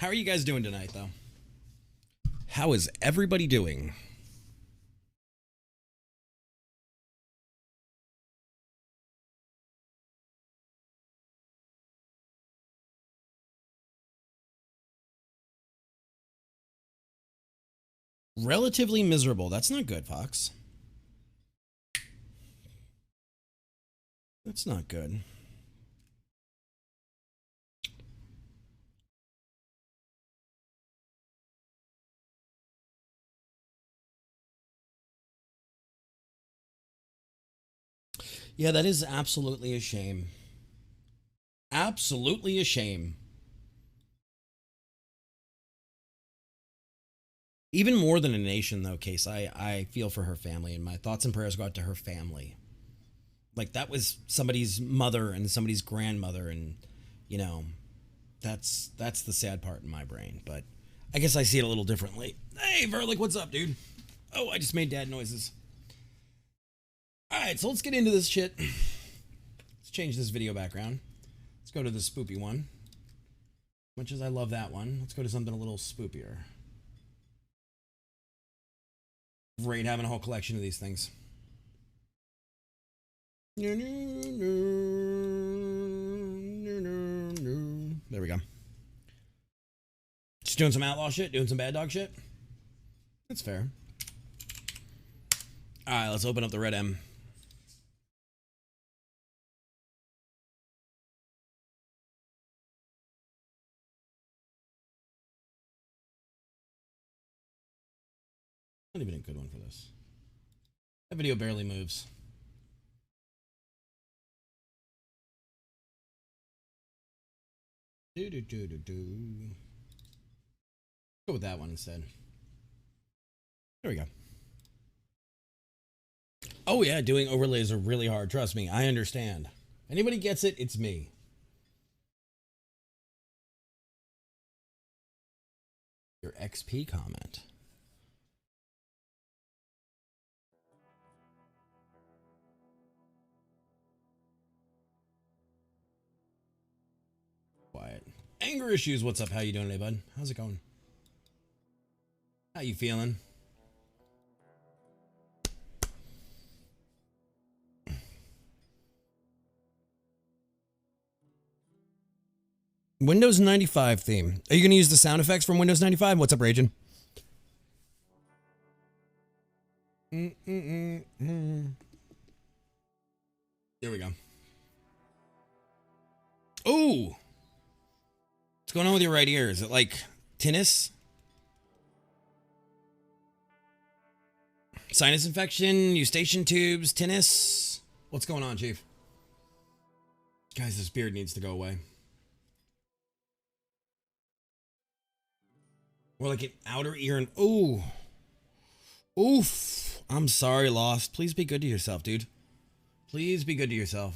How are you guys doing tonight, though? How is everybody doing? Relatively miserable. That's not good, Fox. That's not good. Yeah, that is absolutely a shame. Absolutely a shame. Even more than a nation, though, Case, I feel for her family, and my thoughts and prayers go out to her family. Like, that was somebody's mother and somebody's grandmother, and, you know, that's the sad part in my brain. But I guess I see it a little differently. Hey, Verlick, what's up, dude? Oh, I just made dad noises. Alright, so let's get into this shit. Let's change this video background. Let's go to the spoopy one. Much as I love that one, let's go to something a little spoopier. Great having a whole collection of these things. There we go. Just doing some outlaw shit, doing some bad dog shit. That's fair. Alright, let's open up the red M. Not even a good one for this. That video barely moves. Go with that one instead. There we go. Oh yeah, doing overlays are really hard. Trust me, I understand. Anybody gets it, it's me. Your XP comment. Quiet. Anger issues, what's up? How you doing today, bud? How's it going? How you feeling? Windows 95 theme. Are you going to use the sound effects from Windows 95? What's up, Ragin? There we go. Oh! What's going on with your right ear? Is it like tinnitus? Sinus infection, eustachian tubes, tinnitus? What's going on, Chief? Guys, this beard needs to go away. Or like an outer ear and... Oh! Oof! I'm sorry, Lost. Please be good to yourself, dude. Please be good to yourself.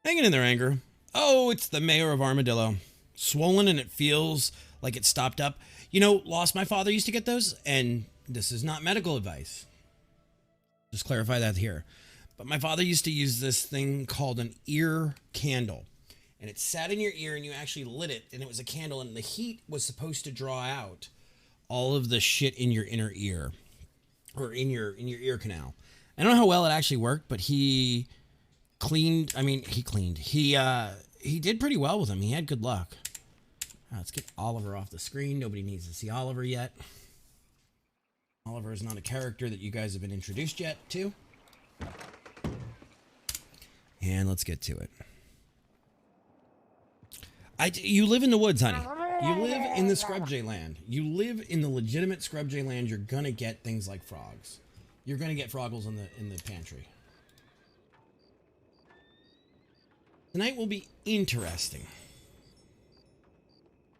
Hanging in there, anger. Oh, it's the mayor of Armadillo. Swollen and it feels like it stopped up. You know, Lost, my father used to get those, and this is not medical advice. Just clarify that here. But my father used to use this thing called an ear candle. And it sat in your ear and you actually lit it, and it was a candle, and the heat was supposed to draw out all of the shit in your inner ear. Or in your ear canal. I don't know how well it actually worked, but he cleaned, he did pretty well with them. He had good luck. Let's get Oliver off the screen. Nobody needs to see Oliver yet. Oliver is not a character that you guys have been introduced yet to. And let's get to it. You live in the woods, honey. You live in the Scrubjay land. You live in the legitimate Scrubjay land. You're gonna get things like frogs. You're gonna get froggles in the pantry. Tonight will be interesting.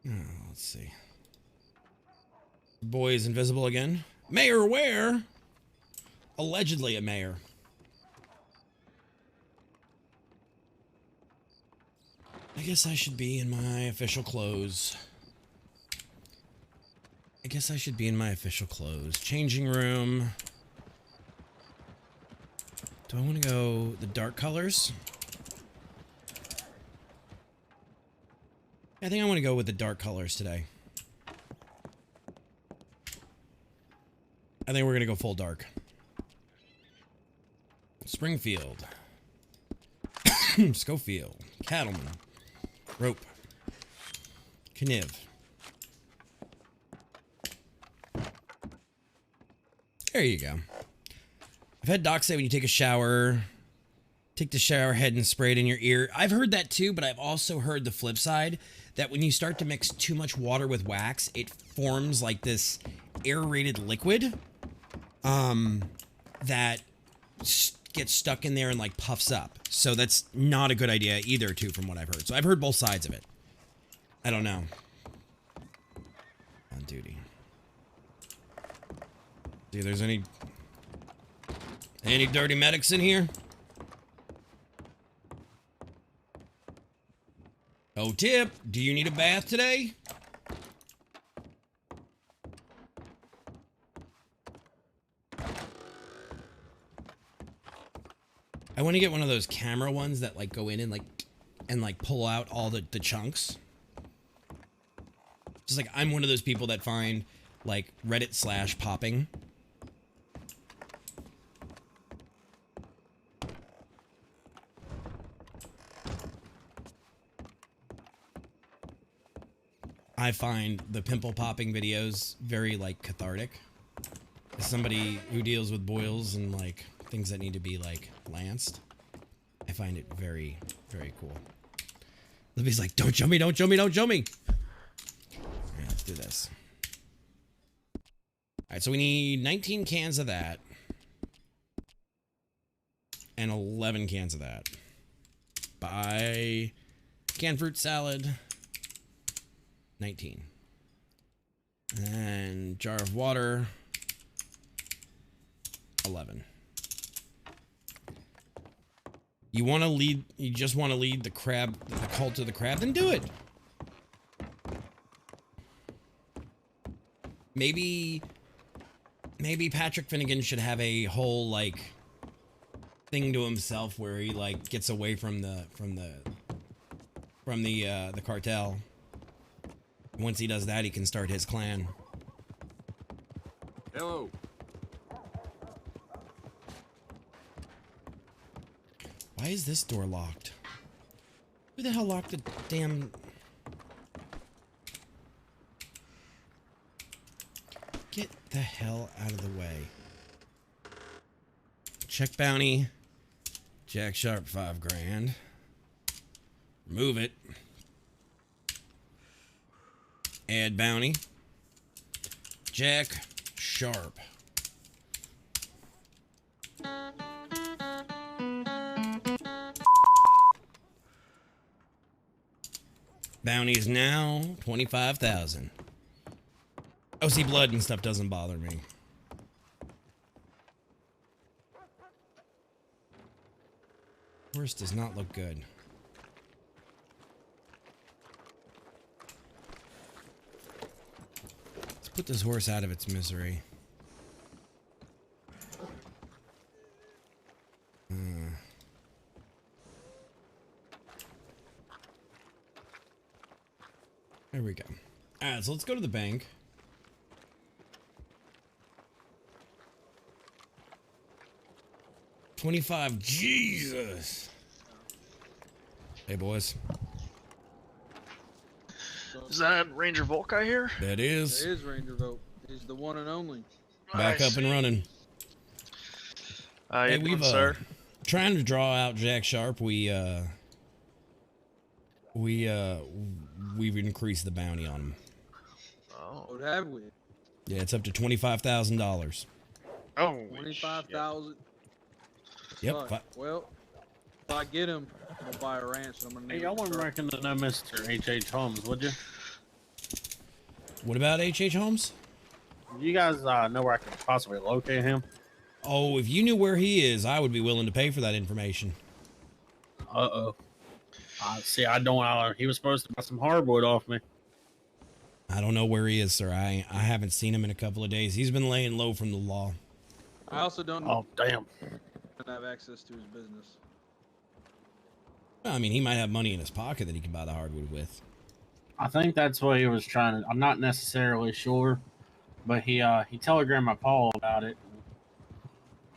Oh, let's see. Boy is invisible again. Mayor where? Allegedly a mayor. I guess I should be in my official clothes. Changing room. Do I want to go the dark colors? I think I want to go with the dark colors today. I think we're going to go full dark. Springfield. Schofield. Cattleman. Rope. Kniv. There you go. I've had Doc say when you take a shower, take the shower head and spray it in your ear. I've heard that too, but I've also heard the flip side, that when you start to mix too much water with wax, it forms like this aerated liquid that gets stuck in there and like puffs up. So that's not a good idea either too, from what I've heard. So I've heard both sides of it. I don't know. On duty. See if there's any dirty medics in here? Oh, Tip, do you need a bath today? I want to get one of those camera ones that like go in and like pull out all the chunks. Just like I'm one of those people that find like Reddit / popping. I find the pimple popping videos very like cathartic. As somebody who deals with boils and like things that need to be like lanced, I find it very, very cool. Libby's like, don't show me, don't show me, don't show me. Alright, let's do this. Alright, so we need 19 cans of that. And 11 cans of that. Buy canned fruit salad. 19. And jar of water. 11. You want to lead, you just want to lead the crab, the cult of the crab, then do it. Maybe Patrick Finnegan should have a whole like thing to himself where he like gets away from the cartel. Once he does that, he can start his clan. Hello. Why is this door locked? Who the hell locked the damn... Get the hell out of the way. Check bounty. Jack Sharp, 5 grand. Remove it. Add bounty. Jack Sharp. Bounty is now 25,000. Oh, see, blood and stuff doesn't bother me. Horse does not look good. Let's put this horse out of its misery. There we go. Alright, so let's go to the bank. $25. Jesus. Hey, boys. Is that Ranger Volk I hear? That is. It is Ranger Vote. He's the one and only. Back up and running. Hey, we've sir. Trying to draw out Jack Sharp. We've increased the bounty on him. Oh, What have we? Yeah, it's up to $25,000. oh, 25,000. Yep. Well, if I get him, I'm gonna buy a ranch. And I'm gonna. Hey, y'all wouldn't reckon to know Mr. H.H. Holmes, would you? What about H.H. Holmes? You guys know where I could possibly locate him? Oh, if you knew where he is, I would be willing to pay for that information. Uh-oh. See, I don't. He was supposed to buy some hardwood off me. I don't know where he is, sir. I haven't seen him in a couple of days. He's been laying low from the law. I also don't Oh, damn. have access to his business. I mean, he might have money in his pocket that he can buy the hardwood with. I think that's what he was trying to. I'm not necessarily sure, but he telegrammed my Paul about it.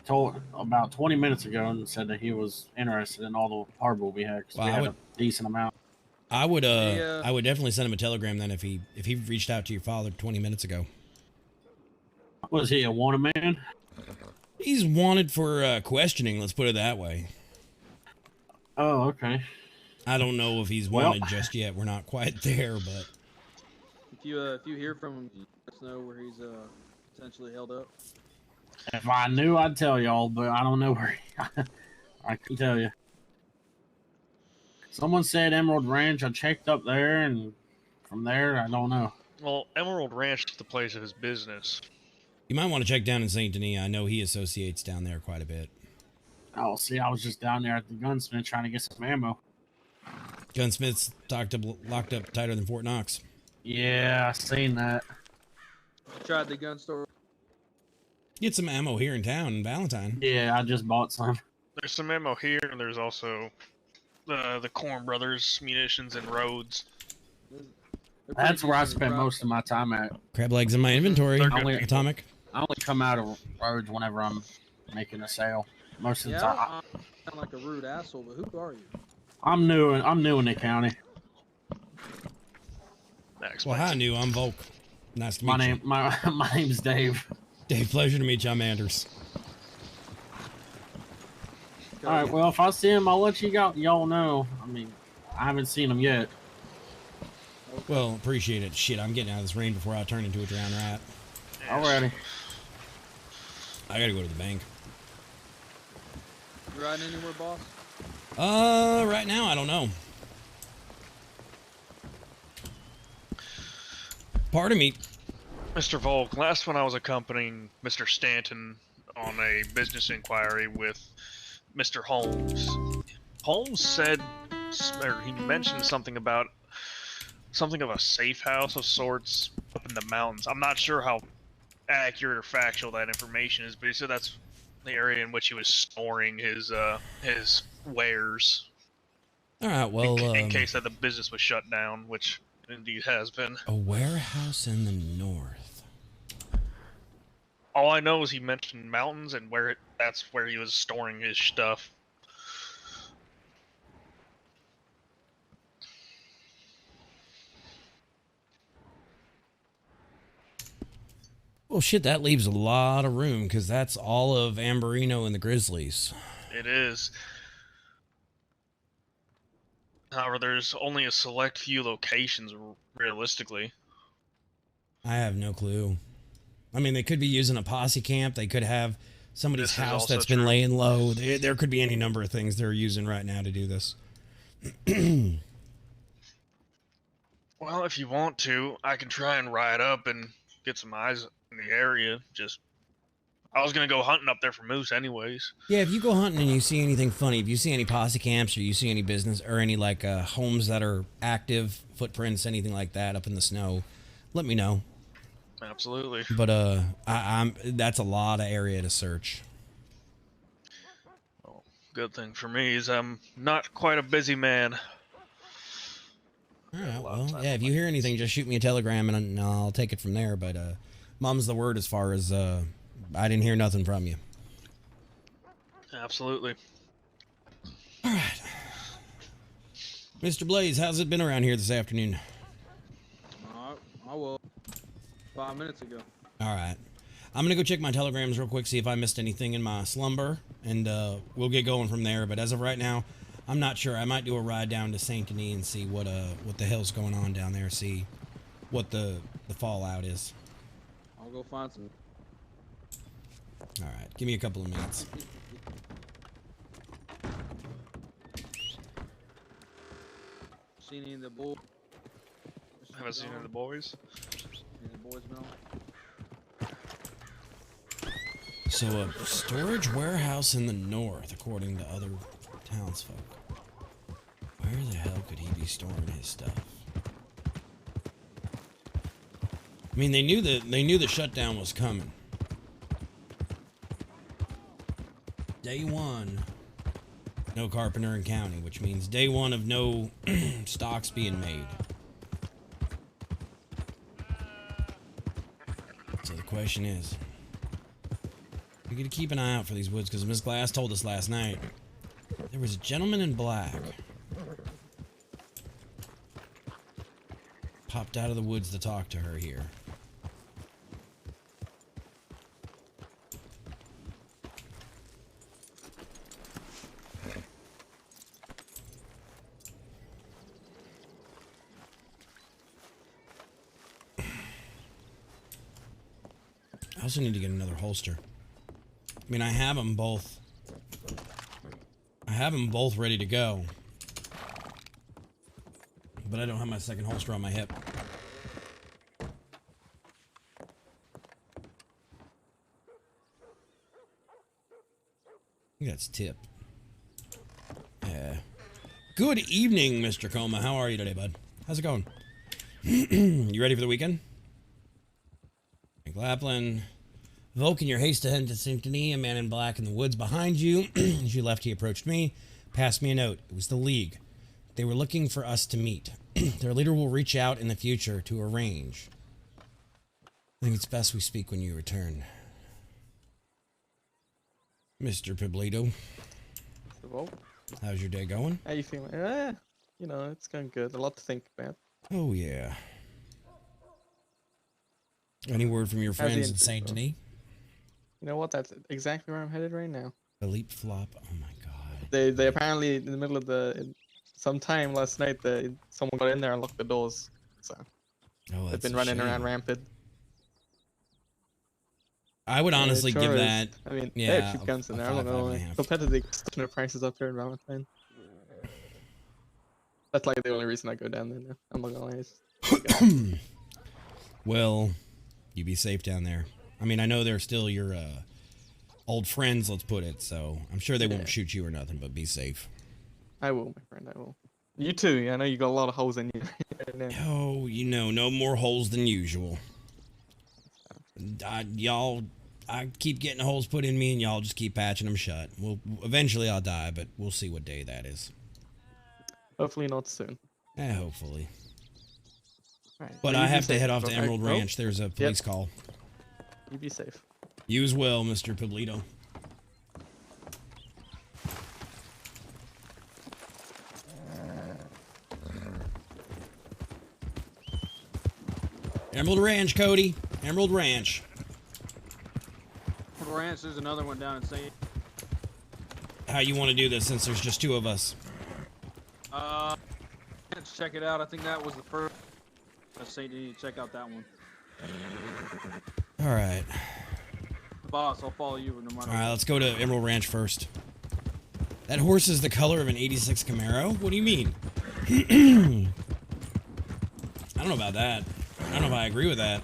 Told about 20 minutes ago and said that he was interested in all the hardware we had because Well, we had a decent amount. I would Yeah. I would definitely send him a telegram then if he reached out to your father 20 minutes ago. Was he a wanted man? He's wanted for questioning, let's put it that way. Oh, okay. I don't know if he's Well- wanted just yet. We're not quite there, but If you hear from him, let us know where he's potentially held up. If I knew, I'd tell y'all, but I don't know where. I can tell you. Someone said Emerald Ranch. I checked up there, and from there, I don't know. Well, Emerald Ranch is the place of his business. you might want to check down in Saint Denis. I know he associates down there quite a bit. Oh, see, I was just down there at the gunsmith trying to get some ammo. Gunsmith's locked up tighter than Fort Knox. Yeah, I seen that. Tried the gun store. Get some ammo here in town in Valentine. Yeah, I just bought some. There's some ammo here, and there's also the Corn Brothers munitions and Rhodes. They're pretty That's where I decent spend price. most of my time at. Crab legs in my inventory. They're good people. Atomic. I only come out of roads whenever I'm making a sale. Most of the Yeah, time, I sound like a rude asshole, but who are you? I'm new in the county. That Well, hi, explains it. new. I'm Volk. Nice to meet My you. name, my name's Dave. Dave, pleasure to meet you. I'm Anders. All right, well, if I see him, I'll let y'all know. I mean, I haven't seen him yet. Well, appreciate it. Shit, I'm getting out of this rain before I turn into a drowned rat. Alrighty. I gotta go to the bank. You riding anywhere, boss? Right now, I don't know. Pardon me. Mr. Volk, last when I was accompanying Mr. Stanton on a business inquiry with Mr. Holmes, Holmes said, or he mentioned something about something of a safe house of sorts up in the mountains. I'm not sure how accurate or factual that information is, but he said that's the area in which he was storing his wares All right, well, in case that the business was shut down, which it indeed has been. a warehouse in the north. All I know is he mentioned mountains and that's where he was storing his stuff. Well, shit, that leaves a lot of room because that's all of Amberino and the Grizzlies. It is. However, there's only a select few locations realistically. I have no clue. I mean, they could be using a posse camp. They could have somebody's This is house also that's been true. laying low. There could be any number of things they're using right now to do this. Well, if you want to, I can try and ride up and get some eyes in the area. I was gonna go hunting up there for moose anyways. Yeah, if you go hunting and you see anything funny, if you see any posse camps or you see any business or any like homes that are active, footprints, anything like that up in the snow, let me know. Absolutely. But I'm that's a lot of area to search. Well, good thing for me is I'm not quite a busy man. All right, well, yeah, if you hear anything, just shoot me a telegram and I'll take it from there. But mom's the word as far as I didn't hear nothing from you. Absolutely. All right. Mr. Blaze, how's it been around here this afternoon? I will. 5 minutes ago. All right. I'm going to go check my telegrams real quick, see if I missed anything in my slumber, and we'll get going from there. But as of right now, I'm not sure. I might do a ride down to Saint Denis and see what the hell's going on down there, see what the fallout is. I'll go find some. All right. Give me a couple of minutes. Seen any of the boys? Haven't seen any of the boys. Any of the boys know? So a storage warehouse in the north, according to other townsfolk. Where the hell could he be storing his stuff? I mean, they knew the shutdown was coming. Day one, no carpenter in county, which means day one of no stocks being made. the question is, we got to keep an eye out for these woods, because Miss Glass told us last night there was a gentleman in black popped out of the woods to talk to her here. I also need to get another holster. I mean, I have them both. I have them both ready to go. But I don't have my second holster on my hip. I think that's Tip. Yeah. Good evening, Mr. Coma. How are you today, bud? How's it going? You ready for the weekend? Laplin, Volk, in your haste to head to Symphony, a man in black in the woods behind you. As you left, he approached me, passed me a note. It was the League. They were looking for us to meet. Their leader will reach out in the future to arrange. I think it's best we speak when you return. Mr. Piblito. Well, How's your day going? how you feeling? You know, it's going good. A lot to think about. Oh, yeah. Any word from your friends in interview Saint going? Denis? You know what? That's exactly where I'm headed right now. Philippe Flop. Oh, my God. They apparently in the middle of sometime last night, someone got in there and locked the doors. So Oh, they've that's been a running shame. around rampant. I would honestly give that. I mean, yeah, they have cheap guns in a there. I'm not 5, gonna 5.5. lie. Compared to the extortionate prices up here in Valentine. That's like the only reason I go down there now. I'm not gonna lie. Well, you be safe down there. I mean, I know they're still your old friends, let's put it, so I'm sure they Yeah. won't shoot you or nothing, but be safe. I will, my friend. I will. You too. I know you got a lot of holes in you. right now. Oh, you know, no more holes than usual. I keep getting holes put in me, and y'all just keep patching them shut. Eventually I'll die, but we'll see what day that is. Hopefully not soon. Hopefully. Right. But well, I you be have to safe, head off to bro. Emerald Oh, Ranch. There's a police call. You be safe. You as well, Mr. Piblito. Emerald Ranch, Cody. Emerald Ranch. Ranch, there's another one down in St. How you want to do this since there's just two of us? Let's check it out. I think that was the first. Let's say you check out that one. All right. Boss, I'll follow you no matter All right, let's go to Emerald Ranch first. That horse is the color of an 86 Camaro? What do you mean? I don't know about that. I don't know if I agree with that.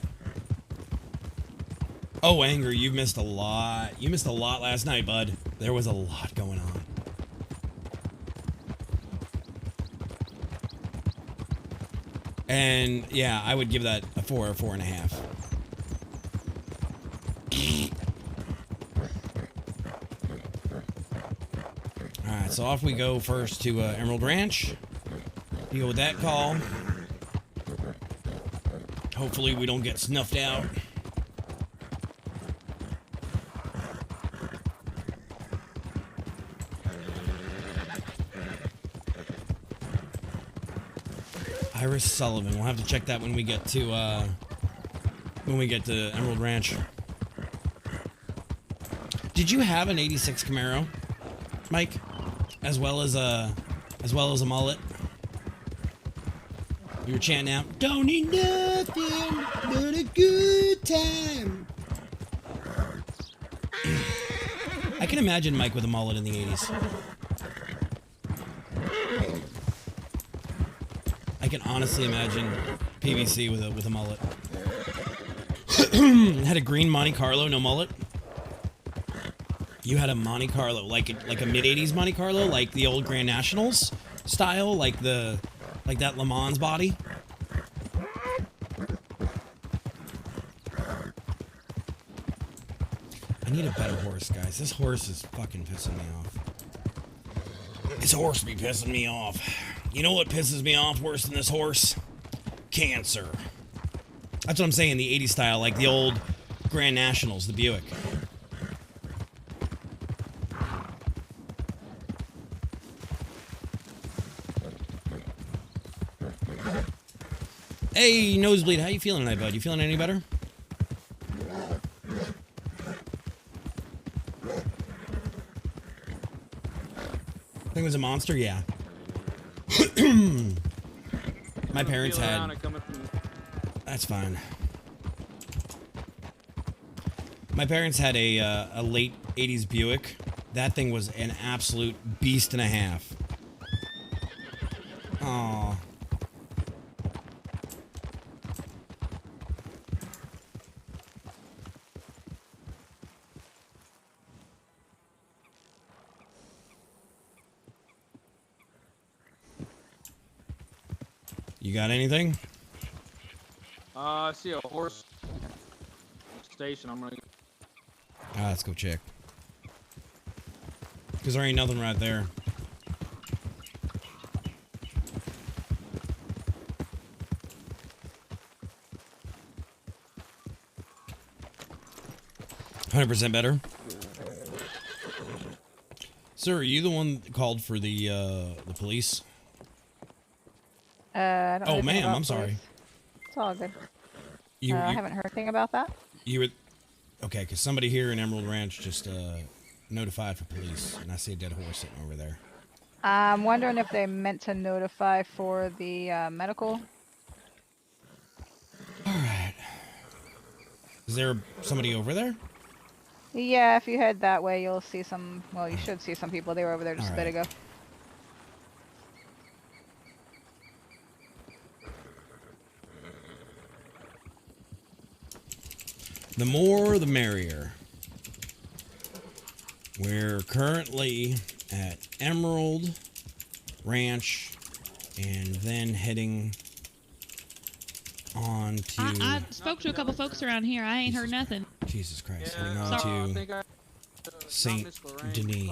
Oh, Anger, you've missed a lot. You missed a lot last night, bud. There was a lot going on. And, yeah, I would give that a 4 or 4.5. Alright, so off we go first to Emerald Ranch. Deal with that call. Hopefully we don't get snuffed out. Iris Sullivan. We'll have to check that when we get to Emerald Ranch. Did you have an 86 Camaro, Mike? As well as a mullet? You were chanting out, "Don't need nothing but a good time." I can imagine Mike with a mullet in the 80s. I can honestly imagine PVC with a mullet. Had a green Monte Carlo, no mullet. You had a Monte Carlo, like a mid '80s Monte Carlo, like the old Grand Nationals style, like that Le Mans body. I need a better horse, guys. This horse is fucking pissing me off. This horse be pissing me off. You know what pisses me off worse than this horse? Cancer. That's what I'm saying, the 80s style, like the old Grand Nationals, the Buick. Hey, Nosebleed, how you feeling tonight, bud? You feeling any better? Thing was a monster, yeah. My parents had. That's fine. My parents had a late '80s Buick. That thing was an absolute beast and a half. Aww. You got anything? I see a horse station. I'm gonna. Let's go check. Because there ain't nothing right there. $100% better. Sir, are you the one that called for the police? I don't know Oh, anything ma'am, about I'm sorry. police. It's all good. You, I you, haven't heard anything about that. you were... Okay, because somebody here in Emerald Ranch just notified for police, and I see a dead horse sitting over there. I'm wondering if they meant to notify for the medical. Alright. Is there somebody over there? Yeah, if you head that way, you'll see some. Well, you should see some people. They were over there just a bit ago. The more, the merrier. We're currently at Emerald Ranch, and then heading on to... I spoke to a couple folks around here. I ain't heard nothing. Jesus Christ. Yeah, Heading on to Saint Miss Lorraine. Denis.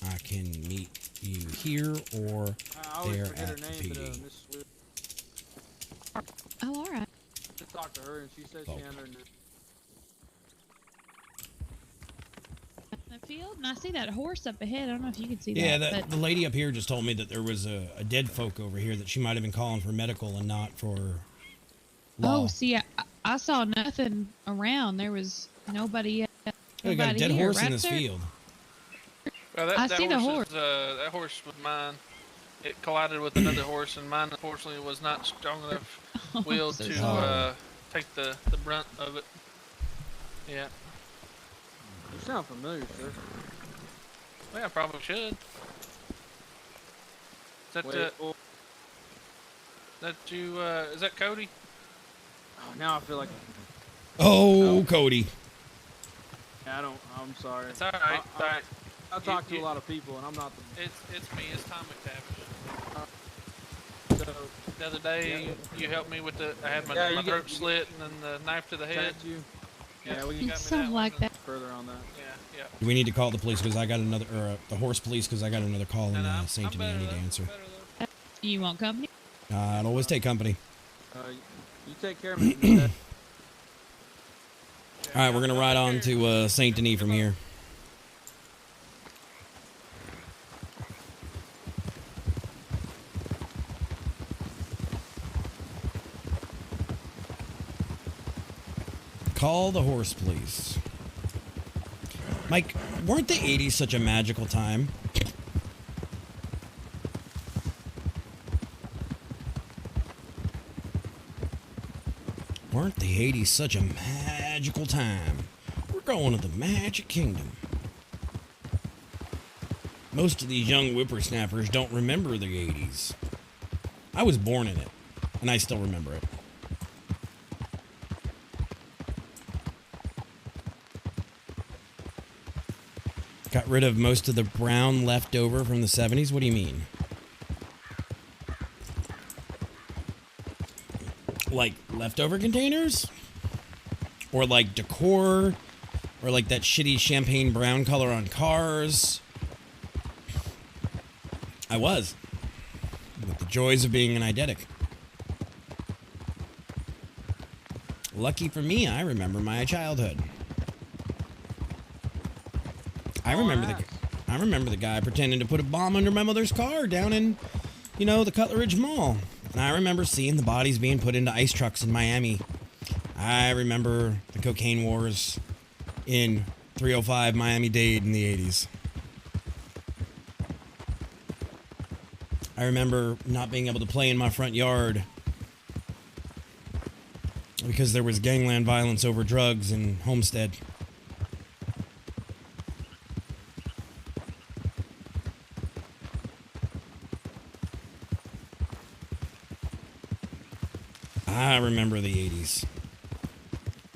I can meet you here or I always there forget her at the name, but, PD. Miss Lou- Oh, all right. Just talked to her, and she said she had her. That field, and I see that horse up ahead. I don't know if you can see Yeah, that. the lady up here just told me that there was a dead folk over here that she might have been calling for medical and not for law. Oh, see, I saw nothing around. There was nobody. We got a dead here, horse right, in this sir? field. Well, I see the horse. That horse was mine. It collided with another horse, and mine unfortunately was not strong enough will so to sorry. take the brunt of it. Yeah. You sound familiar, sir. Well, I probably should. Is that Wait, oh, that you? Is that Cody? oh, now I feel like. Oh, Cody. I don't. I'm sorry. It's all right. All right. I talk to a lot of people, and I'm not the. It's me. It's Tom McTavish. So, The other day, you helped me with the. I had my, Yeah, my you get- throat you slit and then the knife to the head. tagged you. Yeah, we can got me Something like one. that. further on that. Yeah, yeah. We need to call the police because I got another, or the horse police because I got another call in And I'm St. Denis I better need to though, answer. better though. You want company? I'd always take company. You take care of me. All All right, we're going to ride on to St. Denis from here. Call the horse police. Mike, weren't the 80s such a magical time? Weren't the 80s such a magical time? We're going to the Magic Kingdom. Most of these young whippersnappers don't remember the 80s. I was born in it, and I still remember it. Got rid of most of the brown left over from the 70s? What do you mean? Like leftover containers? Or like decor? Or like that shitty champagne brown color on cars? I was. With the joys of being an eidetic. Lucky for me, I remember my childhood. I remember the guy pretending to put a bomb under my mother's car down in, the Cutler Ridge Mall. And I remember seeing the bodies being put into ice trucks in Miami. I remember the cocaine wars in 305 Miami-Dade in the 80s. I remember not being able to play in my front yard because there was gangland violence over drugs in Homestead. I remember the 80s.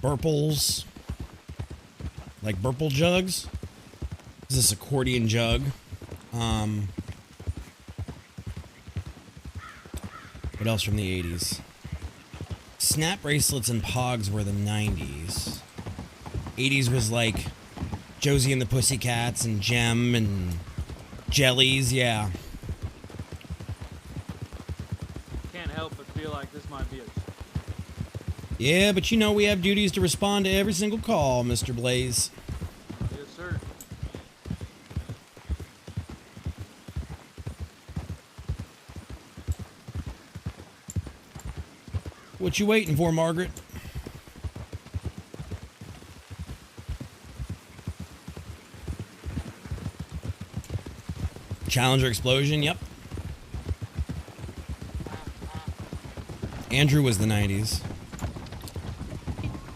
Burples. Like Burple jugs. This is this accordion jug. What else from the 80s? Snap bracelets and pogs were the 90s. 80s was like Josie and the Pussycats and Gem and Jellies, yeah. Can't help but feel like this might be a. Yeah, but we have duties to respond to every single call, Mr. Blaze. Yes, sir. What you waiting for, Margaret? Challenger explosion, yep. Andrew was the 90s.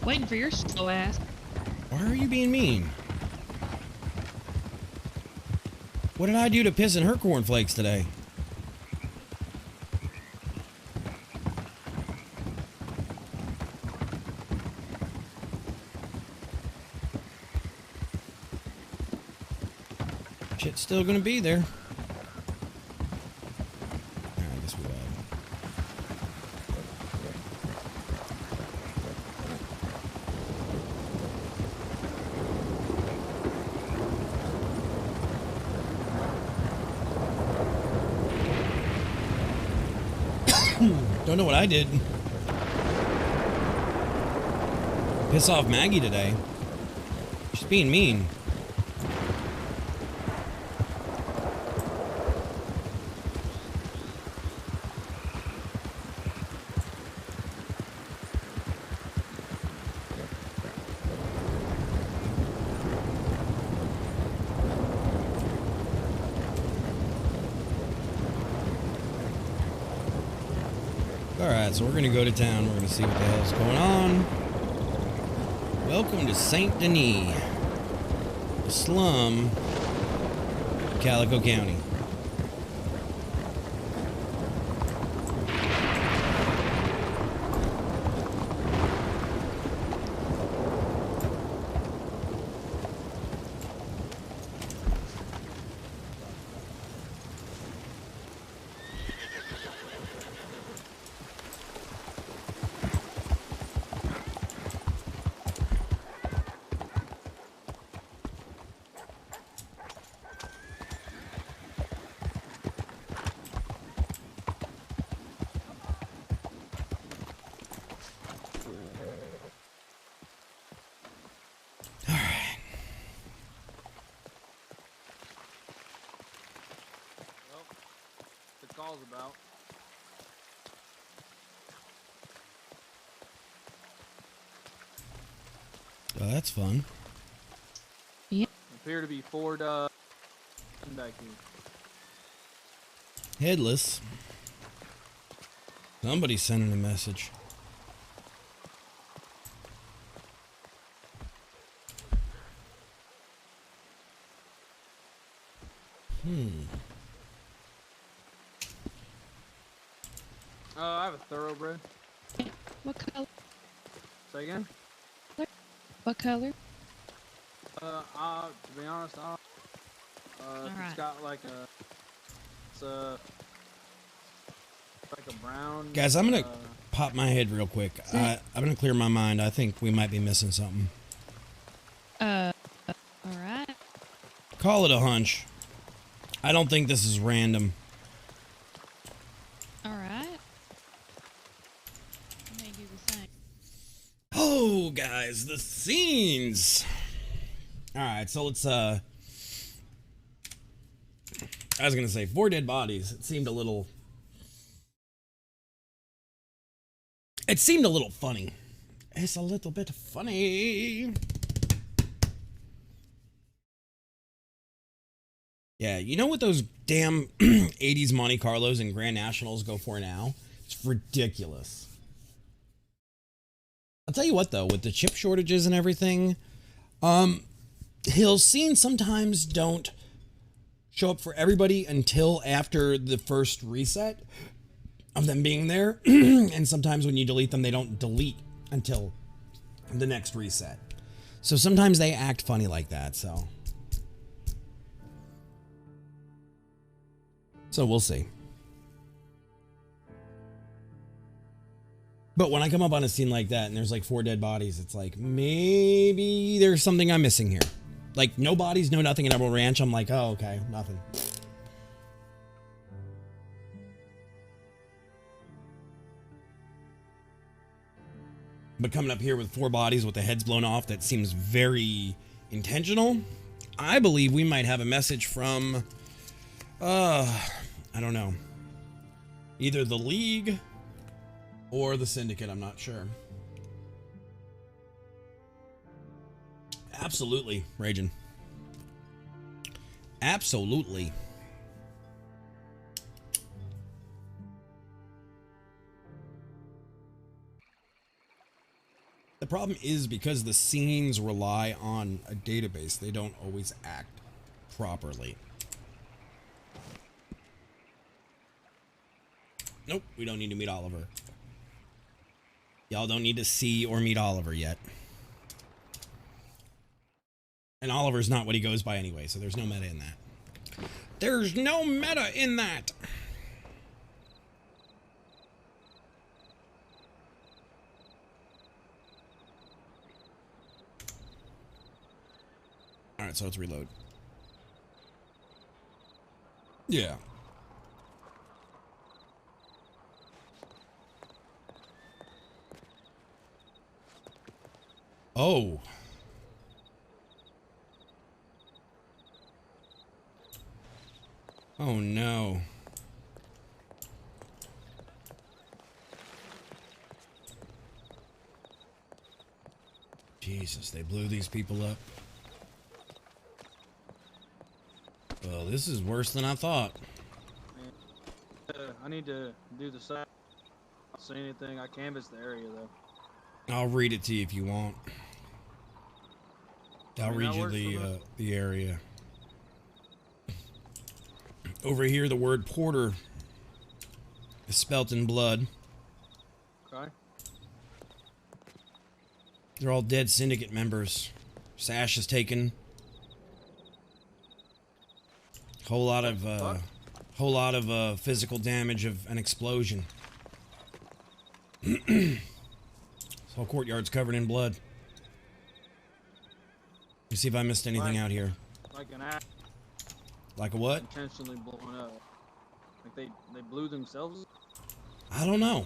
Waiting for your slow ass. Why are you being mean? What did I do to piss in her cornflakes today? Shit's still gonna be there. I guess we will. Don't know what I did. Piss off Maggie today. She's being mean. Alright, so we're gonna go to town. We're gonna see what the hell's going on. Welcome to St. Denis, the slum of Calico County. The call's about. Oh, that's fun. Appear to be Ford back here. Headless. Somebody's sending a message. I have a thoroughbred. What color? Say again? What color? To be honest, I don't. It's Alright. got like a. It's like a brown. Guys, I'm gonna pop my head real quick. I'm gonna clear my mind. I think we might be missing something. Alright. Call it a hunch. I don't think this is random. Alright. I may do the same. So, guys, the scenes. All right, so let's. I was gonna say 4 dead bodies. It seemed a little. It seemed a little funny. It's a little bit funny. Yeah, you know what those damn 80s Monte Carlos and Grand Nationals go for now? It's ridiculous. I'll tell you what, though, with the chip shortages and everything, Hill's scenes sometimes don't show up for everybody until after the first reset of them being there. And sometimes when you delete them, they don't delete until the next reset. So sometimes they act funny like that, so we'll see. But when I come up on a scene like that and there's like 4 dead bodies, it's like, maybe there's something I'm missing here. Like, no bodies, no nothing in Emerald Ranch. I'm like, oh, okay, nothing. But coming up here with 4 bodies with the heads blown off, that seems very intentional. I believe we might have a message from, I don't know. Either the League or the Syndicate, I'm not sure. Absolutely, Ragin. Absolutely. The problem is because the scenes rely on a database, they don't always act properly. Nope, we don't need to meet Oliver. Y'all don't need to see or meet Oliver yet. And Oliver's not what he goes by anyway, so there's no meta in that. There's no meta in that! Alright, so let's reload. Yeah. Oh. Oh no. Jesus, they blew these people up. Well, this is worse than I thought. I need to do the side. Not say anything. I canvassed the area though. I'll read it to you if you want. I'll read you the area. Over here, the word porter is spelt in blood. Okay. They're all dead syndicate members. Sash is taken. Whole lot of physical damage of an explosion. This whole courtyard's covered in blood. Let me see if I missed anything out here. Like an axe. Like a what? Intentionally blown up. Like they blew themselves. I don't know.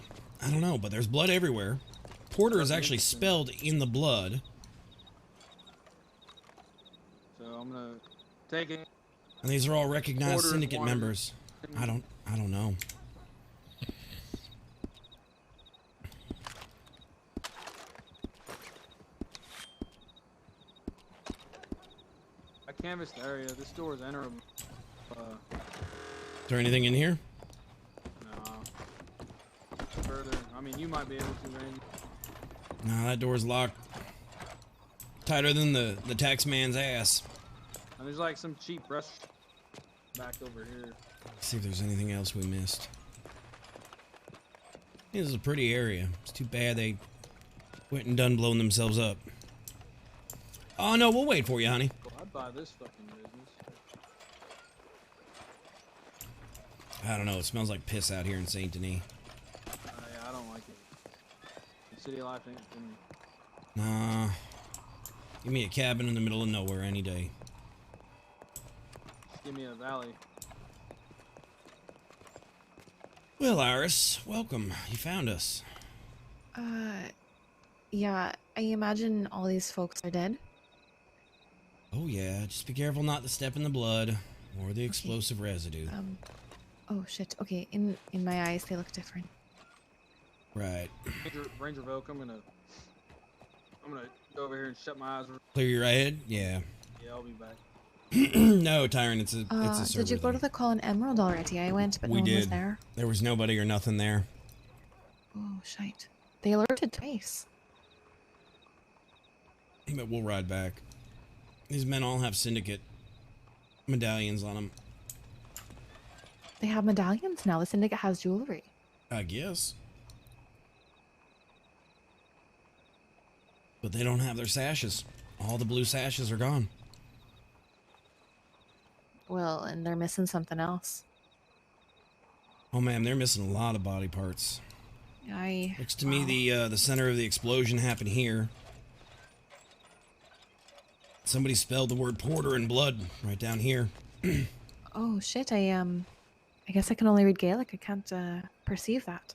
But there's blood everywhere. Porter is actually spelled in the blood. So I'm gonna take it. And these are all recognized Porter syndicate wanted- members. I don't know. I canvassed the area. This door is enterable. Is there anything in here? No. Further. I mean, you might be able to, Randy. No, that door's locked. Tighter than the tax man's ass. And there's like some cheap brush back over here. Let's see if there's anything else we missed. This is a pretty area. It's too bad they went and done blowing themselves up. Oh no, we'll wait for you, honey. Well, I'd buy this fucking business. I don't know. It smells like piss out here in Saint Denis. Yeah, I don't like it. The city life ain't for me. Nah. Give me a cabin in the middle of nowhere any day. Just give me a valley. Well, Iris, welcome. You found us. Yeah, I imagine all these folks are dead. Oh yeah, just be careful not to step in the blood or the explosive residue. Oh shit. Okay, in my eyes they look different. Right. Ranger Voke, I'm gonna go over here and shut my eyes. Clear your head? Yeah. Yeah, I'll be back. No, Tyrant, it's a server Did you go thing. to the Call Emerald already? I went, but We no one was did. there. There was nobody or nothing there. Oh shite. They alerted twice. But we'll ride back. These men all have syndicate medallions on them. They have medallions now. The syndicate has jewelry. I guess. But they don't have their sashes. All the blue sashes are gone. Well, and they're missing something else. Oh man, they're missing a lot of body parts. Looks to me the center of the explosion happened here. Somebody spelled the word porter in blood right down here. Oh shit, I guess I can only read Gaelic. I can't perceive that.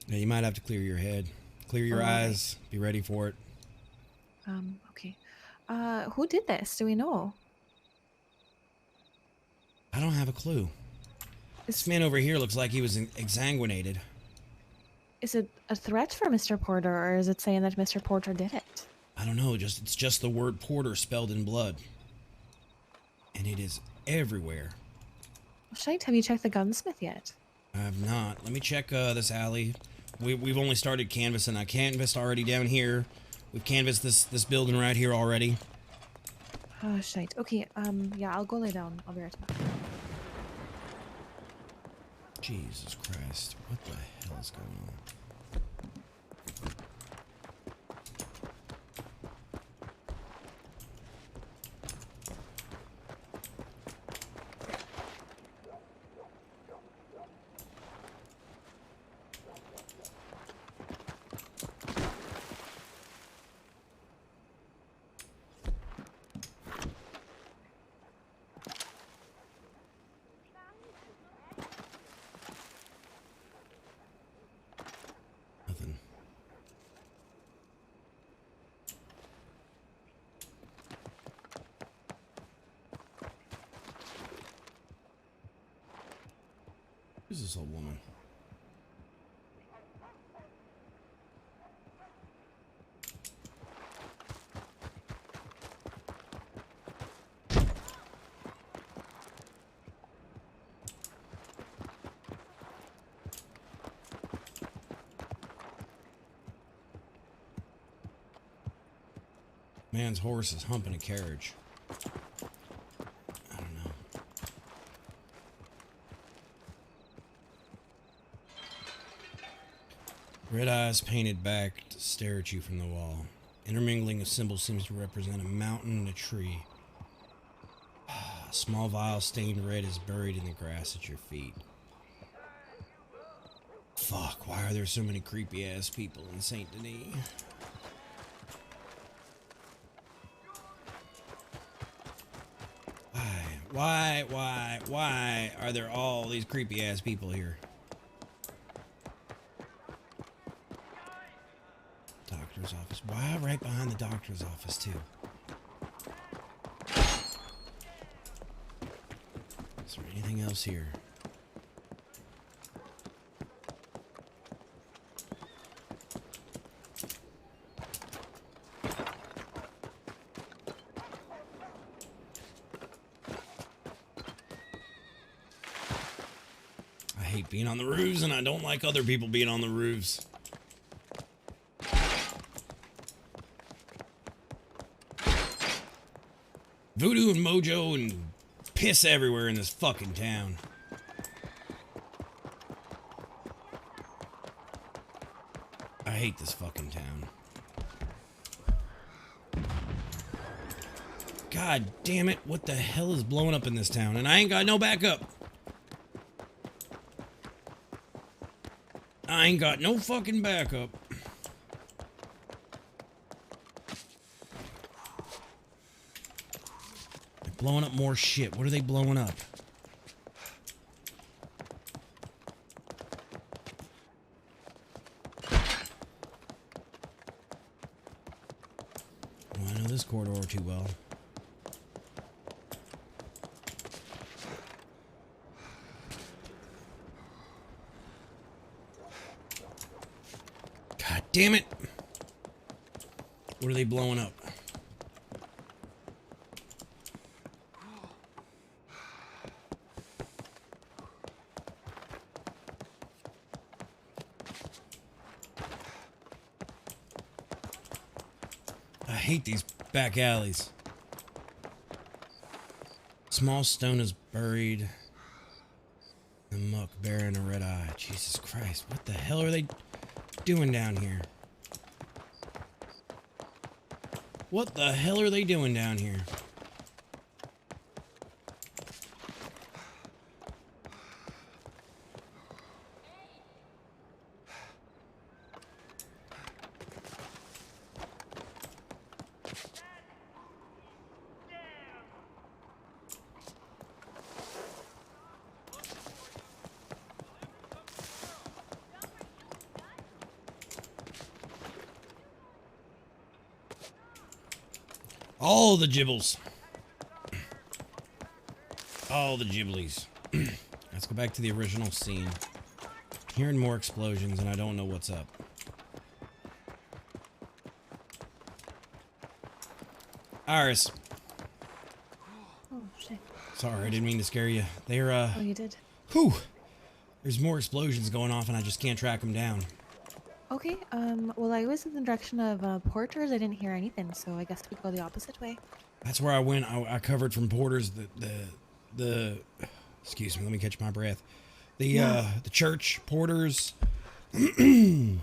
Yeah, you might have to clear your head. Clear your eyes. Be ready for it. Okay. Who did this? Do we know? I don't have a clue. This man over here looks like he was exsanguinated. Is it a threat for Mr. Porter, or is it saying that Mr. Porter did it? I don't know, it's just the word porter spelled in blood. And it is everywhere. Well, shite, have you checked the gunsmith yet? I have not. Let me check this alley. We've only started canvassing. I canvassed already down here. We've canvassed this building right here already. Oh, shite. Okay, yeah, I'll go lay down. I'll be right back. Jesus Christ. What the hell is going on? Nothing. Who's this old woman? Man's horse is humping a carriage. I don't know. Red eyes painted back to stare at you from the wall. Intermingling of symbols seems to represent a mountain and a tree. A small vial stained red is buried in the grass at your feet. Fuck, why are there so many creepy ass people in Saint Denis? Why are there all these creepy ass people here? Doctor's office. Why right behind the doctor's office too? Is there anything else here? I hate being on the roofs, and I don't like other people being on the roofs. Voodoo and mojo and piss everywhere in this fucking town. I hate this fucking town. God damn it, what the hell is blowing up in this town? And I ain't got no backup. I ain't got no fucking backup. They're blowing up more shit. What are they blowing up? this corridor too well. God damn it! What are they blowing up? I hate these back alleys. Small stone is buried. The muck bearing a red eye. Jesus Christ, what the hell are they doing down here? What the hell are they doing down here? All the gibbles. All the gibblies. Let's go back to the original scene. Hearing more explosions and I don't know what's up. Iris. Oh shit. Sorry, I didn't mean to scare you. They're, Oh, you did. Whew. There's more explosions going off and I just can't track them down. Okay. Well, I was in the direction of Porter's. I didn't hear anything, so I guess we go the opposite way. That's where I went. I covered from Porter's the excuse me, let me catch my breath. The church, Porter's. Okay.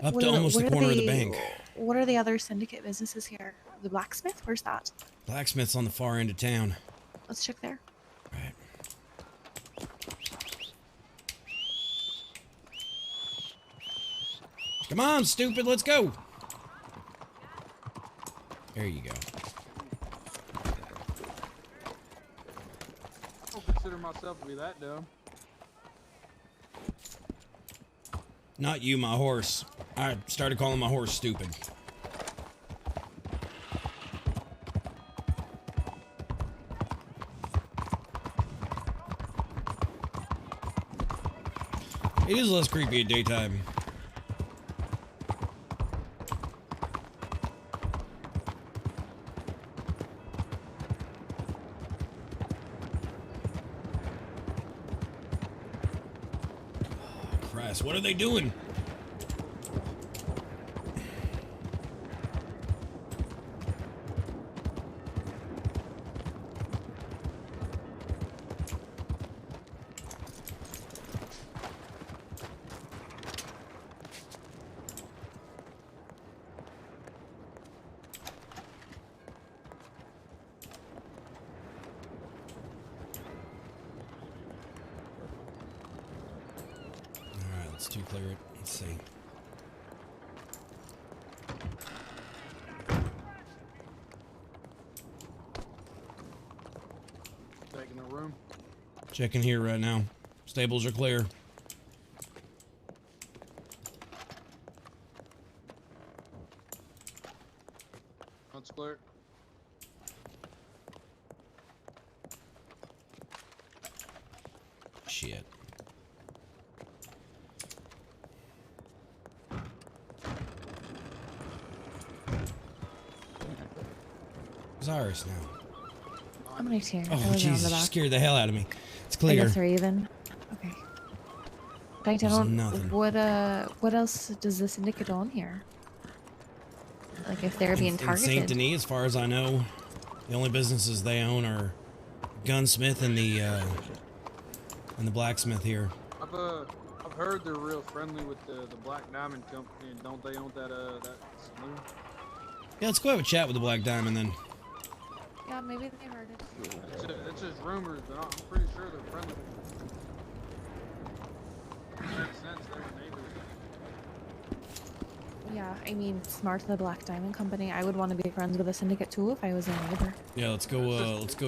Up to almost the corner of the bank. What are the other syndicate businesses here? The blacksmith? Where's that? Blacksmith's on the far end of town. Let's check there. Right. Come on, stupid, let's go. There you go. I don't consider myself to be that dumb. Not you, my horse. I started calling my horse stupid. It is less creepy at daytime. Christ, what are they doing? Let's do clear it. Let's see. Taking a room. Checking here right now. Stables are clear. That's clear. Shit. Iris now. I'm right here. Oh, Jesus, you scared the hell out of me. It's I clear. guess we're even. Okay. Right, I don't. Nothing. What else does the syndicate own here? Like, if they're being In targeted. Saint Denis, as far as I know, the only businesses they own are gunsmith and the blacksmith here. I've heard they're real friendly with the Black Diamond Company, and don't they own that saloon? Yeah, let's go have a chat with the Black Diamond then. Yeah, maybe they heard it. It's just rumors, but I'm pretty sure they're friendly. Makes sense, they're neighbors. Yeah, I mean, smart the Black Diamond Company. I would want to be friends with a syndicate too if I was their neighbor. Yeah, let's go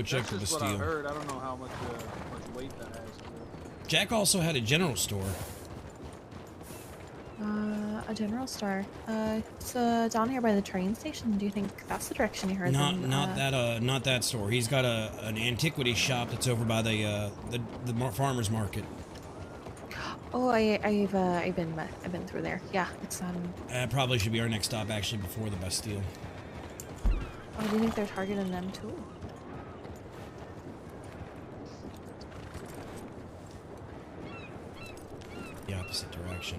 check the That's just what I Bastille. heard. I don't know how much weight that has. Jack also had a general store. A general store. It's down here by the train station. Do you think that's the direction you heard them? Not that store. He's got an antiquity shop that's over by the farmers market. Oh, I've been through there. Yeah, it's Probably should be our next stop, actually, before the Bastille. Oh, do you think they're targeting them too? The opposite direction.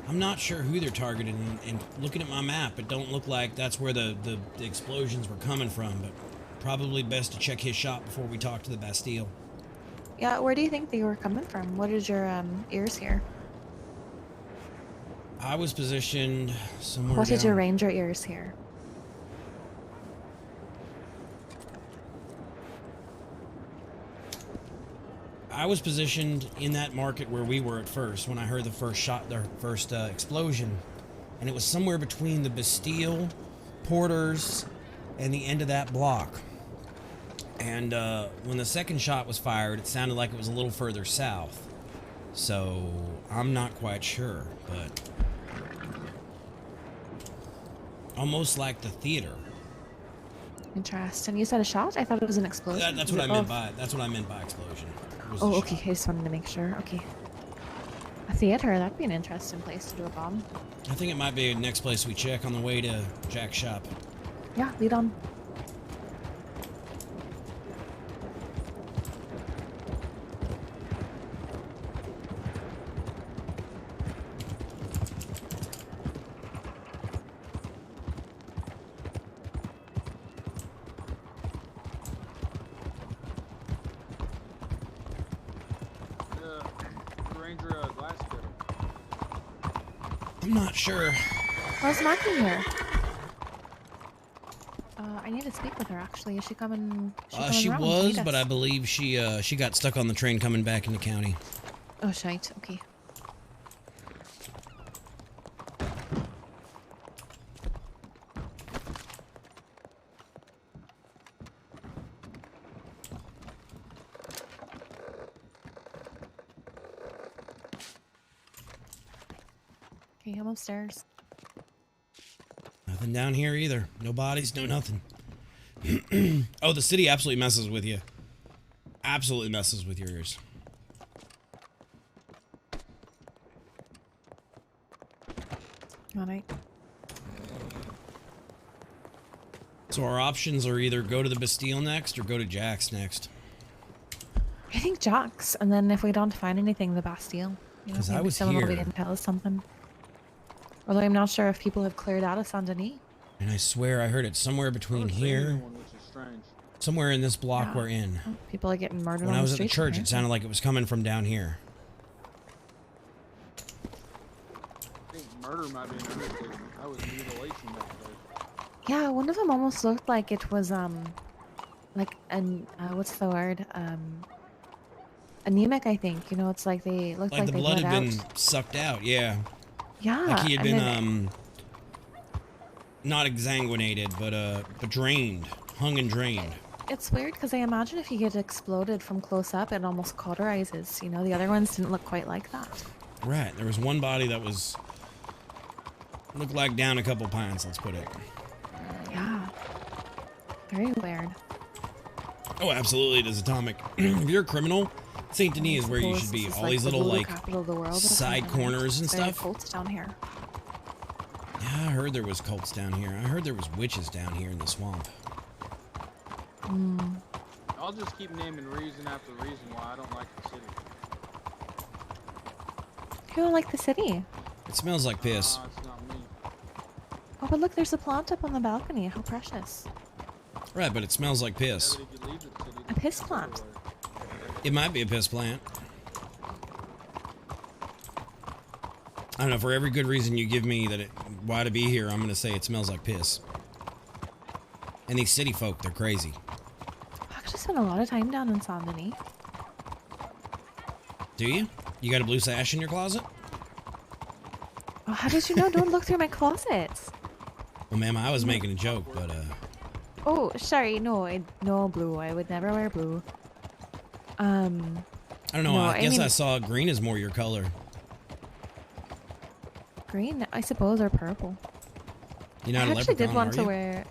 I'm not sure who they're targeting, and looking at my map, it don't look like that's where the explosions were coming from, but probably best to check his shop before we talk to the Bastille. Yeah, where do you think they were coming from? What is your ears here? I was positioned somewhere What did your down- ranger ears here? I was positioned in that market where we were at first when I heard the first explosion, and it was somewhere between the Bastille, Porter's, and the end of that block. And when the second shot was fired, it sounded like it was a little further south. So I'm not quite sure, but almost like the theater. Interesting. You said a shot? I thought it was an explosion. That's what I meant by explosion. Oh, okay. I just wanted to make sure. Okay. A theater. That'd be an interesting place to do a bomb. I think it might be the next place we check on the way to Jack's shop. Yeah, lead on. Ranger glass cutter. I'm not sure. Where's Mackie here? I need to speak with her actually. Is she coming? She around? was, Meet but us? I believe she got stuck on the train coming back into county. Oh shite. Okay. Okay, I'm upstairs. Nothing down here either. No bodies, no nothing. Oh, the city absolutely messes with you. Absolutely messes with your ears. Alright. So our options are either go to the Bastille next or go to Jack's next. I think Jack's, and then if we don't find anything, the Bastille. You know, 'Cause I maybe was someone will be here. able to tell us something. Although I'm not sure if people have cleared out of Saint Denis. And I swear I heard it somewhere between here, Which is strange. somewhere in this block Yeah. we're in. Oh, people are getting murdered When on I was the at the streets. church, it sounded like it was coming from down here. I think murder might be an understatement. That was mutilation that day. Yeah, one of them almost looked like it was like an what's the word? Anemic, I think. You know, it's like they looked Like the they blood had bled been out. sucked out, yeah. Yeah. Like he had and been then- not exsanguinated, but drained, hung and drained. It's weird because I imagine if you get exploded from close up, it almost cauterizes. You know, the other ones didn't look quite like that. Right. There was one body that was looked like down a couple pints. Let's put it. Yeah. Very weird. Oh, absolutely. It is atomic. If you're a criminal, Saint Denis is where you Suppose should be. this is All like these the little voodoo like capital of the world, side apparently. corners and There are stuff. cults down here. Yeah, I heard there was cults down here. I heard there was witches down here in the swamp. I'll just keep naming reason after reason why I don't like the city. You don't like the city? It smells like piss. It's not me. Oh, but look, there's a plant up on the balcony. How precious. Right, but it smells like Yeah, piss. but if you leave the city, A piss it's plant. everywhere. It might be a piss plant. I don't know. For every good reason you give me why to be here, I'm gonna say it smells like piss. And these city folk, they're crazy. I actually spent a lot of time down in Saint Denis. Do you? You got a blue sash in your closet? Oh, how did you know? Don't look through my closets. Well, ma'am, I was making a joke, but Oh, sorry. No, no blue. I would never wear blue. I don't know. No, I guess mean, I saw green is more your color. green, I suppose, or purple. You're not I a actually did leprechaun, want are to you? wear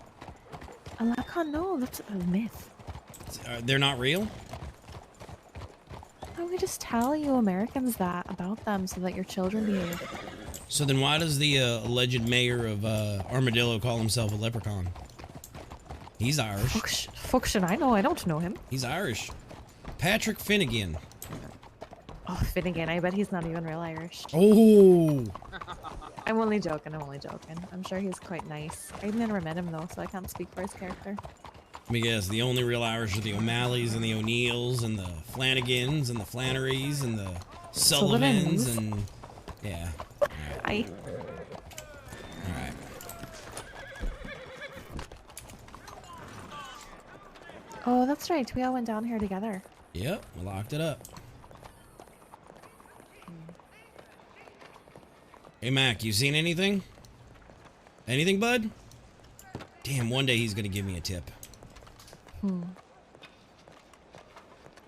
a leprechaun. No, that's a myth. They're not real? No, we just tell you Americans that about them so that your children behave. So then why does the alleged mayor of Armadillo call himself a leprechaun? He's Irish. Fuck should I know? I don't know him. He's Irish. Patrick Finnegan. Oh, Finnegan, I bet he's not even real Irish. Oh! I'm only joking, I'm sure he's quite nice. I've never met him though, so I can't speak for his character. Let me guess, the only real Irish are the O'Malleys and the O'Neills and the Flanagans and the Flannerys and the Sullivans and... Yeah. Aye. Alright. Oh, that's right. We all went down here together. Yep, we locked it up. Hey, Mac, you seen anything? Anything, bud? Damn, one day he's gonna give me a tip. You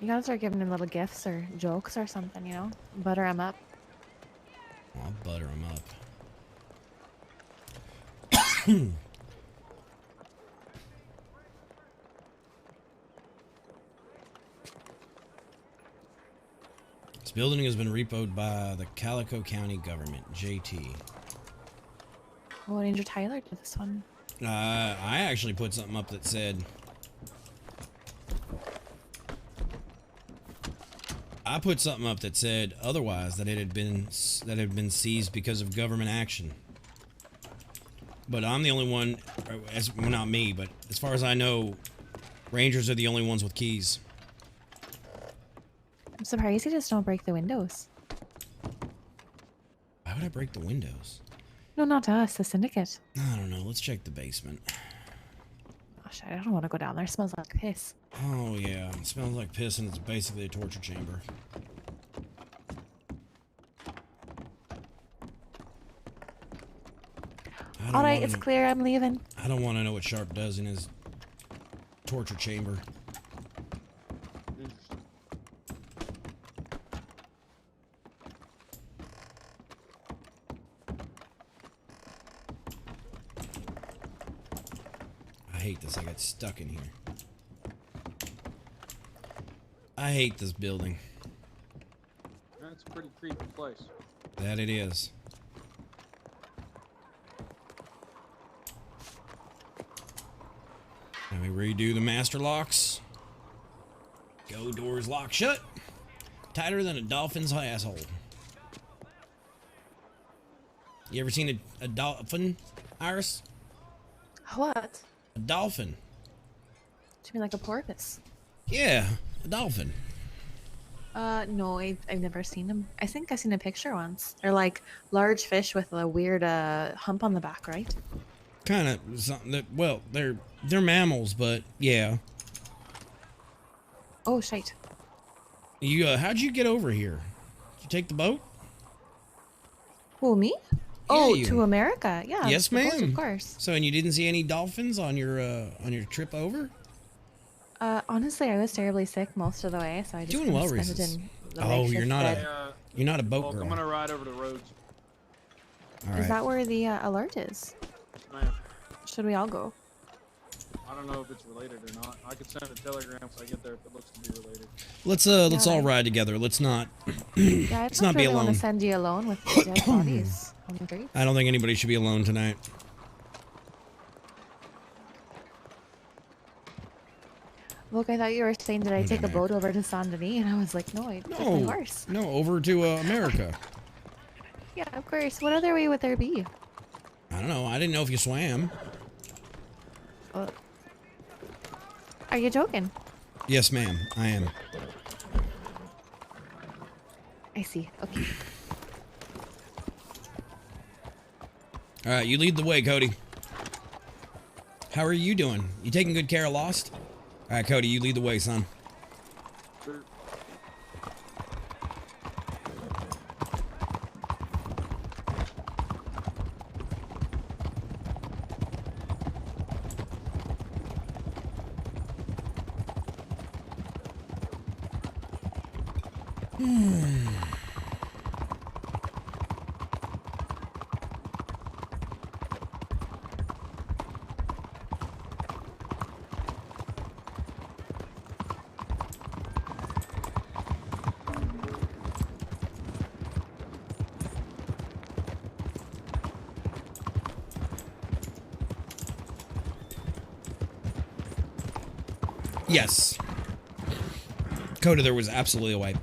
gotta start giving him little gifts or jokes or something, you know? Butter him up. I'll butter him up. This building has been repoed by the Calico County government, JT. Oh, Ranger Tyler did this one. I actually put something up that said... I put something up that said otherwise, that it had been seized because of government action. But I'm the only one, well, not me, but as far as I know, Rangers are the only ones with keys. I'm surprised you just don't break the windows. Why would I break the windows? No, not us, the syndicate. I don't know. Let's check the basement. Gosh, I don't want to go down there. It smells like piss. Oh, yeah. It smells like piss, and it's basically a torture chamber. Alright, it's clear. I'm leaving. I don't want to know what Sharp does in his torture chamber. I hate this. I got stuck in here. I hate this building. That's a pretty creepy place. That it is. Let me redo the master locks. Go doors locked shut. Tighter than a dolphin's asshole. You ever seen a dolphin, Iris? What? A dolphin. Do you mean like a porpoise? Yeah, a dolphin. No, I've never seen them. I think I've seen a picture once. They're like large fish with a weird hump on the back, right? Kind of something that, well, they're mammals, but yeah. Oh, shite. You, how'd you get over here? Did you take the boat? Who, me? Yeah, Oh, you. to America. Yeah. Yes, the boat, ma'am. Of course. So, and you didn't see any dolphins on your trip over? Honestly, I was terribly sick most of the way, so I just Doing well, spent it Reese's. in the Oh, makeshift you're not bed. you're not a boat Well, girl. I'm gonna ride over the roads. All Is right. that where the alert is? Man, Should we all go? I don't know if it's related or not. I could send a telegram if I get there if it looks to be related. Let's all ride together. Let's not Yeah, I let's don't not be really want alone. to send you alone with the dead bodies on the street. I don't think anybody should be alone tonight. Look, I thought you were saying, did I take a Okay. boat over to Saint Denis? And I was like, no, I took my No, horse. no, over to America. Yeah, of course. What other way would there be? I don't know. I didn't know if you swam. Are you joking? Yes, ma'am. I am. I see. Okay. All right, you lead the way, Cody. How are you doing? You taking good care of Lost? All right, Cody, you lead the way, son. Sure. Yes. Coda, there was absolutely a wipe.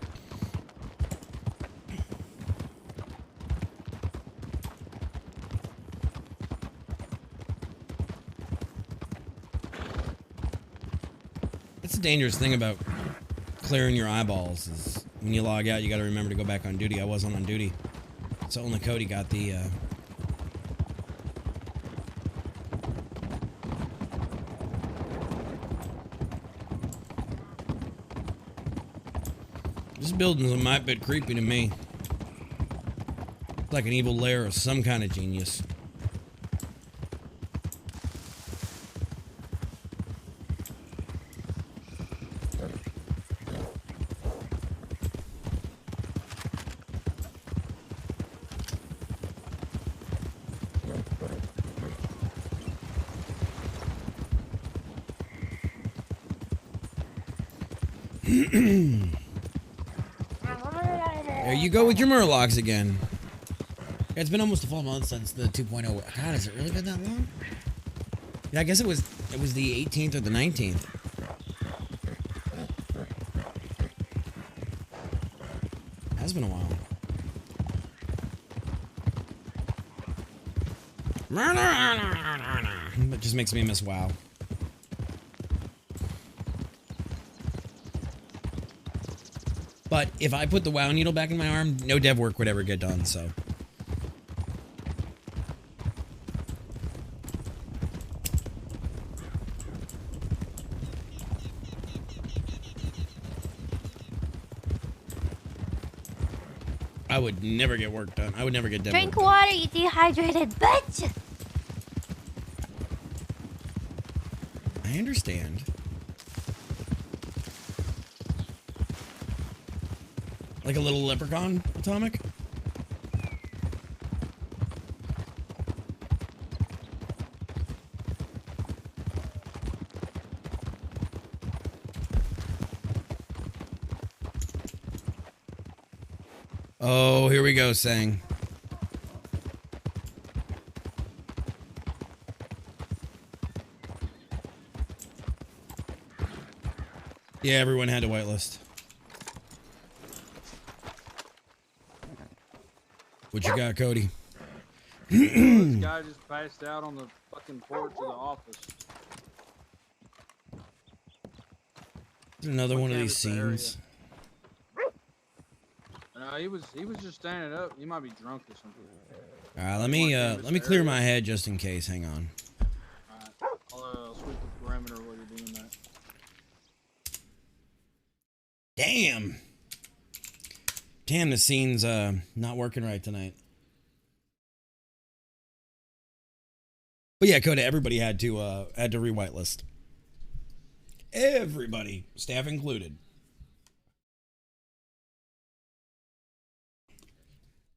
That's the dangerous thing about clearing your eyeballs is when you log out, you got to remember to go back on duty. I wasn't on duty, so only Cody got the. This building's a mite bit creepy to me. It's like an evil lair of some kind of genius. There you go with your murlocs again. It's been almost a full month since the 2.0. God, has it really been that long? Yeah, I guess it was the 18th or the 19th. Has been a while. It just makes me miss WoW. But if I put the WoW needle back in my arm, no dev work would ever get done, so. I would never get work done. I would never get dev Drink work water, you dehydrated bitch! done. I understand. Like a little leprechaun, Atomic? Oh, here we go, Sang. Yeah, everyone had to whitelist. What you got, Cody? This guy just passed out on the fucking porch of the office. Another one of these Canvass the area. scenes. He was just standing up. He might be drunk or something. All right, let me clear my head just in case. Hang on. Alright, I'll sweep the perimeter while you're doing that. Damn. Damn, the scene's not working right tonight. But yeah, Coda, everybody had to re-whitelist. Everybody, staff included.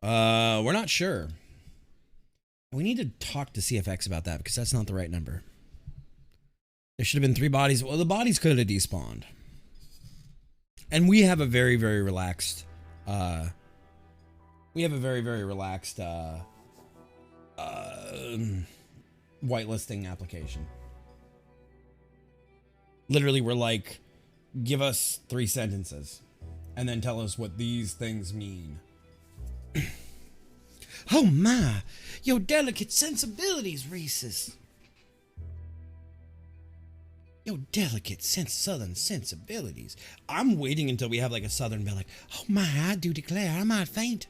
We're not sure. We need to talk to CFX about that because that's not the right number. There should have been 3 bodies. Well, the bodies could have despawned. And we have a very, very relaxed whitelisting application. Literally, we're like, give us 3 sentences and then tell us what these things mean. Oh my, your delicate sensibilities, Reese's. Your delicate southern sensibilities. I'm waiting until we have like a southern belle like, oh my, I do declare I might faint.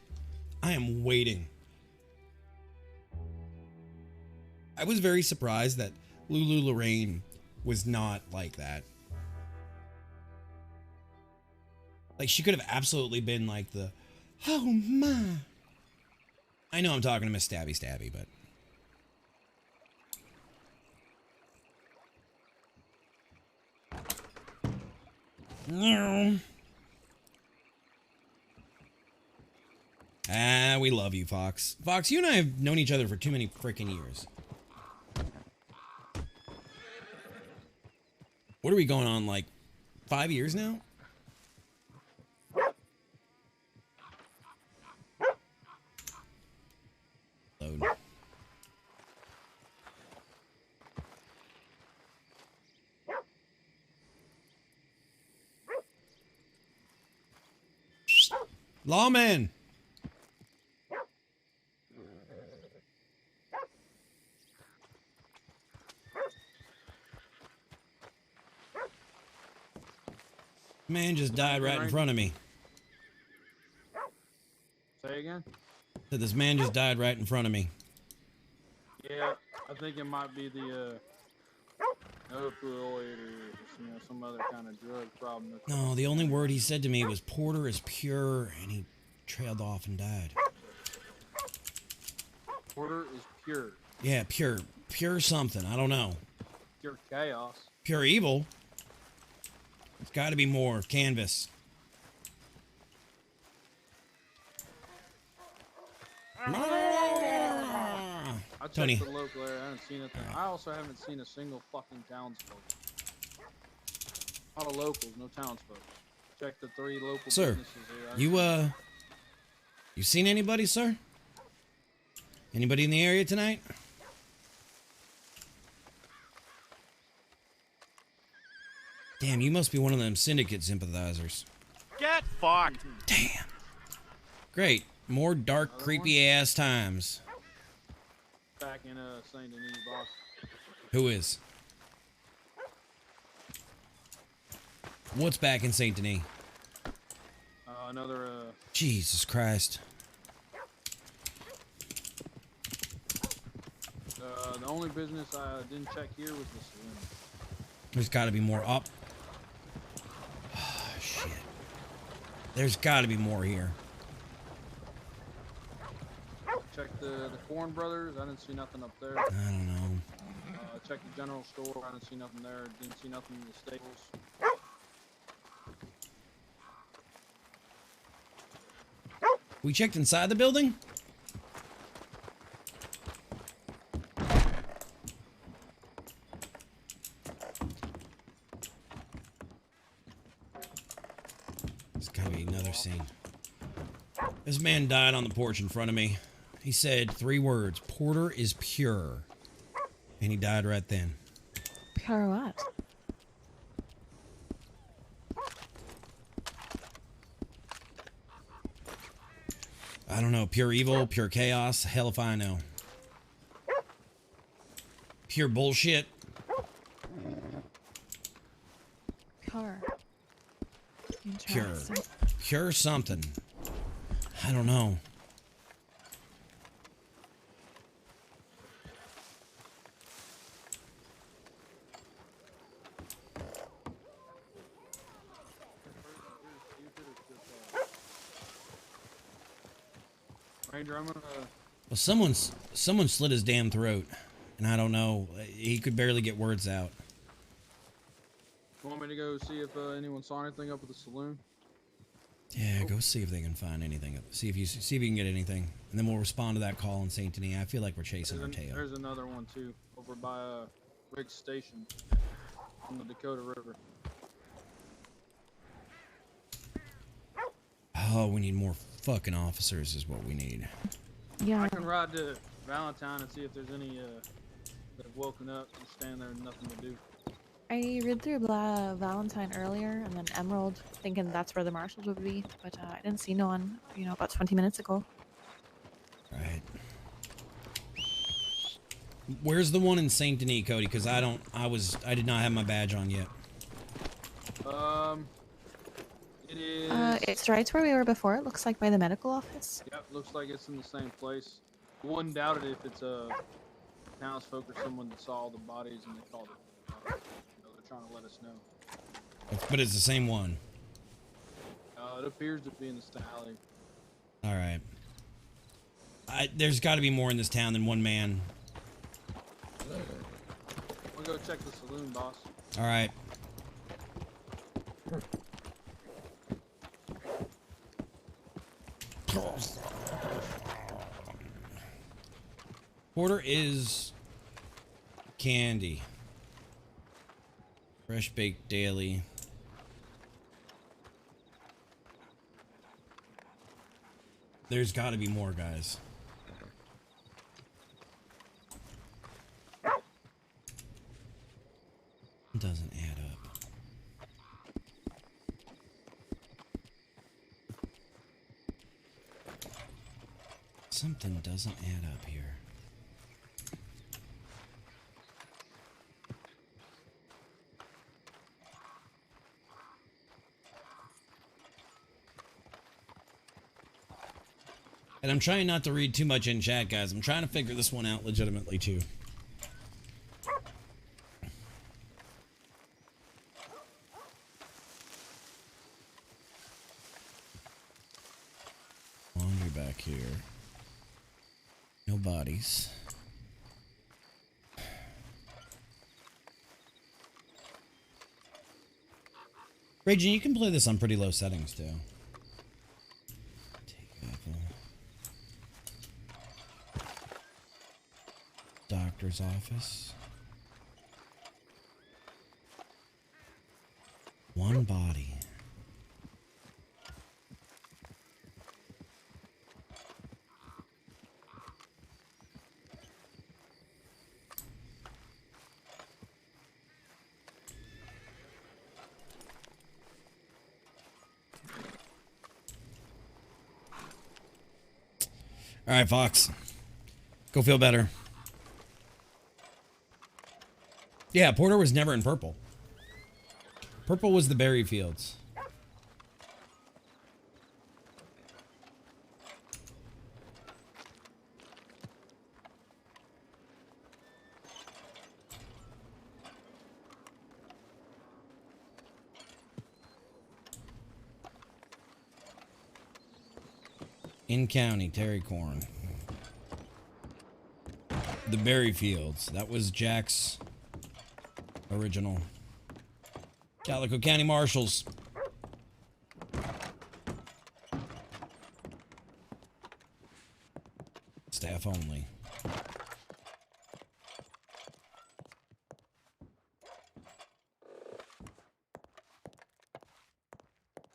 I am waiting. I was very surprised that Lulu Lorraine was not like that. Like, she could have absolutely been like the, oh my. I know I'm talking to Miss Stabby Stabby, but. No. Ah, we love you, Fox. Fox, you and I have known each other for too many freaking years. What are we going on, like 5 years now? Load. Lawman! Man just died right in front of me. Say again? Said this man just died right in front of me. Yeah, I think it might be the opioid or some other kind of drug problem. No, the only word he said to me was Porter is pure, and he trailed off and died. Porter is pure. Yeah, pure. Pure something. I don't know. Pure chaos. Pure evil. It's got to be more. Canvas. I checked Tony. the local area. I haven't seen anything. I also haven't seen a single fucking townsfolk. Not a locals, no townsfolk. Check the 3 local Sir, businesses here. you seen anybody, sir? Anybody in the area tonight? Damn, you must be one of them syndicate sympathizers. Get fucked. Damn. Great. More dark, creepy ass times. Back in Saint Denis, boss. Who is? What's back in Saint Denis? Another Jesus Christ. the only business I didn't check here was the saloon. There's got to be more up. Oh, shit. There's got to be more here. Check the Corn Brothers. I didn't see nothing up there. I don't know. Check the general store. I didn't see nothing there. Didn't see nothing in the staples. We checked inside the building? There's gotta be another scene. This man died on the porch in front of me. He said 3 words, Porter is pure. And he died right then. Pure what? I don't know, pure evil, pure chaos, hell if I know. Pure bullshit. Pure. Pure. Interesting. Pure something. I don't know. Ranger, I'm gonna. Well, someone slit his damn throat, and I don't know. He could barely get words out. You want me to go see if anyone saw anything up at the saloon? Yeah, go see if they can find anything. See if you can get anything, and then we'll respond to that call in Saint Denis. I feel like we're chasing our tail. There's another one too, over by Riggs Station on the Dakota River. Oh, we need more fucking officers is what we need. Yeah. I can ride to Valentine and see if there's any that have woken up and stand there and nothing to do. I read through Valentine earlier and then Emerald, thinking that's where the marshals would be, but I didn't see no one, about 20 minutes ago. Right. Where's the one in Saint Denis, Cody? Because I did not have my badge on yet. It is. It's right where we were before. It looks like by the medical office. Yep, looks like it's in the same place. One doubted if it's a townsfolk or someone that saw the bodies and they called it. They're trying to let us know. But it's the same one. It appears to be in the alley. All right. There's got to be more in this town than one man. We'll go check the saloon, boss. All right. Porter is candy. Fresh baked daily. There's got to be more, guys. It doesn't add up. Something doesn't add up here. And I'm trying not to read too much in chat, guys. I'm trying to figure this one out legitimately, too. Laundry back here. No bodies. Raging, you can play this on pretty low settings, too. Doctor's office. One body. All right, Fox. Go feel better. Yeah, Porter was never in purple. Purple was the berry fields. In county, Terry Corn. The berry fields. That was Jack's original. Calico County Marshals. Staff only.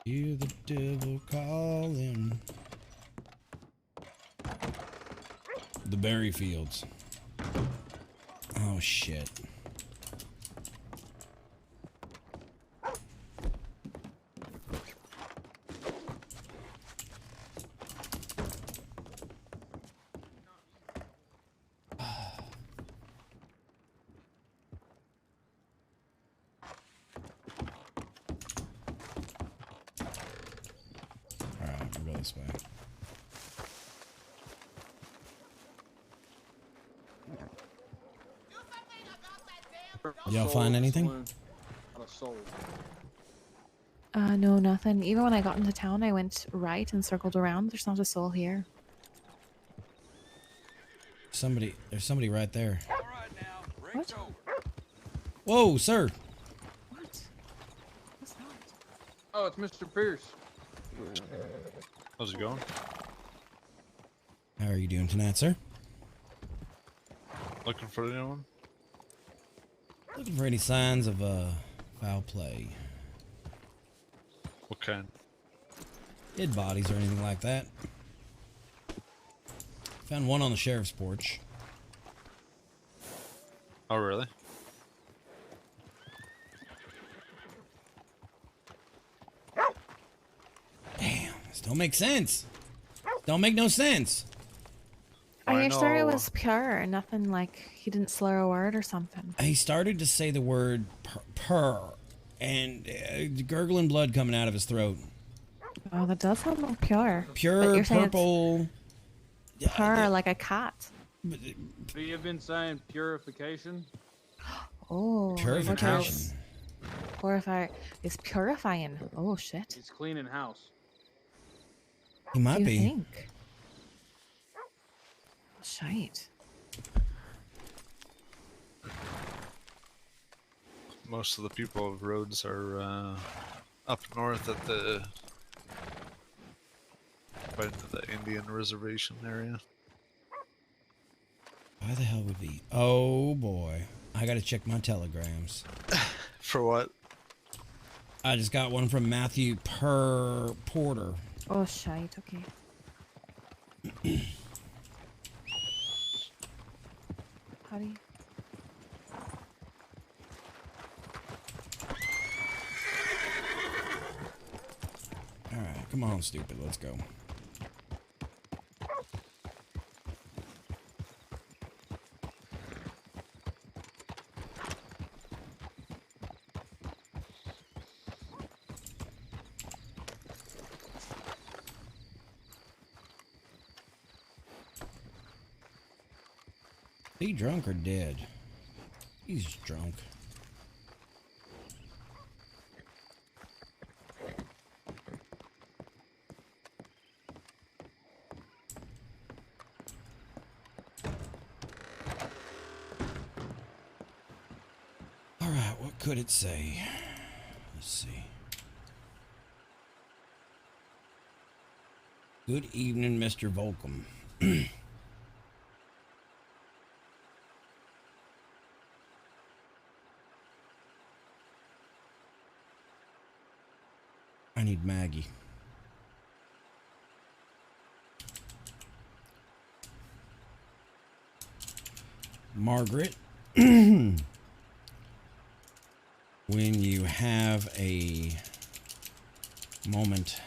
Hear the devil calling. The berry fields. Oh shit. This way. Y'all find anything? No, nothing. Even when I got into town, I went right and circled around. There's not a soul here. There's somebody right there. What? Whoa, sir. What? What's that? Oh, it's Mr. Pierce. How's it going? How are you doing tonight, sir? Looking for anyone? Looking for any signs of foul play. What kind? Dead bodies or anything like that. Found one on the sheriff's porch. Oh, really? Damn, this don't make sense. Don't make no sense. Are you sure it was pure? Nothing like he didn't slur a word or something? He started to say the word purr, and gurgling blood coming out of his throat. Oh, that does sound like pure. Pure purple. Purr like a cat. Have you been saying purification? Oh. Purification. Purify is purifying. Oh shit. He's cleaning house. He might be. Think? Shite. Most of the people of roads are up north at the right into the Indian reservation area. Why the hell would we? Oh boy, I gotta check my telegrams. For what? I just got one from Matthew Porter. Oh, shite. Okay. How do you? All right, come on, stupid. Let's go. Is he drunk or dead? He's drunk. All right, what could it say? Let's see. Good evening, Mr. Volcom. I need Maggie. Margaret, when you have a moment,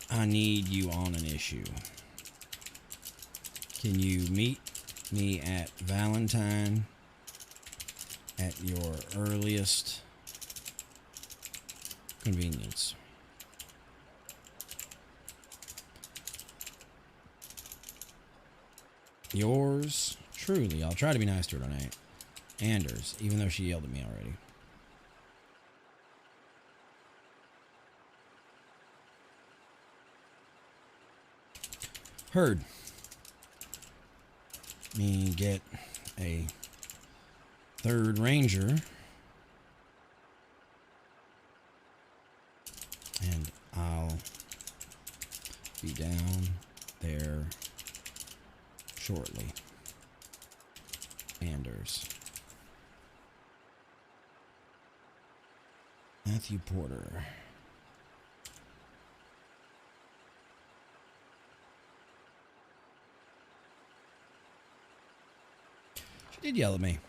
I need you on an issue. Can you meet me at Valentine at your earliest convenience? Yours truly. I'll try to be nice to her tonight. Anders, even though she yelled at me already. Heard. Me get a third ranger. And I'll be down there shortly. Anders. Matthew Porter. She did yell at me.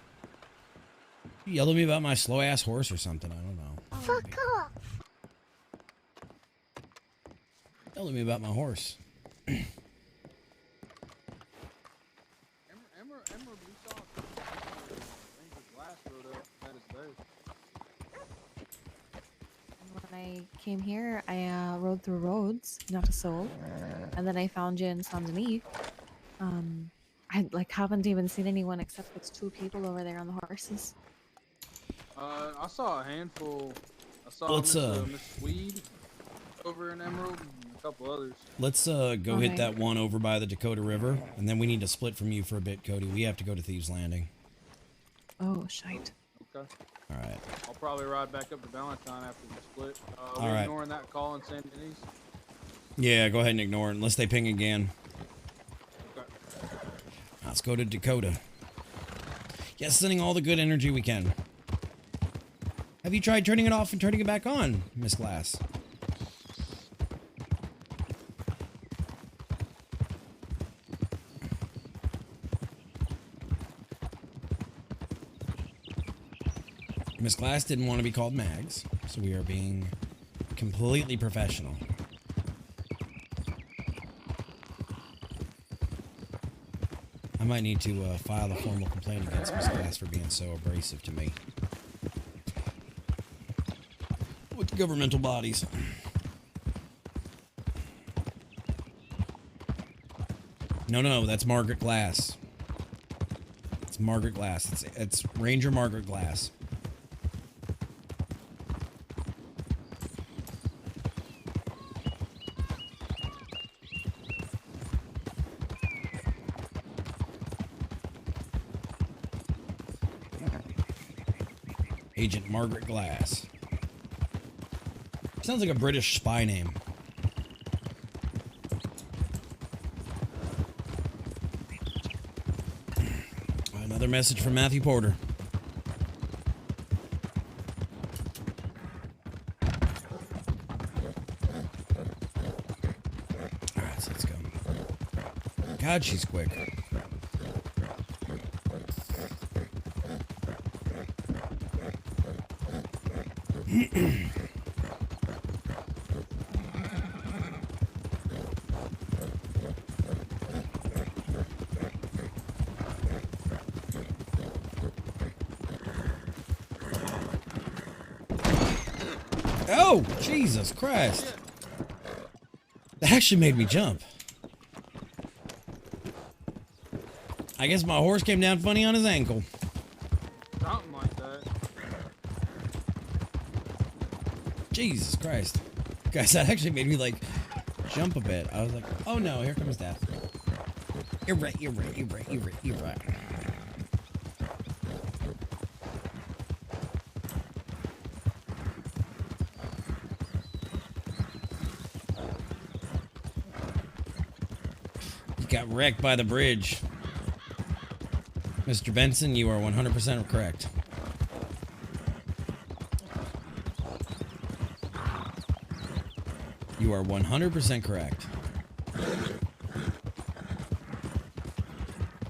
She yelled at me about my slow ass horse or something. I don't know. Fuck off. Yelled at me about my horse. Emerald, we saw Ranger Glass rode up. That is there. When I came here, I rode through roads, not a soul, and then I found you in Saint Denis. I haven't even seen anyone except it's two people over there on the horses. I saw a handful. I saw Let's, Miss Swede over in Emerald and a couple others. Let's go hit that one over by the Dakota River, and then we need to split from you for a bit, Cody. We have to go to Thieves Landing. Oh, shite. Okay. All right. I'll probably ride back up to Valentine after we split. All We're right. ignoring that call in San Denis. Yeah, go ahead and ignore it unless they ping again. Okay. Let's go to Dakota. Yes, sending all the good energy we can. Have you tried turning it off and turning it back on, Miss Glass? Miss Glass didn't want to be called Mags, so we are being completely professional. I might need to file a formal complaint against Miss Glass for being so abrasive to me. With the governmental bodies. No, that's Margaret Glass. It's Margaret Glass. It's Ranger Margaret Glass. Agent Margaret Glass. Sounds like a British spy name. Another message from Matthew Porter. Alright, so let's go. God, she's quick. Oh, Jesus Christ. That actually made me jump. I guess my horse came down funny on his ankle. Something like that. Jesus Christ. Guys, that actually made me, like, jump a bit. I was like, oh no, here comes death. You're right, you're right, you're right, you're right, you're right. You got wrecked by the bridge. Mr. Benson, you are 100% correct. You are 100% correct.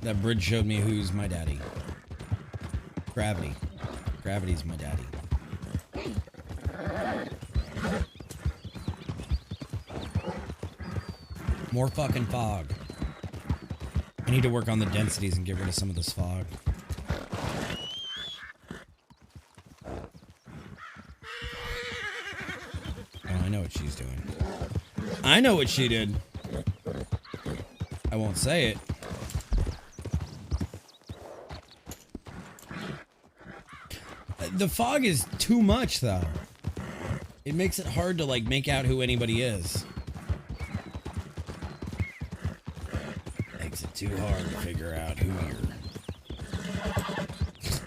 That bridge showed me who's my daddy. Gravity. Gravity's my daddy. More fucking fog. I need to work on the densities and get rid of some of this fog. Oh, I know what she's doing. I know what she did. I won't say it. The fog is too much, though. It makes it hard to, like, make out who anybody is. Makes it too hard to figure out who you're...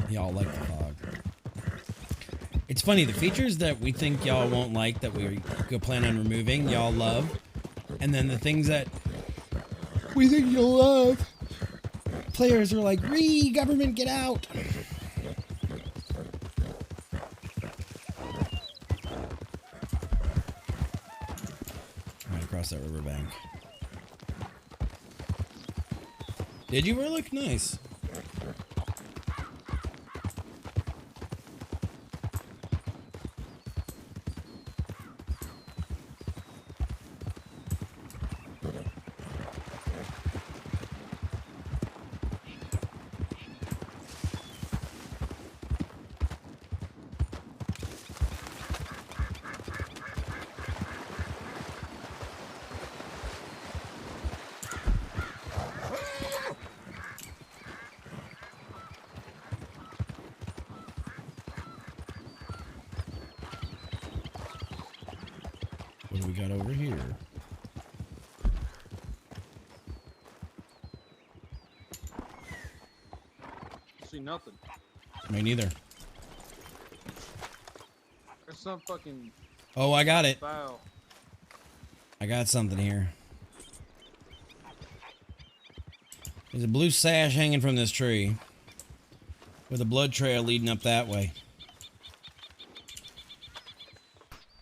Y'all like the fog. It's funny, the features that we think y'all won't like, that we plan on removing, y'all love. And then the things that we think you'll love, players are like, government, get out! Right across that riverbank. Did you really look nice? What do we got over here? See nothing. Me neither. There's some fucking Oh, I got it. foul. I got something here. There's a blue sash hanging from this tree with a blood trail leading up that way.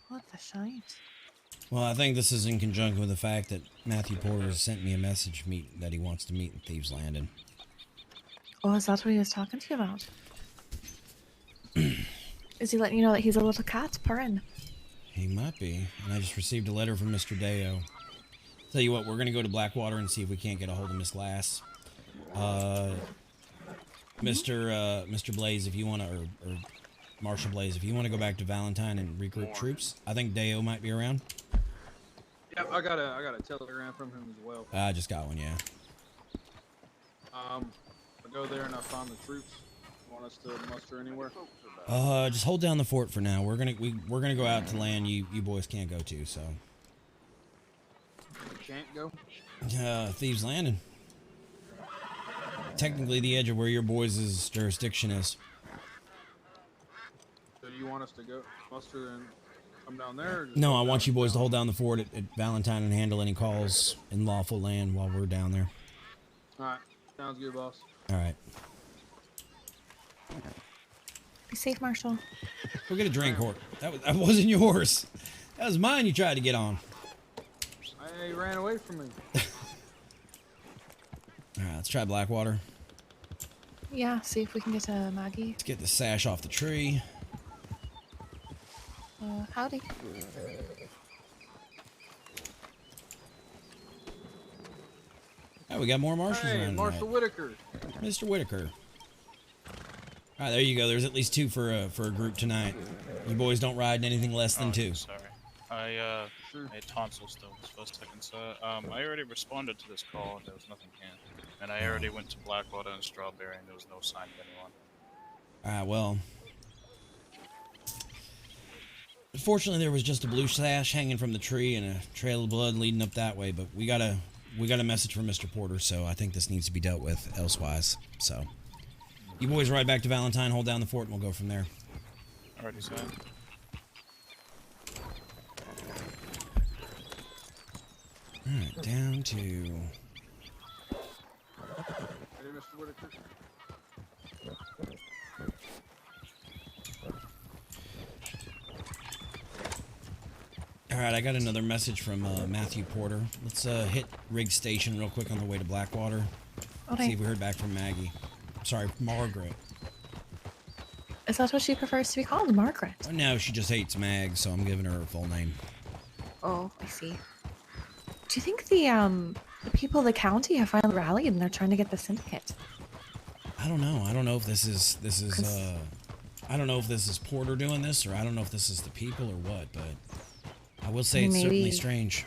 What the shite? Well, I think this is in conjunction with the fact that Matthew Porter has sent me a message that he wants to meet in Thieves Landing. Oh, is that what he was talking to you about? Is he letting you know that he's a little cat purring? He might be. And I just received a letter from Mr. Deo. Tell you what, we're going to go to Blackwater and see if we can't get a hold of Miss Glass. Mr. Blaze, if you want to, or Marshall Blaze, if you want to go back to Valentine and recruit troops, I think Deo might be around. Yep, I got a telegram from him as well. I just got one, yeah. I go there and I find the troops. Want us to muster anywhere? Just hold down the fort for now. We're gonna go out to land you boys can't go to, so. You can't go? Thieves Landing. Technically the edge of where your boys' jurisdiction is. you want us to go muster and come down there? Or just No, hold I want down- you boys to hold down the fort at Valentine and handle any calls in lawful land while we're down there. All right, sounds good, boss. All right. Be safe, Marshall. Go get a drink, Hort. That wasn't yours. That was mine you tried to get on. He ran away from me. All right, let's try Blackwater. Yeah, see if we can get to Maggie. Let's get the sash off the tree. Howdy. Oh, we got more marshals Hey, around Marshall tonight. Whitaker. Mr. Whitaker. All right, there you go. There's at least 2 for a group tonight. You boys don't ride in anything less than 2. Sorry. My tonsil still was for a second, sir. I already responded to this call and there was nothing here. And I already went to Blackwater and Strawberry and there was no sign of anyone. All right, well. Unfortunately, there was just a blue sash hanging from the tree and a trail of blood leading up that way, but we got a message from Mr. Porter, so I think this needs to be dealt with elsewise. So, you boys ride back to Valentine, hold down the fort, and we'll go from there. Alrighty, sir. Alright, down to... Hey, Mr. Whitaker. Alright, I got another message from Matthew Porter. Let's hit Rig Station real quick on the way to Blackwater. Okay. See if we heard back from Maggie. Sorry, Margaret. Is that what she prefers to be called, Margaret? No, she just hates Mag, so I'm giving her her full name. Oh, I see. Do you think the people of the county have finally rallied and they're trying to get the syndicate? I don't know. I don't know if this is I don't know if this is Porter doing this, or I don't know if this is the people or what, but I will say it's certainly strange.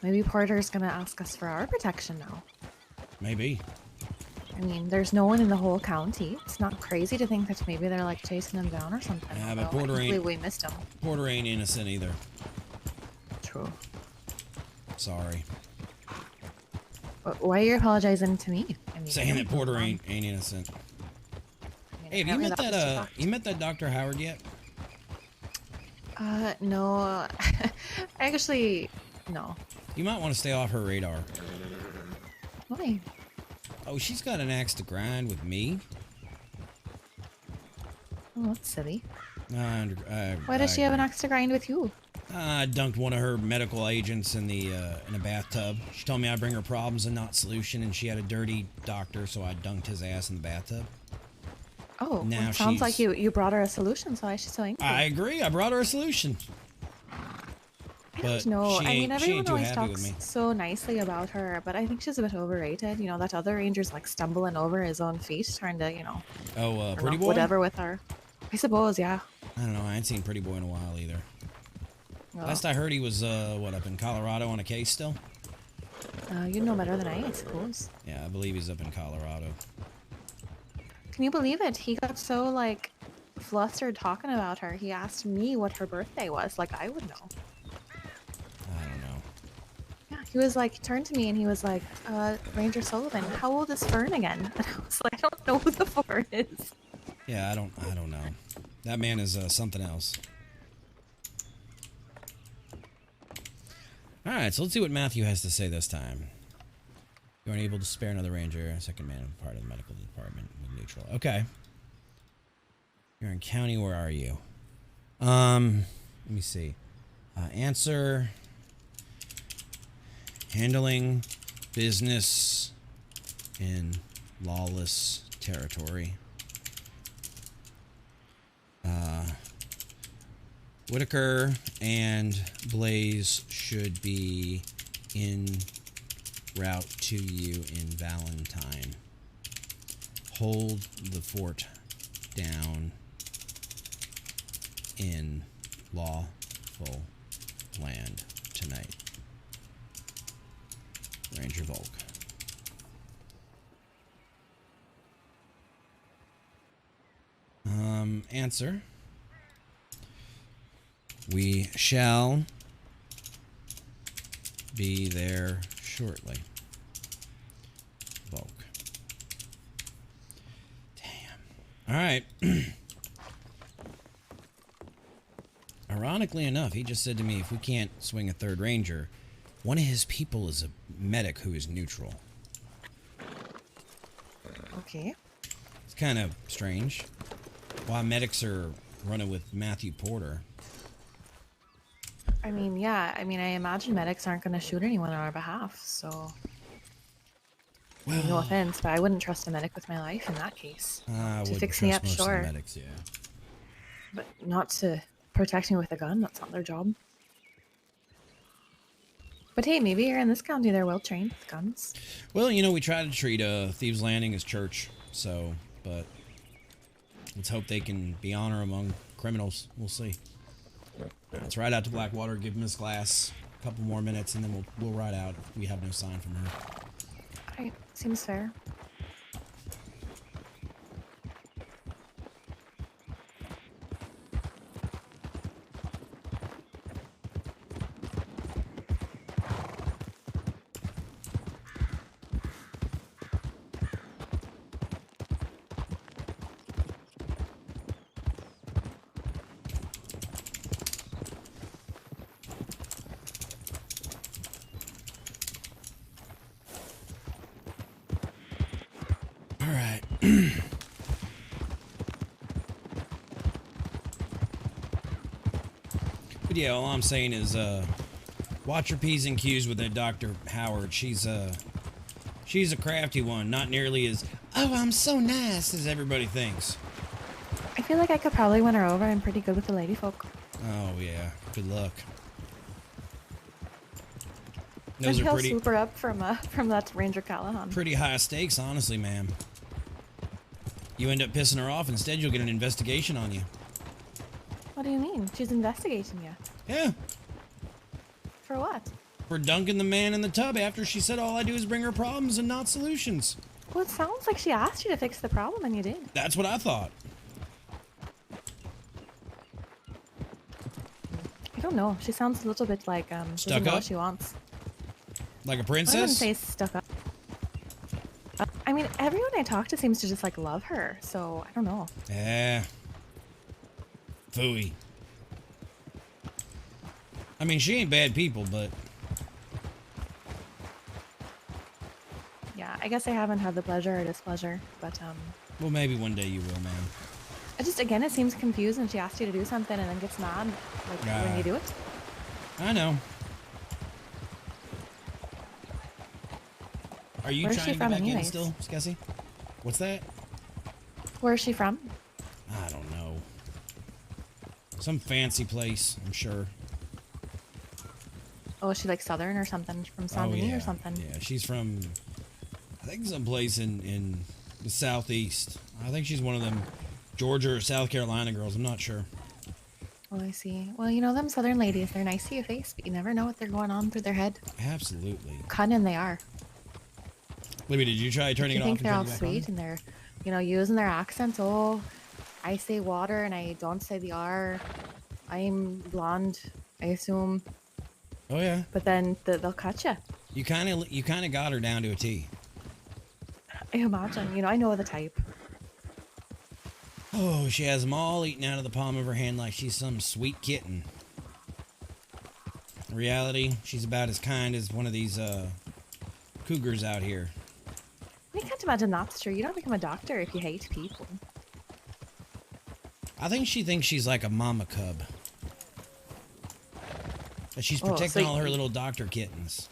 Maybe Porter's gonna ask us for our protection now. Maybe. I mean, there's no one in the whole county. It's not crazy to think that maybe they're like chasing him down or something. Yeah, but although I Porter can't ain't. believe we missed him. Porter ain't innocent either. True. Sorry. But why are you apologizing to me? I mean, Saying that Porter ain't innocent. Hey, have you met that Dr. Howard yet? No. Actually, no. You might want to stay off her radar. Why? Oh, she's got an axe to grind with me. Oh, that's silly. Why Why does she have an axe to grind with you? I dunked one of her medical agents in a bathtub. She told me I'd bring her problems and not solution, and she had a dirty doctor, so I dunked his ass in the bathtub. Oh, Now well, it sounds like she's- you brought her a solution, so I should so angry. I agree. I brought her a solution. I don't know. she I mean, ain't everyone too always happy with talks me. so nicely about her, but I think she's a bit overrated. You know, that other ranger's like stumbling over his own feet, trying to, you know, Oh, I don't Pretty know, Boy? whatever with her. I suppose, yeah. I don't know. I ain't seen Pretty Boy in a while either. Well, Last I heard, he was, up in Colorado on a case still? you know better than I suppose. Yeah, I believe he's up in Colorado. Can you believe it? He got so, like, flustered talking about her. He asked me what her birthday was. Like, I would know. I don't know. Yeah, he was like, he turned to me and he was like, Ranger Sullivan, how old is Fern again? And I was like, I don't know who the Fern is. Yeah, I don't know. That man is something else. All right, so let's see what Matthew has to say this time. You aren't able to spare another ranger, second man of part of the medical department, with neutral. Okay. You're in county. Where are you? Let me see. Answer. Handling business in lawless territory. Whitaker and Blaze should be en route to you in Valentine. Hold the fort down in lawful land tonight. Ranger Volk. Answer. We shall be there shortly. Volk. Damn. All right. Ironically enough, he just said to me, if we can't swing a third ranger, one of his people is a medic who is neutral. Okay. It's kind of strange. Why medics are running with Matthew Porter. I mean, yeah. I mean, I imagine medics aren't going to shoot anyone on our behalf, so... I mean, no offense, but I wouldn't trust a medic with my life in that case. I To would fix trust me up, most sure. of the medics, yeah. But not to protect me with a gun. That's not their job. But hey, maybe you're in this county. They're well trained with guns. Well, you know, we try to treat Thieves Landing as church, so, but let's hope they can be honor among criminals. We'll see. Let's ride out to Blackwater, give him his glass, a couple more minutes, and then we'll ride out if we have no sign from her. Alright, seems fair. Alright. But yeah, all I'm saying is, watch your P's and Q's with that Dr. Howard. She's a crafty one, not nearly as, oh, I'm so nice as everybody thinks. I feel like I could probably win her over. I'm pretty good with the lady folk. Oh, yeah. Good luck. Maybe Those are I'll pretty, swoop her up from that Ranger Callahan. pretty high stakes, honestly, ma'am. You end up pissing her off, instead you'll get an investigation on you. What do you mean? She's investigating you. Yeah. For what? For dunking the man in the tub after she said all I do is bring her problems and not solutions. Well, it sounds like she asked you to fix the problem and you did. That's what I thought. I don't know. She sounds a little bit like doesn't Stuck know up? what she wants. Like a I wouldn't princess? say stuck up. I mean, everyone I talk to seems to just like love her, so I don't know. Yeah. Phooey. I mean, she ain't bad people, but Yeah, I guess I haven't had the pleasure or displeasure, but well, maybe one day you will, man. I just again it seems confused when she asks you to do something and then gets mad like when you do it. I know. Are you Where's trying she to from get back in anyways? still, Scuzzy? What's that? Where is she from? I don't know. Some fancy place, I'm sure. Oh, is she like southern or something from Saint Denis or something? Yeah, she's from, I think, someplace in the southeast. I think she's one of them Georgia or South Carolina girls. I'm not sure. Oh, I see. Well, you know them southern ladies, they're nice to your face, but you never know what they're going on through their head. Absolutely. Cunning they are. Libby, did you try turning You it off think and they're turn all it back sweet and they're, you know, using their accents. Oh, I say water and I don't say the R. I'm blonde, I assume. on? Oh yeah. But then they'll cut you. You kind of got her down to a T. I imagine. You know, I know the type. Oh, she has them all eaten out of the palm of her hand like she's some sweet kitten. In reality, she's about as kind as one of these cougars out here. I can't imagine that's true. You don't become a doctor if you hate people. I think she thinks she's like a mama cub. That she's Oh, so protecting all her little doctor kittens.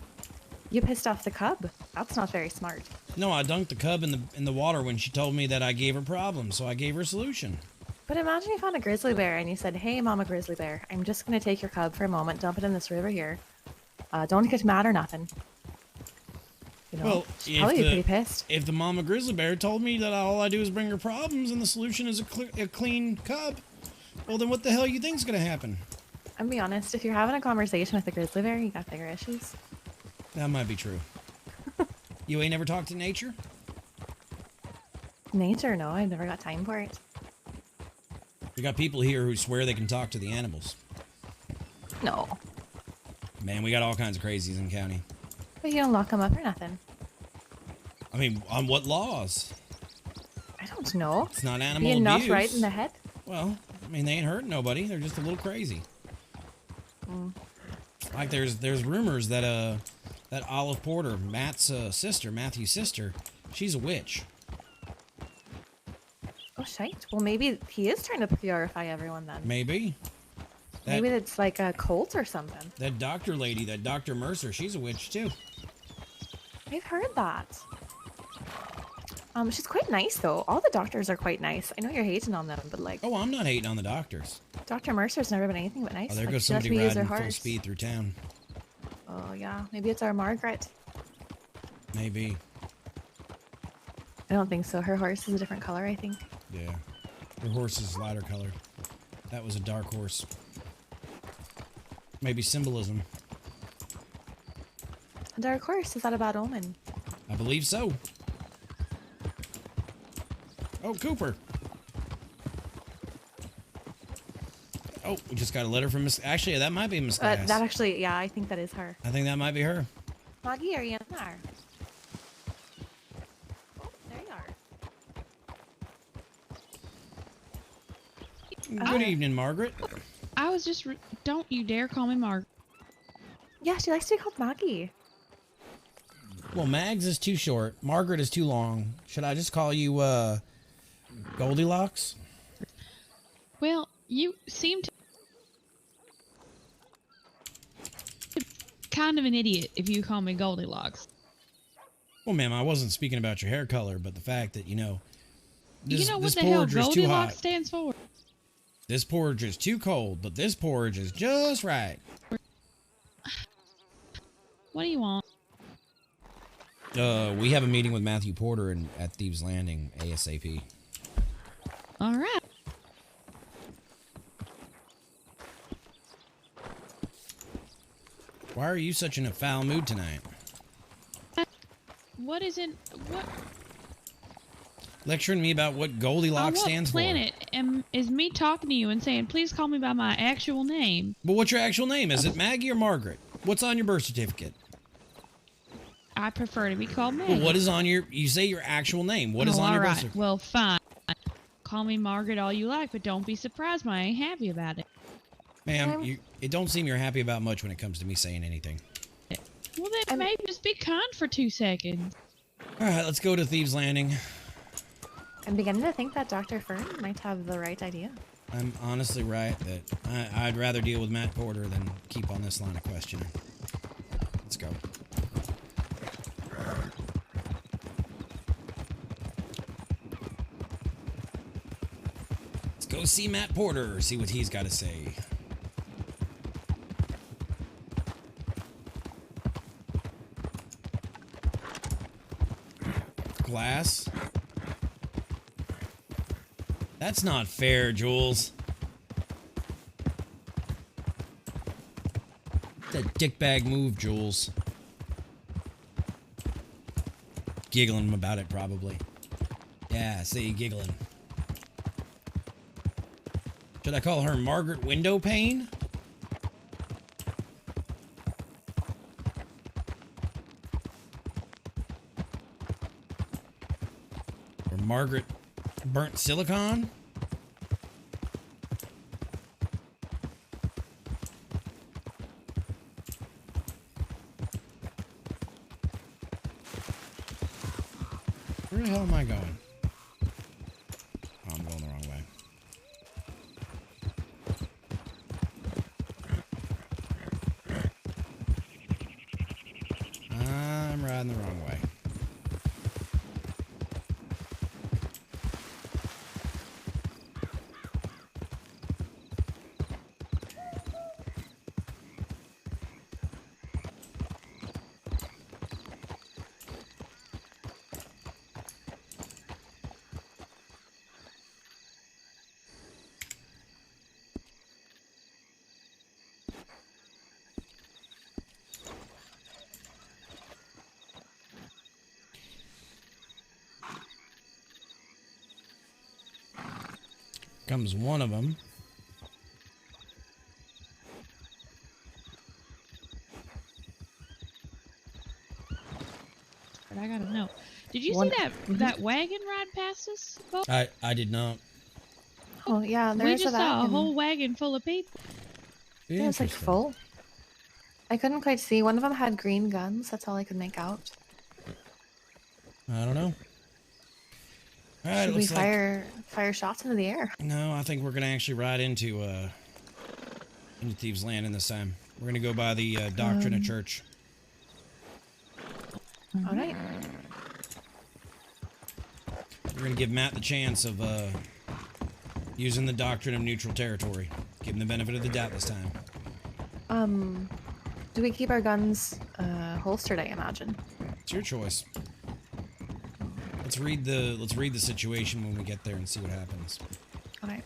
You pissed off the cub. That's not very smart. No, I dunked the cub in the water when she told me that I gave her problems, so I gave her a solution. But imagine you found a grizzly bear and you said, hey, Mama Grizzly Bear, I'm just going to take your cub for a moment, dump it in this river here. Don't get mad or nothing. You know, Well, she'd probably be pretty pissed. If the mama grizzly bear told me that all I do is bring her problems and the solution is a clean cub, well, then what the hell you think's gonna happen? I'll be honest, if you're having a conversation with a grizzly bear, you got bigger issues. That might be true. You ain't never talked to nature? Nature, no, I've never got time for it. We got people here who swear they can talk to the animals. No. Man, we got all kinds of crazies in the county. But you don't lock them up or nothing. I mean, on what laws? I don't know. It's not animal Being abuse. not right in the head? Well, I mean, they ain't hurting nobody. They're just a little crazy. Like there's rumors that that Olive Porter, Matt's sister, Matthew's sister, she's a witch. Oh shite. Well, maybe he is trying to purify everyone then. Maybe. Maybe it's like a cult or something. That doctor lady, that Dr. Mercer, she's a witch too. I've heard that. She's quite nice though. All the doctors are quite nice. I know you're hating on them, but like. Oh, I'm not hating on the doctors. Dr. Mercer's never been anything but nice. Oh, there like, goes she lets somebody me use her riding full horse. speed through town. Oh yeah, maybe it's our Margaret. Maybe. I don't think so. Her horse is a different color, I think. Yeah. Her horse is lighter colored. That was a dark horse. Maybe symbolism. A dark horse, is that a bad omen? I believe so. Oh, Cooper. Oh, we just got a letter from Miss. Actually, that might be Miss Glass. That actually, yeah, I think that is her. I think that might be her. Maggie, are you in there? Oh, there you are. Good evening, Margaret. I was just. Don't you dare call me Margaret. Yeah, she likes to be called Maggie. Well, Mags is too short. Margaret is too long. Should I just call you, Goldilocks? Well, you seem to. Kind of an idiot if you call me Goldilocks. Well, ma'am, I wasn't speaking about your hair color, but the fact that, this, You know what this the hell porridge is too Goldilocks hot. stands for? This porridge is too cold, but this porridge is just right. What do you want? We have a meeting with Matthew Porter at Thieves Landing, ASAP. All right. Why are you such in a foul mood tonight? What is it? What? Lecturing me about what Goldilocks stands for. On what planet is me talking to you and saying, please call me by my actual name? But what's your actual name? Is it Maggie or Margaret? What's on your birth certificate? I prefer to be called Maggie. Well, what is on your... You say your actual name. What is on your birth certificate? Well, fine. Call me Margaret all you like, but don't be surprised when I ain't happy about it. Ma'am, it don't seem you're happy about much when it comes to me saying anything. Well, then maybe just be kind for 2 seconds. All right, let's go to Thieves Landing. I'm beginning to think that Dr. Fern might have the right idea. I'm honestly right that I'd rather deal with Matt Porter than keep on this line of questioning. Let's go. Let's go see Matt Porter, see what he's got to say. Glass? That's not fair, Jules. That dickbag move, Jules. Giggling about it, probably. Yeah, see, giggling. Should I call her Margaret Windowpane? Or Margaret Burnt Silicon? Where the hell am I going? Oh, I'm going the wrong way. I'm riding the wrong way. Comes one of them. But I gotta know. Did you see that wagon ride past us? Bo? I did not. Oh yeah, We there's just a saw a wagon. whole wagon full of people. It was like Interesting. full. I couldn't quite see. One of them had green guns. That's all I could make out. I don't know. All right, Should we looks like fire shots into the air? no. I think we're gonna actually ride into Thieves' Landing this time. We're gonna go by the doctrine of church. All right. We're gonna give Matt the chance of using the doctrine of neutral territory. Give him the benefit of the doubt this time. Do we keep our guns holstered? I imagine. It's your choice. Let's read the situation when we get there and see what happens. All right.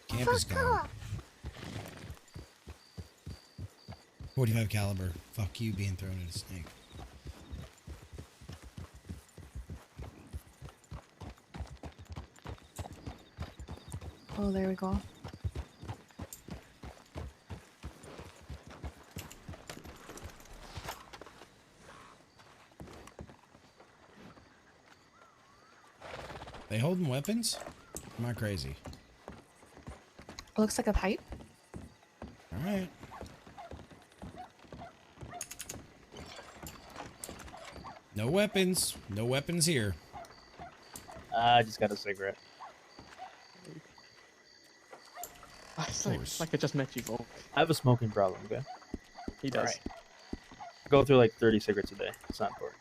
Camp is gone. 45 caliber. Fuck you being thrown at a snake. Oh, there we go. They holding weapons? Am I crazy? Looks like a pipe. All right. No weapons. No weapons here. I just got a cigarette. It's like I just met you, Volk. I have a smoking problem, okay? He does. Alright. I go through like 30 cigarettes a day. It's not important.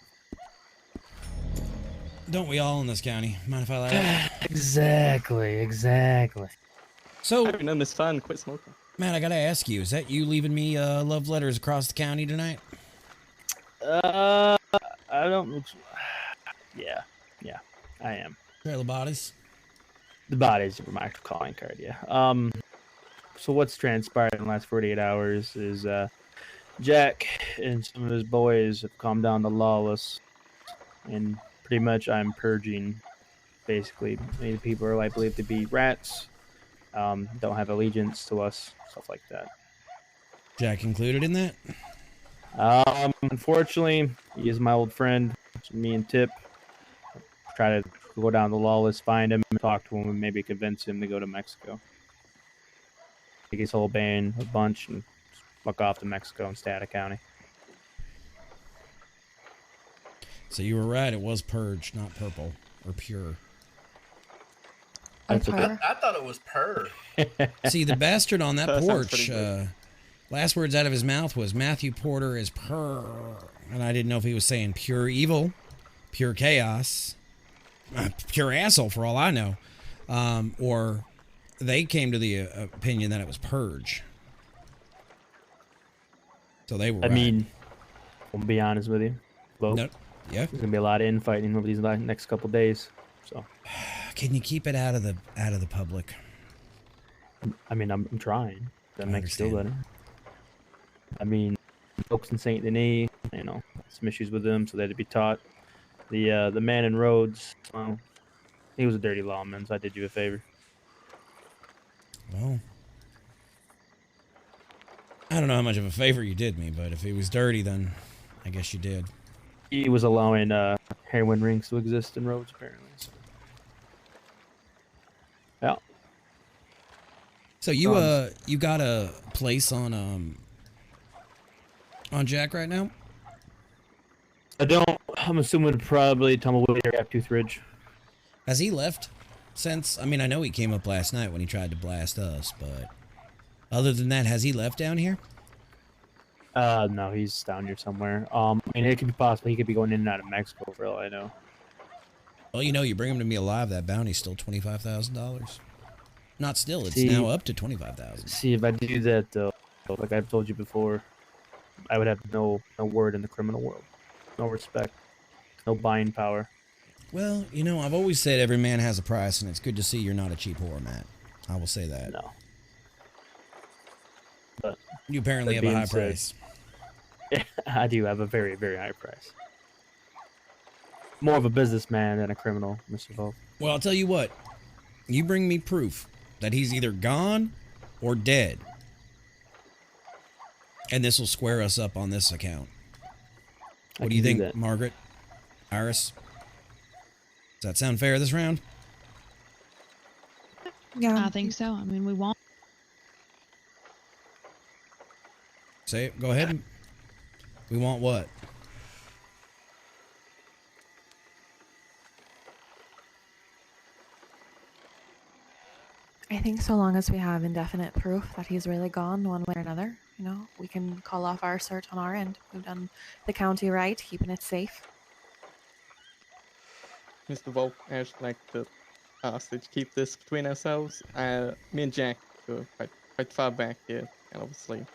Don't we all in this county? Mind if I light up? Exactly. So, I've known this fun. Quit smoking. Matt, I gotta ask you, is that you leaving me love letters across the county tonight? I don't. Yeah, I am. Trail of bodies? The bodies were my calling card, yeah. So what's transpired in the last 48 hours is Jack and some of his boys have come down to Lawless, and pretty much I'm purging, basically, many people are I believe to be rats, don't have allegiance to us, stuff like that. Jack included in that? Unfortunately, he is my old friend. So me and Tip try to go down to Lawless, find him, talk to him, and maybe convince him to go to Mexico. Take his whole band, a bunch, and fuck off to Mexico and stay out of county. So you were right, it was purge, not purple or pure. I thought it was purr. See, the bastard on that That sounds porch, pretty good. last words out of his mouth was Matthew Porter is purr. And I didn't know if he was saying pure evil, pure chaos, pure asshole for all I know. Or they came to the opinion that it was purge. So they were I right. mean, I'll be honest with you. Well, No, yeah. there's gonna be a lot of infighting over these next couple days. So, Can you keep it out of the public? I mean, I'm trying. That I makes it feel better. understand. I mean, folks in Saint Denis, some issues with them, so they had to be taught. The man in Rhodes, well, he was a dirty lawman, so I did you a favor. Well, I don't know how much of a favor you did me, but if he was dirty, then I guess you did. He was allowing heroin rings to exist in Rhodes, apparently. So. Yeah. So you you got a place on Jack right now? I don't. I'm assuming probably Tumbleweed or Gaptooth Ridge. Has he left since? I mean, I know he came up last night when he tried to blast us, but other than that, has he left down here? No, he's down here somewhere. I mean, it could be possible he could be going in and out of Mexico for all I know. Well, you bring him to me alive, that bounty's still $25,000. Not still, it's See- now up to $25,000. See, if I do that, though, like I've told you before, I would have no word in the criminal world. No respect. No buying power. Well, I've always said every man has a price, and it's good to see you're not a cheap whore, Matt. I will say that. No. But You apparently that have a being high said- price. I do have a very, very high price. More of a businessman than a criminal, Mr. Volk. Well, I'll tell you what. You bring me proof that he's either gone or dead. And this will square us up on this account. I What do you can do think, that. Margaret? Iris? Does that sound fair this round? Yeah. I think so. I mean, we won't. Say it. Go ahead. We want what? I think so long as we have indefinite proof that he's really gone one way or another, you know, we can call off our search on our end. We've done the county right, keeping it safe. Mr. Volk, I just like to ask that you keep this between ourselves. Me and Jack go quite far back here, and obviously.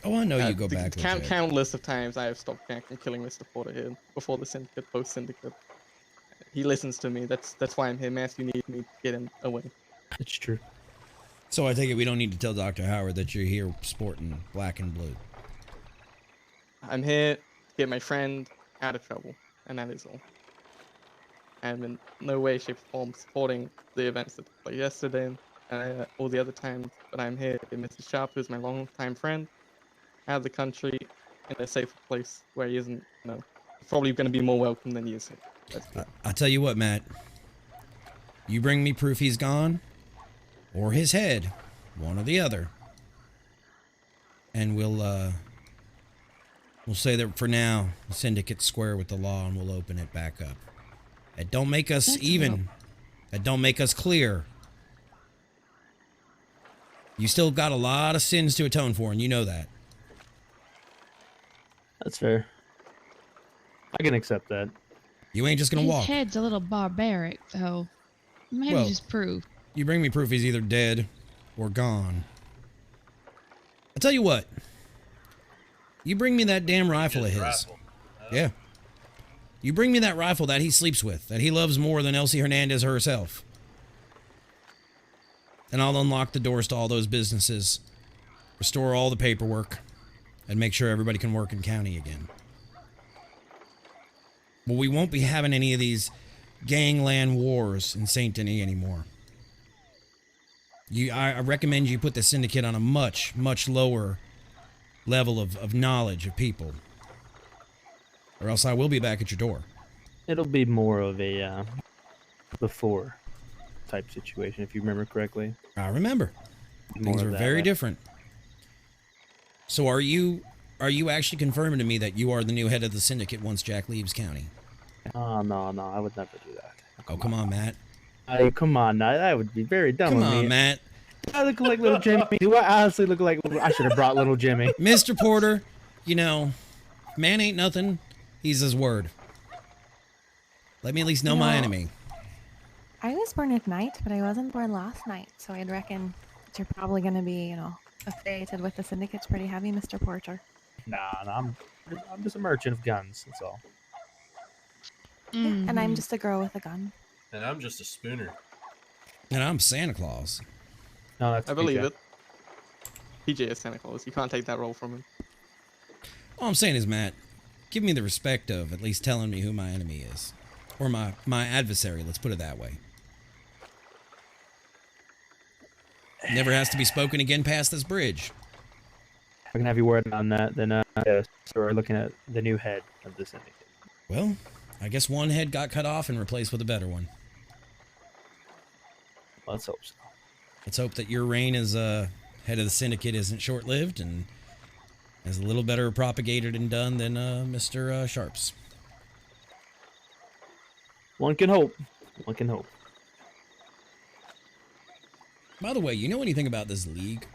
Oh, I know you go back with Jack. Countless of times I have stopped Jack from killing Mr. Porter here before the syndicate, post syndicate. He listens to me. That's why I'm here, Mass. You need me to get him away. It's true. So I take it we don't need to tell Dr. Howard that you're here sporting black and blue. I'm here to get my friend out of trouble, and that is all. I'm in no way, shape, or form supporting the events that took place yesterday or the other times, but I'm here to get Mr. Sharp, who's my longtime friend, out of the country in a safer place where he isn't, you know, probably going to be more welcome than he is here. I'll tell you what, Matt. You bring me proof he's gone, or his head, one or the other, and we'll say that for now the syndicate's square with the law, and we'll open it back up. That don't make us even. That don't make us clear. You still got a lot of sins to atone for, and you know that. That's fair. I can accept that. You ain't just gonna His walk. head's a little barbaric, though. Maybe Well, just prove. You bring me proof he's either dead or gone. I'll tell you what. You bring me that damn rifle of his. Yeah. You bring me that rifle that he sleeps with, that he loves more than Elsie Hernandez herself. And I'll unlock the doors to all those businesses, restore all the paperwork, and make sure everybody can work in county again. But we won't be having any of these gangland wars in St. Denis anymore. I recommend you put the syndicate on a much, much lower level of knowledge of people. Or else I will be back at your door. It'll be more of a before type situation, if you remember correctly. I remember. Things are very different. So are you actually confirming to me that you are the new head of the syndicate once Jack leaves county? Oh, no, I would never do that. Oh, come on, Matt. Hey, come on, now that would be very dumb Come of me. on, Matt. Do I look like little Jimmy? Do I honestly look like I should have brought little Jimmy? Mr. Porter, you know, man ain't nothing. He's his word. Let me at least know my enemy. I was born at night, but I wasn't born last night, so I'd reckon that you're probably going to be, you know, affiliated with the syndicates pretty heavy, Mr. Porter. Nah, I'm just a merchant of guns, that's all. Yeah, and I'm just a girl with a gun. And I'm just a spooner. And I'm Santa Claus. No, that's I believe PJ. it. PJ is Santa Claus. You can't take that role from him. All I'm saying is, Matt, give me the respect of at least telling me who my enemy is. Or my adversary, let's put it that way. Never has to be spoken again past this bridge. If I can have you word on that, then yes, so we're looking at the new head of the syndicate. Well, I guess one head got cut off and replaced with a better one. Let's hope so. Let's hope that your reign as head of the syndicate isn't short-lived and is a little better propagated and done than Mr. Sharp's. One can hope. One can hope. By the way, you know anything about this league?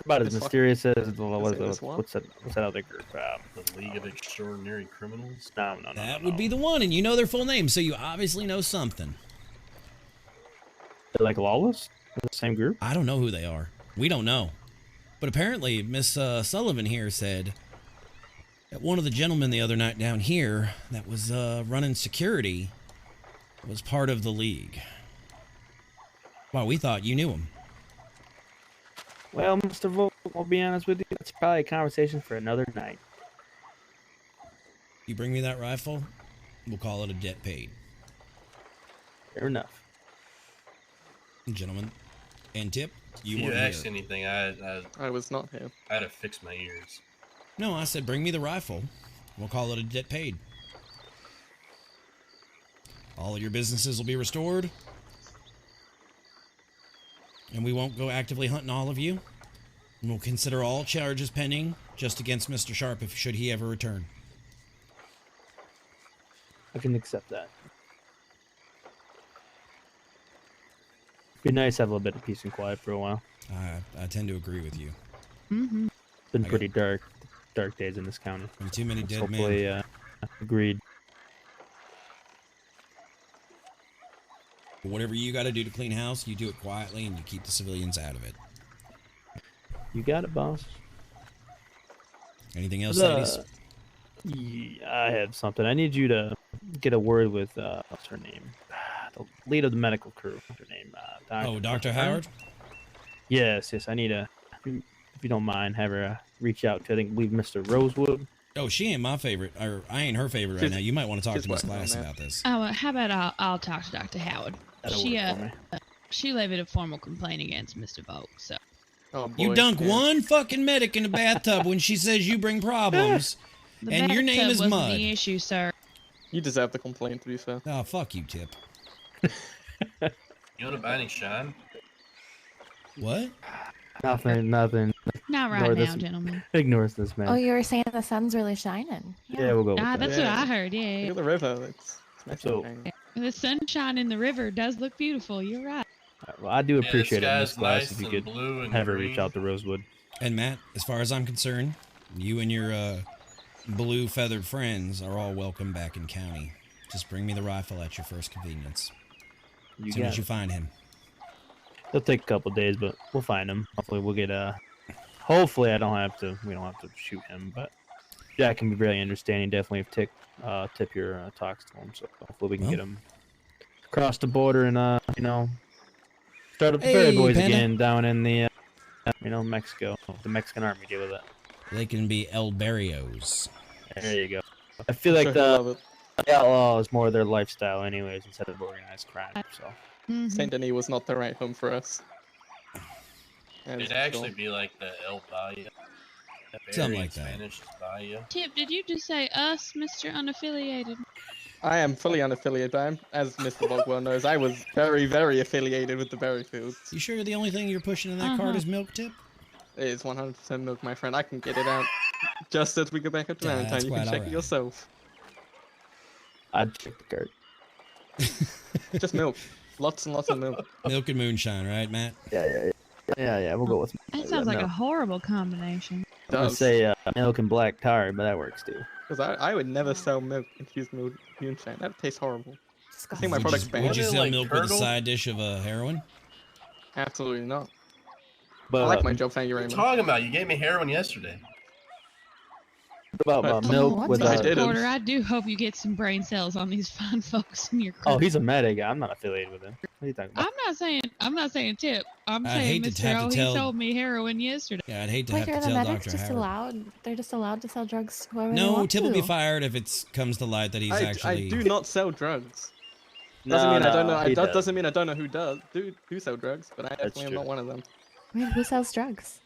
About as mysterious as what's that other group? The League of Extraordinary Criminals? No. That would be the one, and you know their full name, so you obviously know something. They're like Lawless? They're the same group? I don't know who they are. We don't know. But apparently, Miss Sullivan here said that one of the gentlemen the other night down here that was running security was part of the league. Wow, we thought you knew him. Well, Mr. Volk, I'll be honest with you, it's probably a conversation for another night. You bring me that rifle, we'll call it a debt paid. Fair enough. Gentlemen, and tip. You if you weren't asked here. anything, I was not here. I had to fix my ears. No, I said bring me the rifle. We'll call it a debt paid. All of your businesses will be restored. And we won't go actively hunting all of you. And we'll consider all charges pending just against Mr. Sharp if should he ever return. I can accept that. Be nice to have a little bit of peace and quiet for a while. I tend to agree with you. Mm-hmm. It's been pretty dark days in this county. And too many dead hopefully, men. Agreed. Whatever you got to do to clean house, you do it quietly and you keep the civilians out of it. You got it, boss. Anything else, ladies? Yeah, I have something. I need you to get a word with what's her name? The lead of the medical crew. What's her name? Dr. Howard? Yes. I need if you don't mind, have her reach out to, I believe, Mr. Rosewood. Oh, she ain't my favorite, or I ain't her favorite right now. You might want to talk to Miss Glass about this. Oh, how about I'll talk to Dr. Howard. That'll work for me. She levied a formal complaint against Mr. Volk, so. Oh, boy. You dunk one fucking medic in the bathtub when she says you bring problems, and your name is wasn't Mud. the issue, sir. You deserve the complaint, to be fair. Oh, fuck you, Tip. You want to buy any shine? What? Nothing. Not Ignore right this- now, gentlemen. Ignores this man. Oh, you were saying the sun's really shining. Yeah, we'll go with that. That's what I heard, yeah. Look at the river. It's nice So- and shining. The sunshine in the river does look beautiful. You're right. Well, I do the appreciate it, Miss sky's Glass, nice if you and could blue and have her green. reach out to Rosewood. And Matt, as far as I'm concerned, you and your blue feathered friends are all welcome back in county. Just bring me the rifle at your first convenience. You As soon got as you it. find him. It'll take a couple days, but we'll find him. Hopefully, we'll get Hopefully, we don't have to shoot him, but Jack can be very understanding. Definitely have tip your talks to him, so hopefully we can get him across the border and start up the Berry Boys Panda. again down in the Mexico. The Mexican army deal with that. They can be El Barrios. There you go. I feel like Sure, I love the outlaw is more their lifestyle, anyways, instead of organized crime. So. Mm-hmm. Saint Denis was not the right home for us. It'd actually be like the El Bahia. Something like that. Spanish is Bahia. Tip, did you just say us, Mr. Unaffiliated? I am fully unaffiliated. As Mr. Bogwell knows, I was very, very affiliated with the Berryfields. You sure the only thing you're pushing in that cart is milk, Tip? It is 100% milk, my friend. I can get it out just as we go back up to Yeah, Valentine. that's You can quite check alright. it yourself. I'd check the cart. Just milk. Lots and lots of milk. Milk and moonshine, right, Matt? Yeah. We'll go with. That sounds like milk. a horrible combination. I would say milk and black tar, but that works too. Because I would never sell milk infused milk moonshine. That tastes horrible. I think my Would product's you, banned. would you sell like milk with a curdle? side dish of heroin? Absolutely not. But I like my job, thank you What very are you much. talking about? You gave me heroin yesterday. what about Oh, milk what with the- I a? didn't. Porter, I do hope you get some brain cells on these fine folks in your crew. Oh, he's a medic. I'm not affiliated with him. What are you talking about? I'm not saying Tip. I'm I'd saying hate to Mr. have O, to he tell- sold me heroin yesterday. Yeah, I'd hate to Like, have are to the tell medics Dr. just Howard. allowed? They're just allowed to sell drugs to whoever they No, want Tip will be to. fired if it comes to light that he's actually. I do not sell drugs. No, Doesn't mean I don't know. he That does. doesn't mean I don't know who does. Do sell drugs, but I definitely am true. not one of them. Wait, who sells drugs?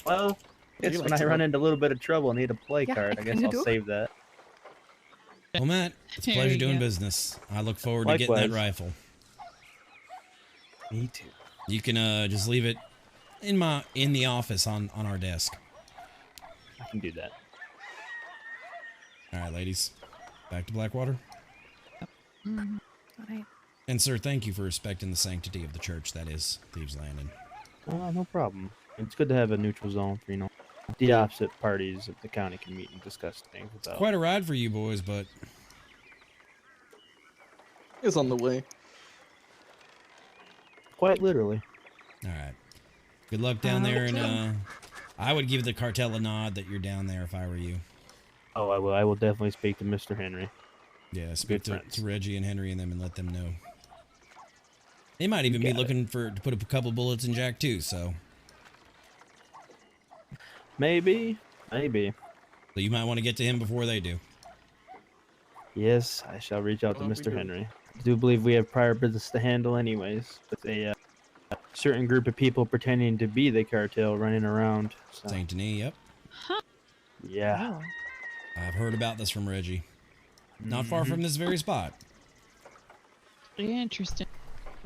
Well, you it's like when I to run know? into a little bit of trouble and need a play Yeah, card. I I guess kinda I'll do. save that. Well, Matt, it's a There pleasure you doing go. business. I look forward to getting that Likewise. rifle. Me too. You can just leave it in the office on our desk. I can do that. All right, ladies, back to Blackwater. Mhm. Alright. And sir, thank you for respecting the sanctity of the church that is Thieves Landing. No problem. It's good to have a neutral zone for the opposite parties of the county can meet and discuss things without. Quite a ride for you boys, but It's on the way. Quite literally. all right. Good luck down there, and I would give the cartel a nod that you're down there if I were you. Oh, I will. I will definitely speak to Mr. Henry. Yeah, speak Good to friends. Reggie and Henry and them and let them know. They might even be got it. looking to put a couple bullets in Jack too, so Maybe. so you might want to get to him before they do. Yes, I shall reach out to Well, we Mr. do. Henry. I do believe we have prior business to handle anyways. But certain group of people pretending to be the cartel running around. So, Saint Denis, yep. Huh. yeah. Oh. I've heard about this from Reggie. Not far from this very spot. Interesting.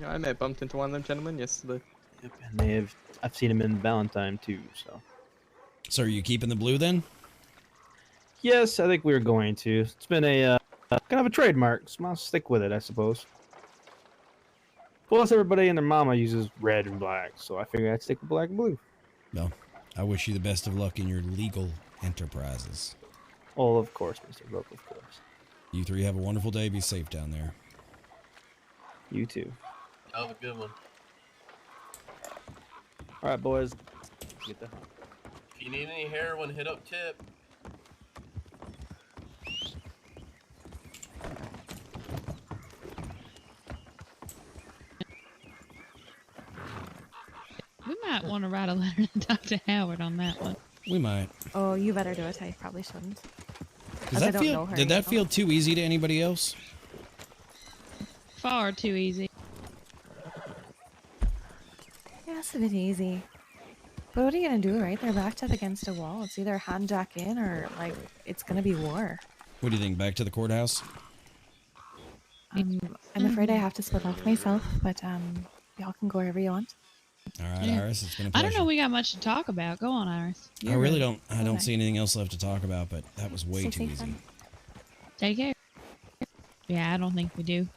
Yeah, I may have bumped into one of them gentlemen yesterday. Yep, and I've seen them in Valentine too. So are you keeping the blue then? Yes, I think we were going to. It's been a kind of a trademark, so I'll stick with it, I suppose. Plus, everybody and their mama uses red and black, so I figured I'd stick with black and blue. Well, I wish you the best of luck in your legal enterprises. Oh, of course, Mr. Rope, of course. You three have a wonderful day. Be safe down there. You too. Have a good one. All right, boys. Get the. If you need any heroin, hit up Tip. We might want to write a letter to Dr. Howard on that one. We might. Oh, you better do it. I probably shouldn't. Did that feel too easy to anybody else? Far too easy. Yeah, it's a bit easy. But what are you gonna do, right? They're backed up against a wall. It's either hand jack in or, like, it's gonna be war. What do you think? Back to the courthouse? I'm afraid I have to split off myself, but y'all can go wherever you want. All right, Yeah. Iris. It's been a I pleasure. don't know we got much to talk about. Go on, Iris. I really don't. I don't see anything else left to talk about. But that was way Stay too safe, easy. then. Take care. Yeah, I don't think we do.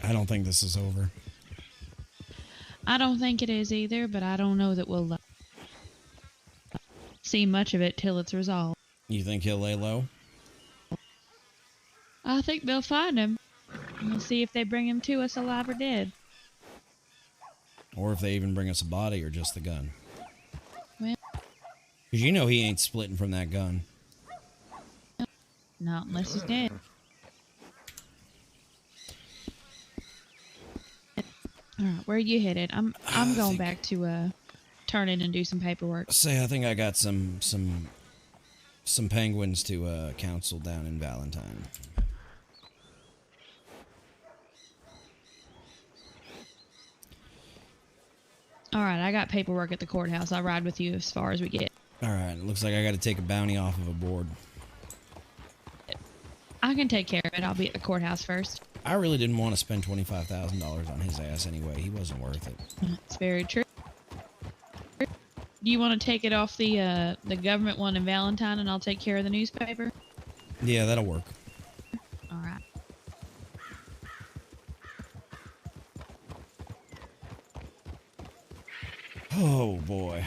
I don't think this is over. I don't think it is either, but I don't know that we'll see much of it till it's resolved. You think he'll lay low? I think they'll find him. We'll see if they bring him to us alive or dead. Or if they even bring us a body or just the gun? Well, Because you know he ain't splitting from that gun. not unless he's dead. Alright, where are you headed? I'm going back to turn in and do some paperwork. Say, I think I got some penguins to counsel down in Valentine. Alright, I got paperwork at the courthouse. I'll ride with you as far as we get. Alright, it looks like I got to take a bounty off of a board. I can take care of it. I'll be at the courthouse first. I really didn't want to spend $25,000 on his ass anyway. He wasn't worth it. It's very true. Do you want to take it off the government one in Valentine and I'll take care of the newspaper? Yeah, that'll work. Alright. Oh, boy.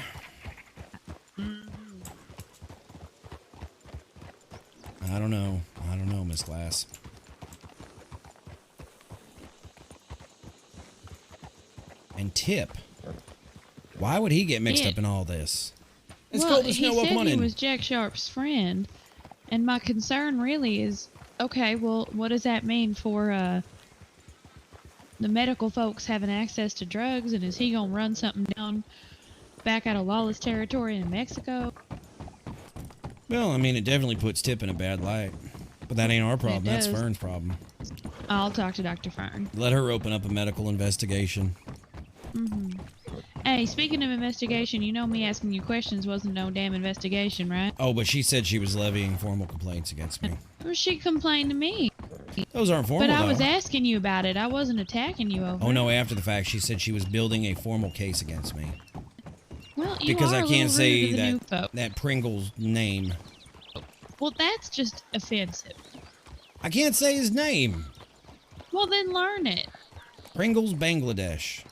I don't know. I don't know, Miss Glass. And Tip. Why would he get mixed up in all this? It's well, cold as snow. he Welcome said on he in. was Jack Sharp's friend, and my concern really is, okay, well, what does that mean for the medical folks having access to drugs, and is he gonna run something down back out of lawless territory in Mexico? Well, I mean, it definitely puts Tip in a bad light. But that ain't our problem. That's does. Fern's problem. I'll talk to Dr. Fern. Let her open up a medical investigation. Hey, speaking of investigation, you know me asking you questions wasn't no damn investigation, right? Oh, but she said she was levying formal complaints against me. Well, she complained to me. Those aren't formal, But I was though. asking you about it. I wasn't attacking you over Oh, it. no, after the fact, she said she was building a formal case against me. Well, you Because are I a can't little rude to say the new that, folk. that Pringle's name. Well, that's just offensive. I can't say his name. Well, then learn it. Pringle's Bangladesh.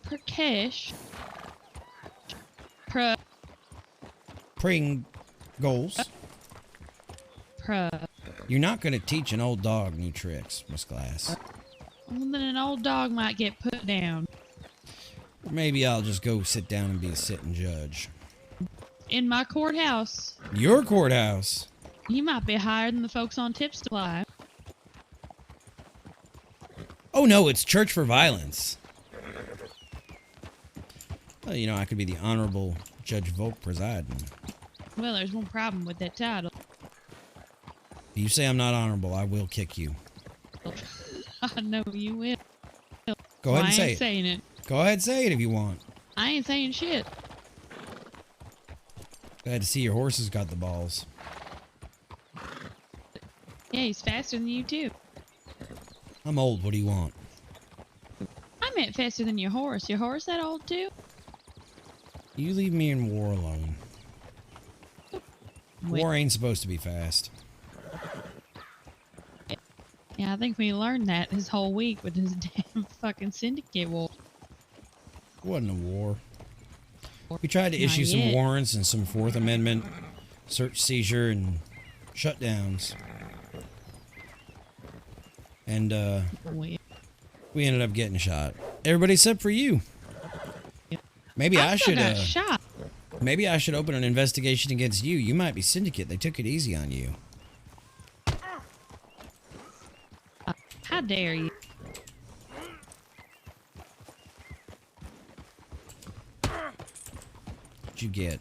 Prakash. Pringles. Well, You're not going to teach an old dog new tricks, Miss Glass. then an old dog might get put down. Or maybe I'll just go sit down and be a sitting judge. In my courthouse, Your courthouse. you might be higher than the folks on Tip Supply. Oh, no, it's Church for Violence. Well, you know, I could be the Honorable Judge Volk presiding. Well, there's one problem with that title. If you say I'm not honorable, I will kick you. I know you will. Go ahead Well, and I say ain't it. saying it. Go ahead and say it if you want. I ain't saying shit. Glad to see your horse has got the balls. Yeah, he's faster than you too. I'm old. What do you want? I meant faster than your horse. Your horse that old too? You leave me in war alone. Wait. War ain't supposed to be fast. Yeah, I think we learned that this whole week with this damn fucking syndicate war. It wasn't a war. We tried to Not issue some yet. warrants and some Fourth Amendment search, seizure, and shutdowns. And, Wait. we ended up getting shot. Everybody except for you. Maybe I still should, got shot. maybe I should open an investigation against you. You might be syndicate. They took it easy on you. How dare you? What'd you get?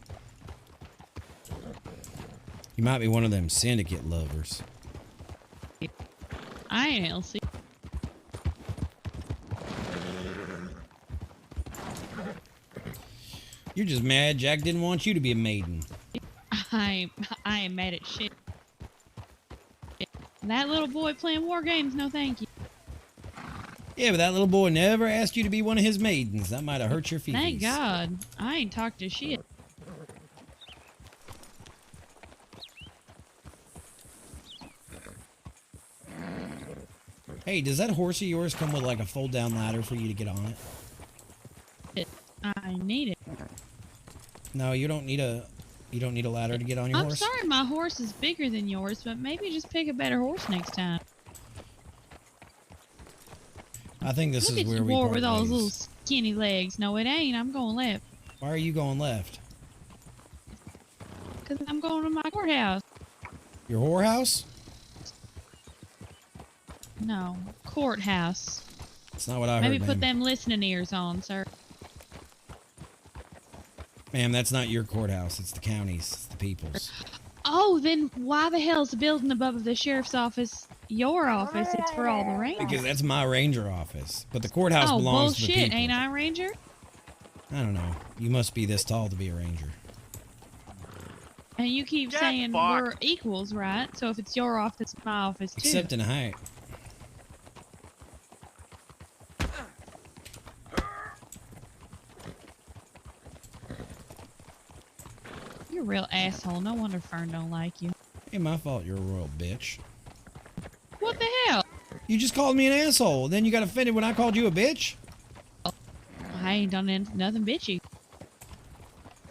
You might be one of them syndicate lovers. I ain't Elsie. You're just mad Jack didn't want you to be a maiden. I ain't mad at shit. That little boy playing war games, no thank you. Yeah, but that little boy never asked you to be one of his maidens. That might have hurt your feelings. Thank God. I ain't talked to shit. Hey, does that horse of yours come with like a fold down ladder for you to get on it? I need it. No, you don't need a ladder to get on your I'm horse. sorry my horse is bigger than yours, but maybe just pick a better horse next time. I think this Look is at where you we war part with all those ways. little skinny legs. No, it ain't. I'm going left. Why are you going left? Because I'm going to my courthouse. Your whorehouse? No, courthouse. That's not what I Maybe heard, put ma'am. them listening ears on, sir. Ma'am, that's not your courthouse. It's the county's. It's the people's. Oh, then why the hell's the building above the sheriff's office your office? It's for all the rangers. Because that's my ranger office. But the courthouse Oh, belongs to the bullshit. people. Ain't I a ranger? I don't know. You must be this tall to be a ranger. And you keep Get saying fucked. we're equals, right? So if it's your office, it's my office too. Except in height. You're a real asshole. No wonder Fern don't like you. Ain't my fault you're a royal bitch. What the hell? You just called me an asshole. Then you got offended when I called you a bitch? I ain't done nothing bitchy.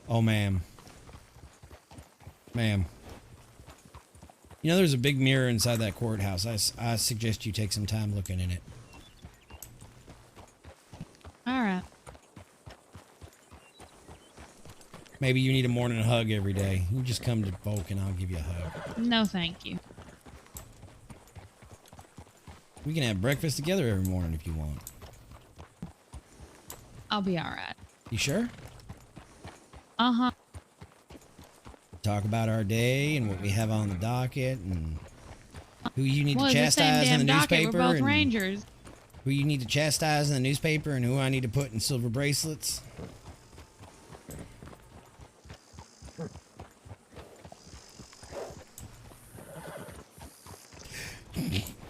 Oh, ma'am. Ma'am. You know there's a big mirror inside that courthouse. I suggest you take some time looking in it. Alright. Maybe you need a morning hug every day. You just come to Volk and I'll give you a hug. No, thank you. We can have breakfast together every morning if you want. I'll be alright. You sure? Uh-huh. Talk about our day and what we have on the docket and who you need Well, to it's the same chastise in the damn docket. newspaper. We're both and rangers. who you need to chastise in the newspaper and who I need to put in silver bracelets.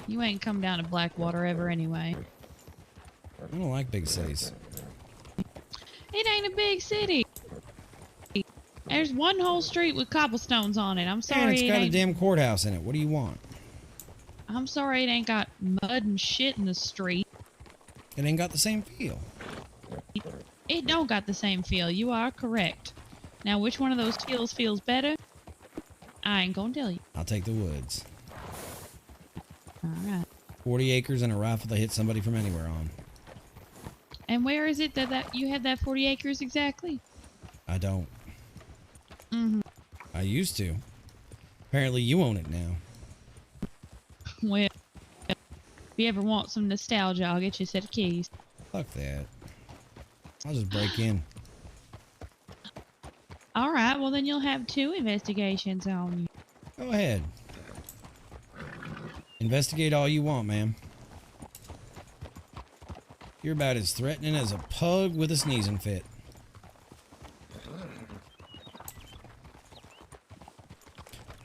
You ain't come down to Blackwater ever anyway. I don't like big cities. It ain't a big city. There's one whole street with cobblestones on it. I'm And sorry it's it got a ain't. damn courthouse in it. What do you want? I'm sorry it ain't got mud and shit in the street. It ain't got the same feel. It don't got the same feel. You are correct. Now, which one of those feels better? I ain't gonna tell you. I'll take the woods. Alright. 40 acres and a rifle to hit somebody from anywhere on. And where is it that you had that 40 acres exactly? I don't. Mm-hmm. I used to. Apparently you own it now. Well, if you ever want some nostalgia, I'll get you a set of keys. Fuck that. I'll just break in. Alright, well then you'll have 2 investigations on you. Go ahead. Investigate all you want, ma'am. You're about as threatening as a pug with a sneezing fit.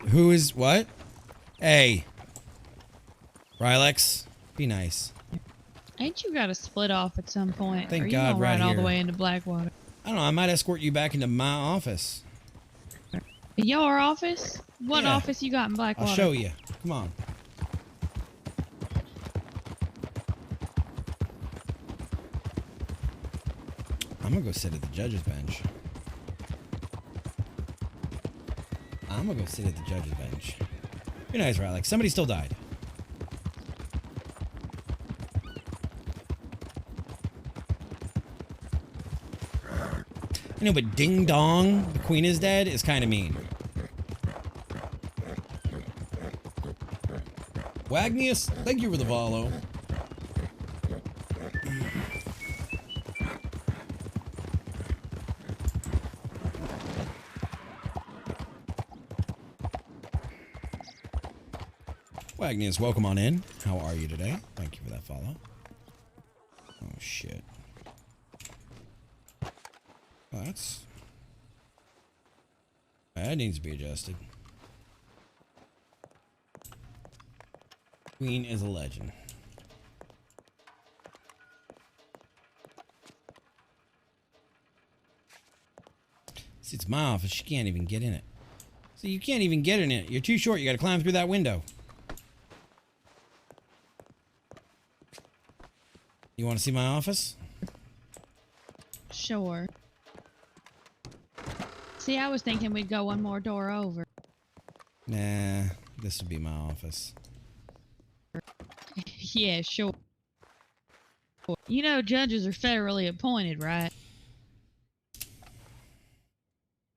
Who is what? Hey. Rylex, be nice. Ain't you got to split off at some point? Thank or you God gonna right ride all the here. way into Blackwater? I don't know, I might escort you back into my office. Your office? What Yeah. office you got in Blackwater? I'll show you. Come on. I'm gonna go sit at the judge's bench. Be nice, Rylex. Somebody still died. I know, but ding dong, the queen is dead, is kind of mean. Wagnius, thank you for the follow. Wagnius, welcome on in. How are you today? Thank you for that follow. Oh, shit. Oh, that needs to be adjusted. Queen is a legend. See, it's my office. She can't even get in it. See, you can't even get in it. You're too short. You gotta climb through that window. You want to see my office? Sure. See, I was thinking we'd go one more door over. Nah, this would be my office. Yeah, sure. You know, judges are federally appointed, right?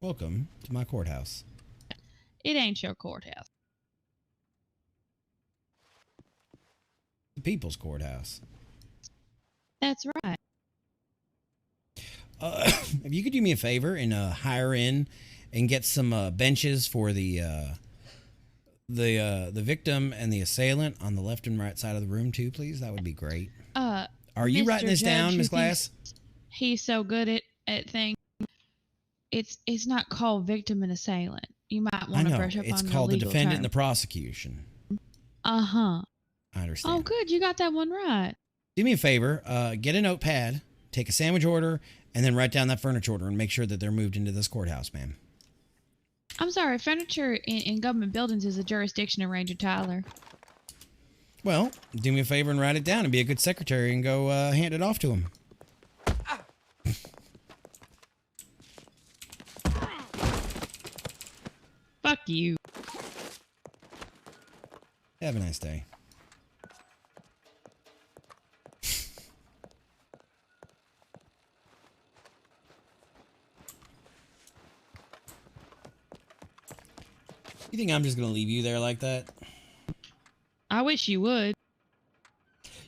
Welcome to my courthouse. It ain't your courthouse. The people's courthouse. That's right. If you could do me a favor and hire in and get some benches for the victim and the assailant on the left and right side of the room too, please, that would be great. Are you Mr. writing this Judge, down, who Miss thinks Glass? He's so good at things. It's not called victim and assailant. You might I want to know. brush up It's on your called the legal defendant term. and the prosecution. Uh-huh. I understand. Oh, good. You got that one right. Do me a favor. Get a notepad, take a sandwich order, and then write down that furniture order and make sure that they're moved into this courthouse, ma'am. I'm sorry. Furniture in government buildings is a jurisdiction of Ranger Tyler. Well, do me a favor and write it down and be a good secretary and go hand it off to him. Fuck you. Have a nice day. You think I'm just going to leave you there like that? I wish you would.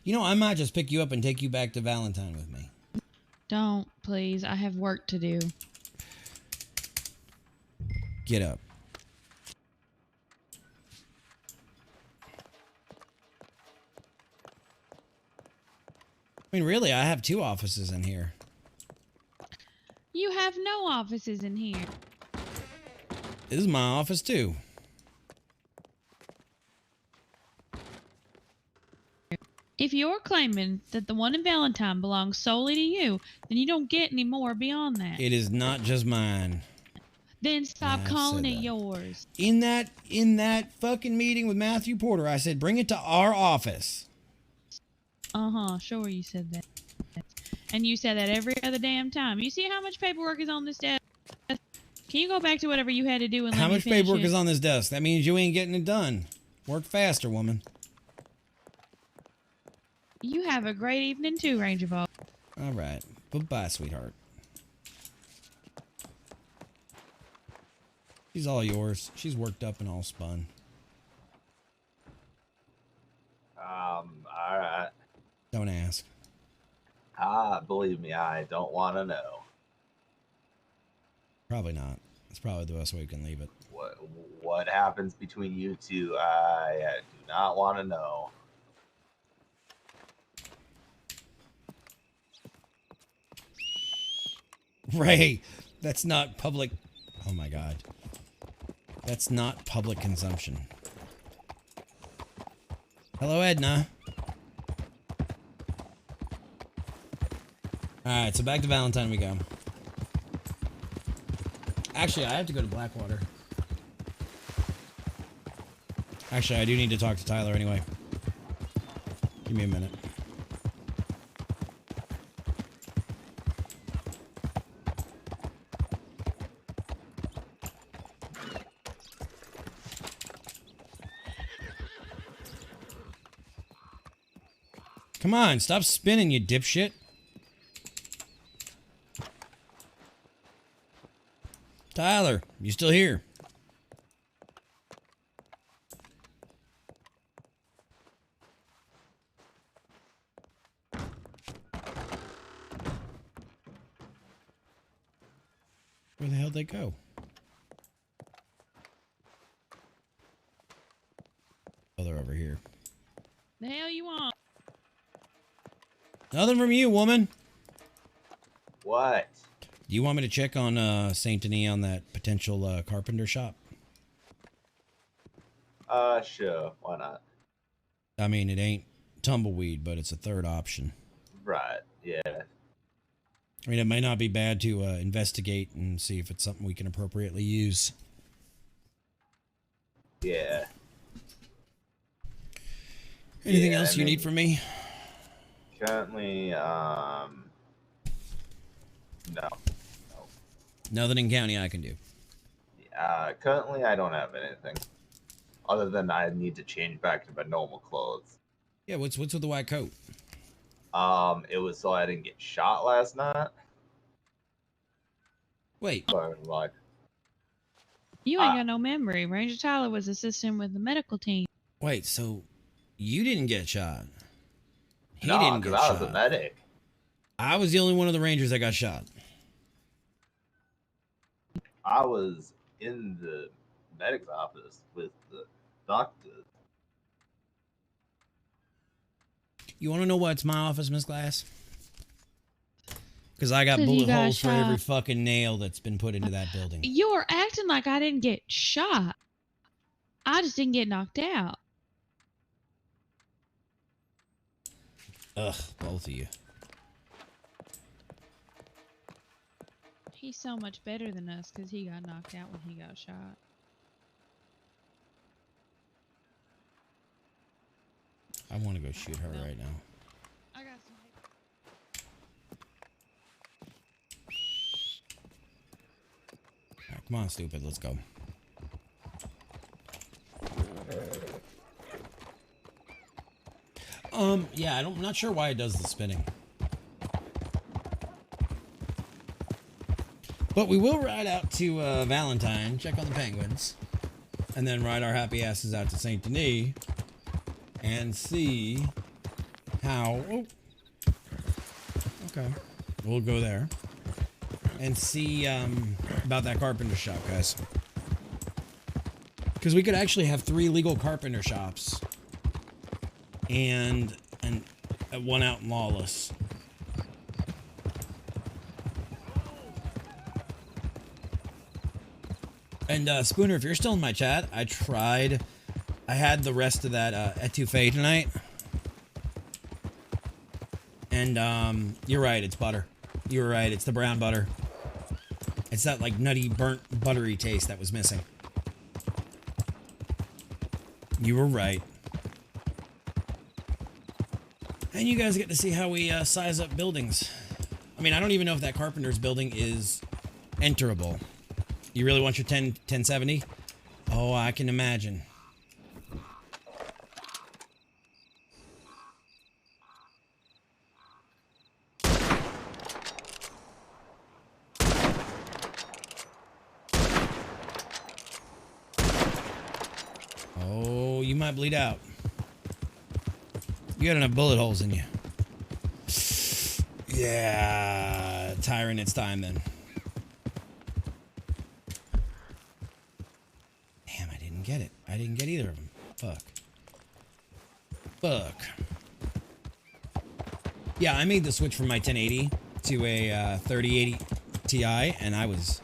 You know, I might just pick you up and take you back to Valentine with me. Don't, please. I have work to do. Get up. I mean, really, I have 2 offices in here. You have no offices in here. This is my office, too. If you're claiming that the one in Valentine belongs solely to you, then you don't get any more beyond that. It is not just mine. Then stop I've calling said it that. yours. In that fucking meeting with Matthew Porter, I said, bring it to our office. Uh-huh, sure you said that. And you said that every other damn time. You see how much paperwork is on this desk? Can you go back to whatever you had to do and How let me much finish paperwork it? is on this desk? That means you ain't getting it done. Work faster, woman. You have a great evening too, Ranger Ball. All right. Bye-bye, sweetheart. She's all yours. She's worked up and all spun. All right. Don't ask. Believe me, I don't want to know. Probably not. That's probably the best way we can leave it. What happens between you two, I do not want to know. Ray, that's not public. Oh my god. That's not public consumption. Hello, Edna. Alright, so back to Valentine we go. Actually, I have to go to Blackwater. Actually, I do need to talk to Tyler anyway. Give me a minute. Come on, stop spinning, you dipshit. Tyler, you still here? Where the hell did they go? Oh, they're over here. The hell you want? Nothing from you, woman. What? Do you want me to check on Saint Denis on that potential carpenter shop? Sure. Why not? I mean, it ain't tumbleweed, but it's a third option. Right. Yeah. I mean, it might not be bad to investigate and see if it's something we can appropriately use. Yeah. Anything else you need from me? Currently, no. Nothing in county I can do. Currently I don't have anything. Other than I need to change back to my normal clothes. Yeah, what's with the white coat? It was so I didn't get shot last night. Wait. But, like, You ain't got no memory. Ranger Tyler was assisting with the medical team. Wait, so you didn't get shot? He no, didn't get I shot. was a medic. I was the only one of the Rangers that got shot. I was in the medic's office with the doctor. You want to know what's my office, Miss Glass? Because I got 'Cause you bullet got holes for every shot. fucking nail that's been put into that building. You're acting like I didn't get shot. I just didn't get knocked out. Ugh, both of you. He's so much better than us because he got knocked out when he got shot. I want to go shoot her right now. I got some. All right, come on, stupid. Let's go. Yeah, I'm not sure why it does the spinning. But we will ride out to Valentine, check on the penguins, and then ride our happy asses out to Saint Denis and see how. Oh, okay, we'll go there and see about that carpenter shop, guys. Because we could actually have 3 legal carpenter shops and one out in Lawless. And Spooner, if you're still in my chat, I had the rest of that etouffee tonight. And you're right, it's butter. You were right, it's the brown butter. It's that like nutty, burnt, buttery taste that was missing. You were right. And you guys get to see how we size up buildings. I mean, I don't even know if that carpenter's building is enterable. You really want your 1070? Oh, I can imagine. Oh, you might bleed out. You got enough bullet holes in you. Yeah, Tyrant, it's time then. Damn, I didn't get it. I didn't get either of them. Fuck. Yeah, I made the switch from my 1080 to a 3080 Ti, and I was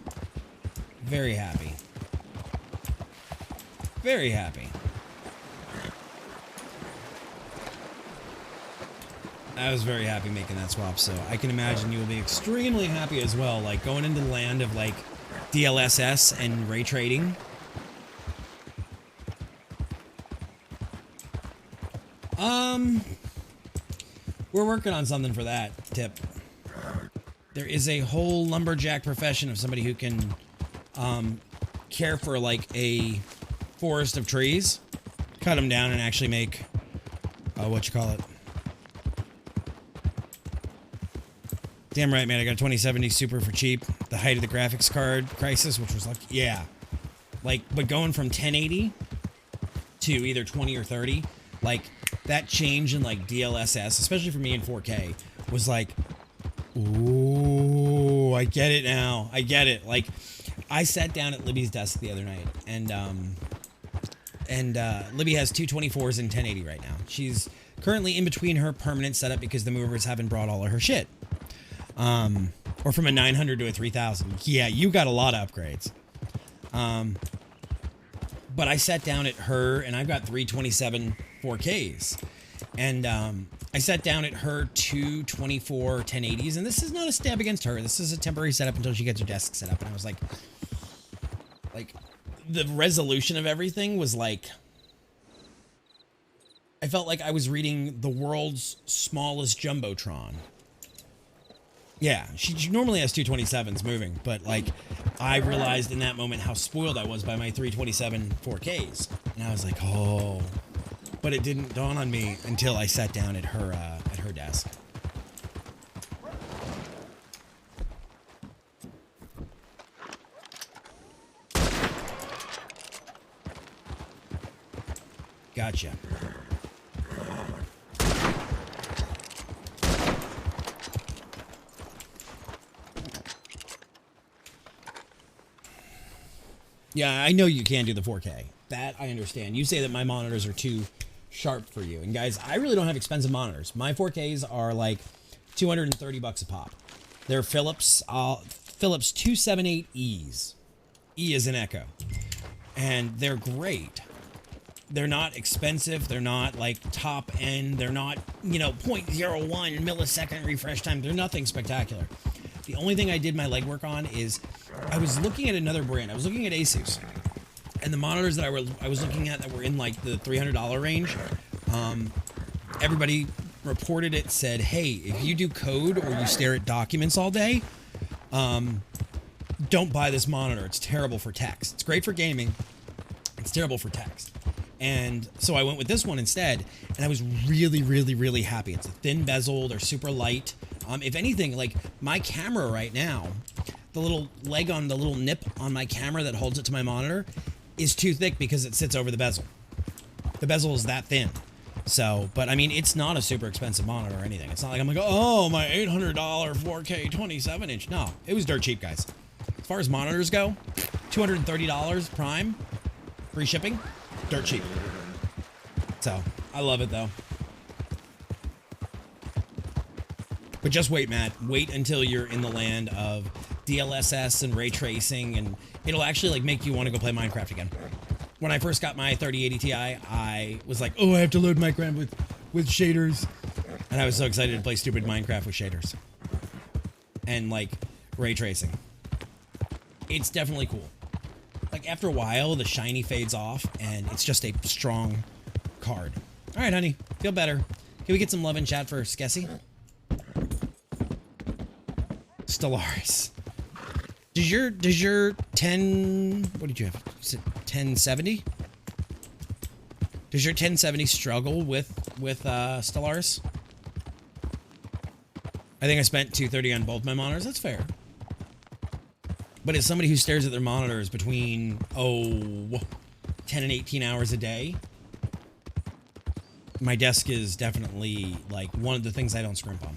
very happy. Very happy. I was very happy making that swap, so I can imagine you will be extremely happy as well, like going into the land of like DLSS and ray trading. We're working on something for that, Tip. There is a whole lumberjack profession of somebody who can care for like a forest of trees, cut them down, and actually make what you call it. Damn right, man. I got a 2070 Super for cheap. The height of the graphics card crisis, which was like, yeah, like, but going from 1080 to either 20 or 30, like that change in like DLSS, especially for me in 4K, was like, ooh, I get it now. I get it. Like, I sat down at Libby's desk the other night, and Libby has two 24s and 1080 right now. She's currently in between her permanent setup because the movers haven't brought all of her shit. Or from a 900 to a 3000. Yeah, you got a lot of upgrades. But I sat down at her, and I've got 327 4Ks. And I sat down at her 224 1080s, and this is not a stab against her. This is a temporary setup until she gets her desk set up. And I was like, the resolution of everything was like, I felt like I was reading the world's smallest Jumbotron. Yeah, she normally has 227s moving, but like, I realized in that moment how spoiled I was by my 327 4Ks. And I was like, oh, but it didn't dawn on me until I sat down at her desk. Gotcha. Yeah, I know you can do the 4K. That I understand. You say that my monitors are too sharp for you. And guys, I really don't have expensive monitors. My 4Ks are like $230 a pop. They're Philips 278Es. E is an Echo. And they're great. They're not expensive. They're not like top end. They're not, 0.01 millisecond refresh time. They're nothing spectacular. The only thing I did my legwork on is I was looking at another brand. I was looking at Asus. And the monitors that I was looking at that were in like the $300 range, everybody reported it, said, hey, if you do code or you stare at documents all day, don't buy this monitor. It's terrible for text. It's great for gaming. It's terrible for text. And so I went with this one instead, and I was really, really, really happy. It's a thin bezel. They're super light. If anything, like my camera right now, the little leg on the little nip on my camera that holds it to my monitor is too thick because it sits over the bezel. The bezel is that thin. So, but I mean, it's not a super expensive monitor or anything. It's not like I'm like, oh, my $800 4K 27-inch. No, it was dirt cheap, guys. As far as monitors go, $230 Prime, free shipping, dirt cheap. So, I love it though. But just wait, Matt. Wait until you're in the land of DLSS and ray tracing, and it'll actually like make you want to go play Minecraft again. When I first got my 3080 Ti, I was like, oh, I have to load Minecraft with shaders. And I was so excited to play stupid Minecraft with shaders. And like ray tracing. It's definitely cool. Like after a while, the shiny fades off and it's just a strong card. All right, honey, feel better. Can we get some love in chat for Skessy? Stellaris. Does your 10, what did you have? Is it 1070? Does your 1070 struggle with Stellaris? I think I spent $230 on both my monitors. That's fair. But as somebody who stares at their monitors between 10 and 18 hours a day, my desk is definitely like one of the things I don't scrimp on.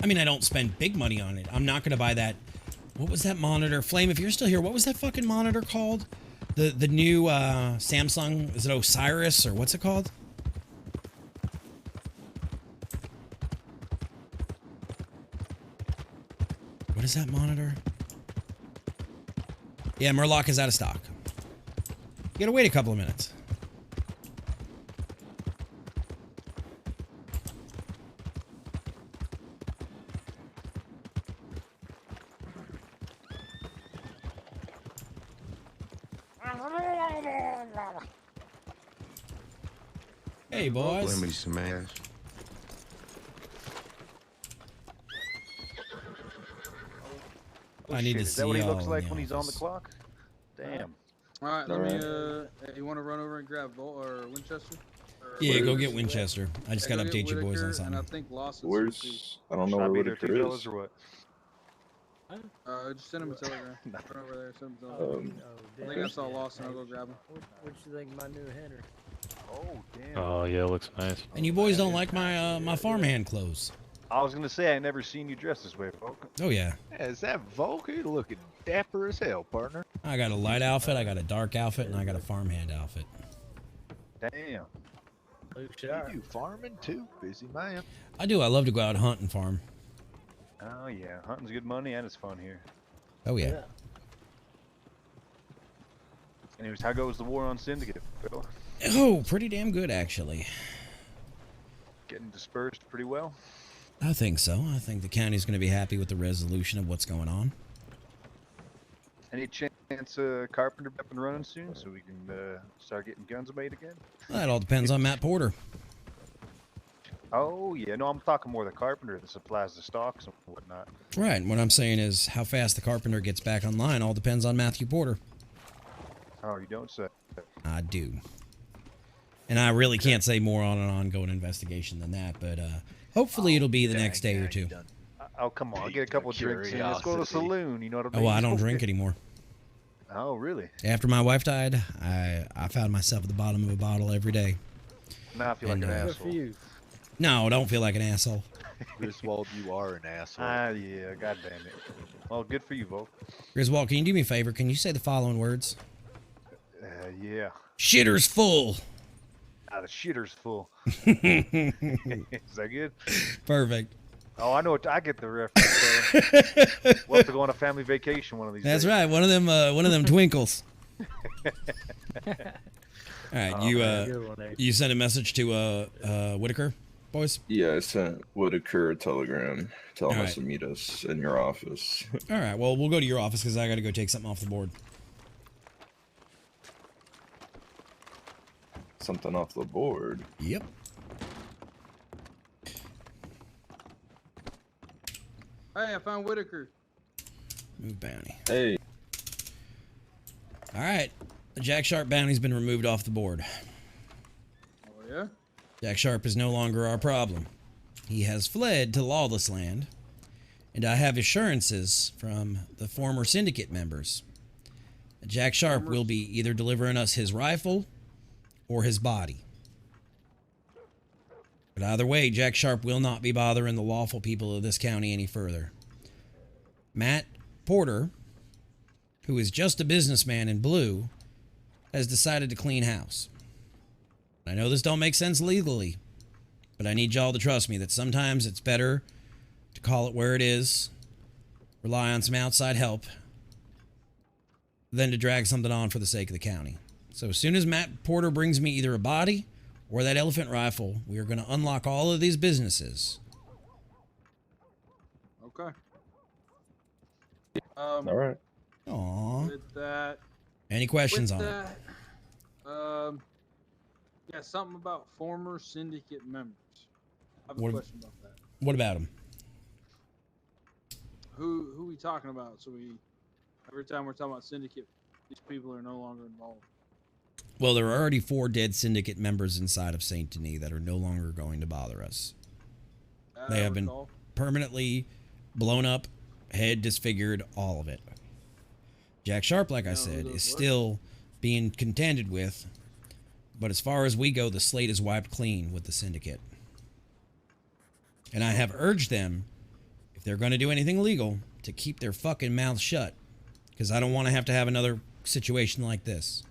I mean, I don't spend big money on it. I'm not going to buy that. What was that monitor? Flame, if you're still here, what was that fucking monitor called? The new Samsung, is it Osiris or what's it called? What is that monitor? Yeah, Murloc is out of stock. You gotta wait a couple of minutes. Hey, boys. Let me smash. I need to Is see that what he looks y'all like in when the he's on the office. clock? Damn. All right, let me. You want to run over and grab or Winchester? Yeah, go get Winchester. I just gotta go get update you boys on Whitaker, and I something. think Lawson's Where's? here too. I don't know Should I where be there too, Whitaker fellas, is. or what? Just send him a telegram. Run over there, send him a telegram. Um, I think I saw Lawson. I'll go grab him. What you think of my new Henry? Oh, damn. Oh yeah, looks nice. And you boys don't like my my farmhand clothes. I was gonna say I never seen you dressed this way, Volk. Oh yeah. Is that Volk? You're looking dapper as hell, partner. I got a light outfit, I got a dark outfit, and I got a farmhand outfit. Damn. You do farming too? Busy man. I do. I love to go out and hunt and farm. Oh yeah, hunting's good money and it's fun here. Oh yeah. Anyways, how goes the war on Syndicate, Phil? Oh, pretty damn good actually. Getting dispersed pretty well. I think so. I think the county's going to be happy with the resolution of what's going on. Any chance Carpenter up and running soon so we can start getting guns made again? That all depends on Matt Porter. Oh yeah, no, I'm talking more the Carpenter that supplies the stocks and whatnot. Right. What I'm saying is how fast the carpenter gets back online all depends on Matthew Porter. Oh, you don't say. I do. And I really can't say more on an ongoing investigation than that, but hopefully it'll be the next day or two. Oh, come on, I'll get a couple of drinks in. Let's go to the saloon, you know what I Oh, mean? well, I don't drink anymore. Oh, really? After my wife died, I found myself at the bottom of a bottle every day. Now I feel like an asshole. No, don't feel like an asshole. Griswold, you are an asshole. Ah, yeah, god damn it. Well, good for you, Volk. Griswold, can you do me a favor? Can you say the following words? Yeah. Shitter's full. Ah, the shitter's full. Is that good? Perfect. Oh, I know what I get the reference. We'll have to go on a family vacation one of these That's days. right. One of them twinkles. All right, you sent a message to Whitaker, boys? Yeah, I sent Whitaker a telegram telling All us right. to meet us in your office. All right, well, we'll go to your office because I got to go take something off the board. Something off the board? Yep. Hey, I found Whitaker. Move bounty. Hey. All right, the Jack Sharp bounty's been removed off the board. Oh yeah. Jack Sharp is no longer our problem. He has fled to lawless land, and I have assurances from the former syndicate members that Jack Sharp will be either delivering us his rifle or his body. But either way, Jack Sharp will not be bothering the lawful people of this county any further. Matt Porter, who is just a businessman in blue, has decided to clean house. I know this don't make sense legally, but I need y'all to trust me that sometimes it's better to call it where it is, rely on some outside help, than to drag something on for the sake of the county. So as soon as Matt Porter brings me either a body or that elephant rifle, we are going to unlock all of these businesses. Okay. All right. Aww. With that. Any questions on it? Yeah, something about former syndicate members. I have a What- question about that. What about him? Who we talking about? So every time we're talking about syndicate, these people are no longer involved. Well, there are already 4 dead syndicate members inside of Saint Denis that are no longer going to bother us. They have been permanently blown up, head disfigured, all of it. Jack Sharp, like I said, is still being contended with, but as far as we go, the slate is wiped clean with the syndicate. And I have urged them, if they're going to do anything illegal, to keep their fucking mouths shut, because I don't want to have another situation like this.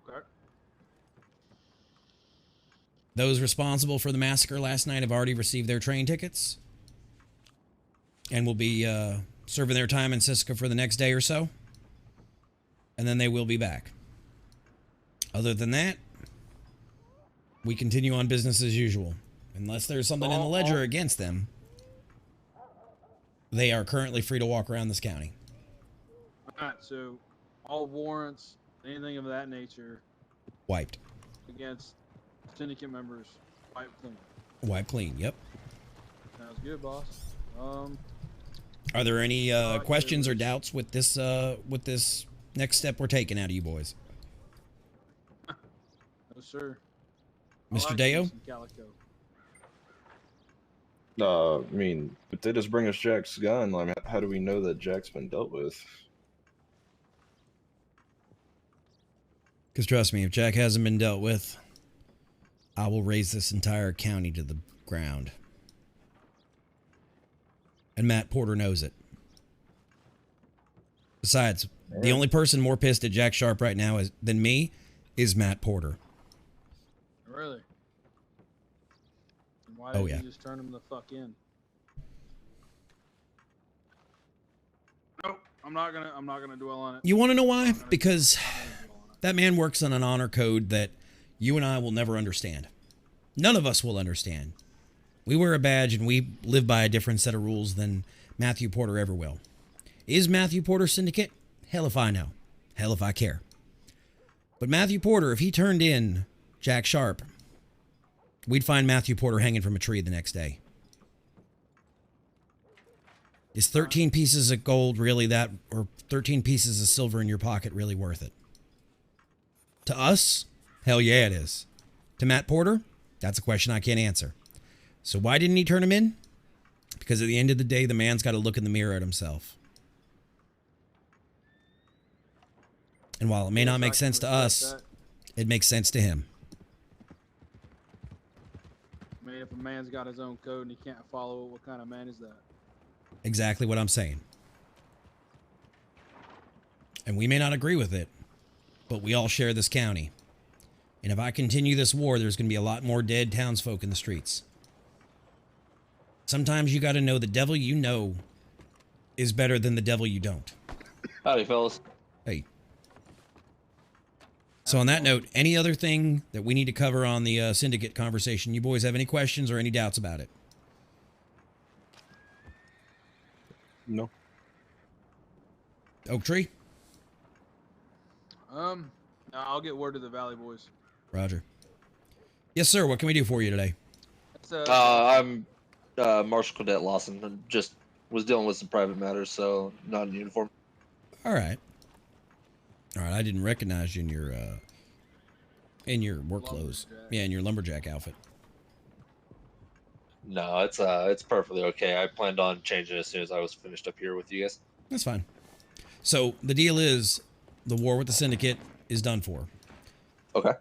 Okay. Those responsible for the massacre last night have already received their train tickets. and will be serving their time in Siska for the next day or so. And then they will be back. Other than that, we continue on business as usual. Unless there's something in the ledger against them, they are currently free to walk around this county. Alright, so all warrants, anything of that nature, Wiped. against syndicate members, wiped clean. Wiped clean, yep. Sounds good, boss. Are there any questions or doubts with this next step we're taking out of you boys? No, sir. Mr. Deo? Calico. I mean, if they just bring us Jack's gun, like, how do we know that Jack's been dealt with? Because trust me, if Jack hasn't been dealt with, I will raise this entire county to the ground. And Matt Porter knows it. Besides, the only person more pissed at Jack Sharp right now than me is Matt Porter. Really? And why Oh, did yeah. you just turn him the fuck in? Nope, I'm not gonna dwell on it. You want to know why? Because that man works on an honor code that you and I will never understand. None of us will understand. We wear a badge and we live by a different set of rules than Matthew Porter ever will. Is Matthew Porter syndicate? Hell if I know. Hell if I care. But Matthew Porter, if he turned in Jack Sharp, we'd find Matthew Porter hanging from a tree the next day. Is 13 pieces of gold really that, or 13 pieces of silver in your pocket really worth it? To us, hell yeah it is. To Matt Porter, that's a question I can't answer. So why didn't he turn him in? Because at the end of the day, the man's got to look in the mirror at himself. And while it may not make sense to us, it makes sense to him. I mean, if a man's got his own code and he can't follow it, what kind of man is that? Exactly what I'm saying. And we may not agree with it, but we all share this county. And if I continue this war, there's going to be a lot more dead townsfolk in the streets. Sometimes you got to know the devil you know is better than the devil you don't. Howdy, fellas. Hey. So on that note, any other thing that we need to cover on the syndicate conversation? You boys have any questions or any doubts about it? No. Oak Tree? I'll get word to the Valley Boys. Roger. Yes, sir. What can we do for you today? I'm Marshal Cadet Lawson. I just was dealing with some private matters, so not in uniform. All right. All right. I didn't recognize you in your work clothes. Yeah, in your lumberjack outfit. No, it's perfectly okay. I planned on changing it as soon as I was finished up here with you guys. That's fine. So the deal is, the war with the syndicate is done for. Okay.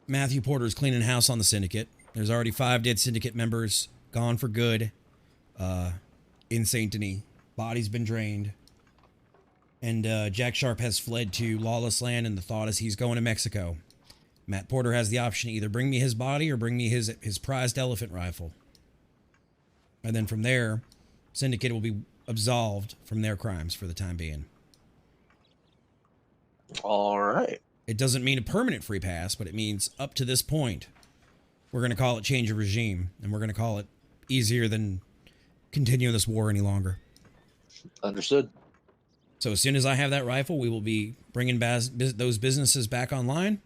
Matthew Porter is cleaning house on the syndicate. There's already 5 dead syndicate members gone for good in Saint Denis. Body's been drained. And Jack Sharp has fled to lawless land, and the thought is he's going to Mexico. Matt Porter has the option to either bring me his body or bring me his prized elephant rifle. And then from there, syndicate will be absolved from their crimes for the time being. All right. It doesn't mean a permanent free pass, but it means up to this point, we're going to call it change of regime, and we're going to call it easier than continue this war any longer. Understood. So as soon as I have that rifle, we will be bringing those businesses back online.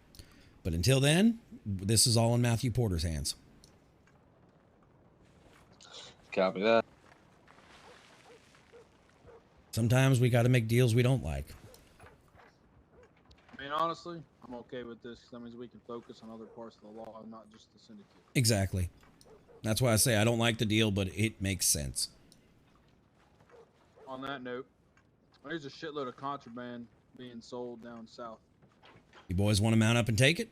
But until then, this is all in Matthew Porter's hands. Copy that. Sometimes we got to make deals we don't like. I mean, honestly, I'm okay with this because that means we can focus on other parts of the law and not just the syndicate. Exactly. That's why I say I don't like the deal, but it makes sense. On that note, there's a shitload of contraband being sold down south. You boys want to mount up and take it?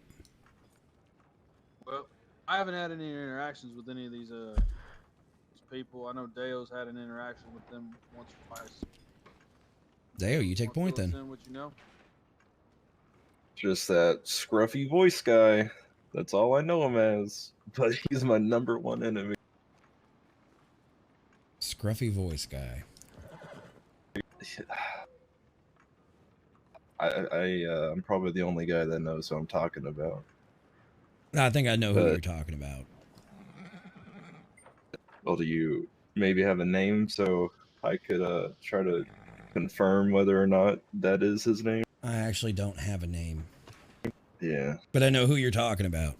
Well, I haven't had any interactions with any of these people. I know Deo's had an interaction with them once or twice. Deo, you take point then. What you know? Just that scruffy voice guy. That's all I know him as. But he's my #1 enemy. scruffy voice guy. I'm probably the only guy that knows who I'm talking about. I think I know who But- you're talking about. Well, do you maybe have a name so I could try to confirm whether or not that is his name? I actually don't have a name. Yeah. But I know who you're talking about.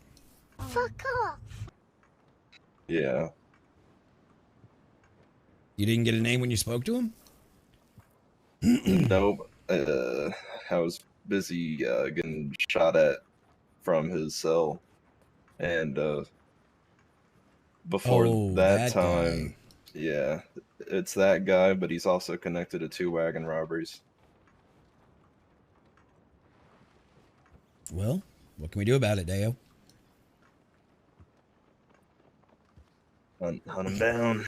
Fuck off. Yeah. You didn't get a name when you spoke to him? Nope. I was busy getting shot at from his cell. And before that time, yeah, it's that guy, but he's also connected to 2 wagon robberies. Well, what can we do about it, Deo? Hunt him down.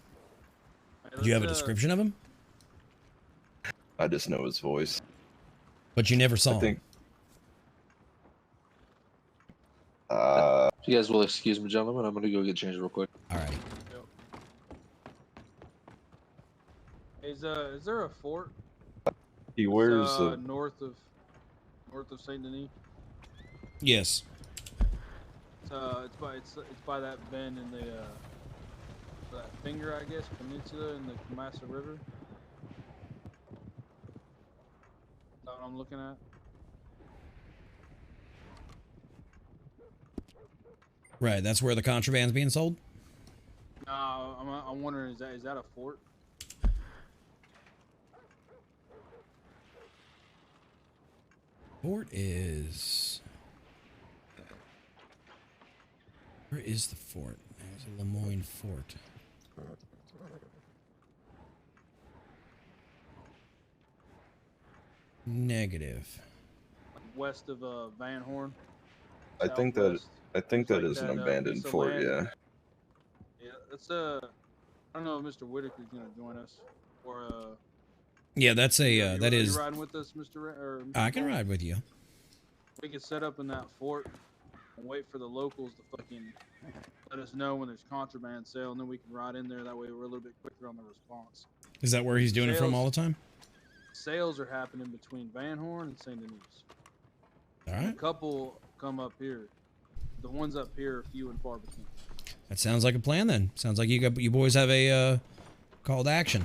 Do you have a description of him? I just know his voice. But you never saw him? If you guys will excuse me, gentlemen, I'm gonna go get changed real quick. All right. Is there a fort? He wears north of Saint Denis. Yes. It's by that bend in the that finger, I guess, peninsula in the Kamasa River. Is that what I'm looking at? Right, that's where the contraband's being sold? No, I'm wondering, is that a fort? Fort is... Where is the fort? There's a Lemoyne Fort. Negative. West of Van Horn. I think that like is an that, abandoned piece of fort, land. yeah. Yeah, that's I don't know if Mr. Whitaker's gonna join us or Yeah, that's a that you is. riding with us, Mr. Or Mr. I can Paul? ride with you. We can set up in that fort and wait for the locals to fucking let us know when there's contraband sale, and then we can ride in there. That way, we're a little bit quicker on the response. Is that where he's doing it from all the time? Sales are happening between Van Horn and Saint Denis. All A right. couple come up here. The ones up here are few and far between. That sounds like a plan then. Sounds like you boys have a call to action.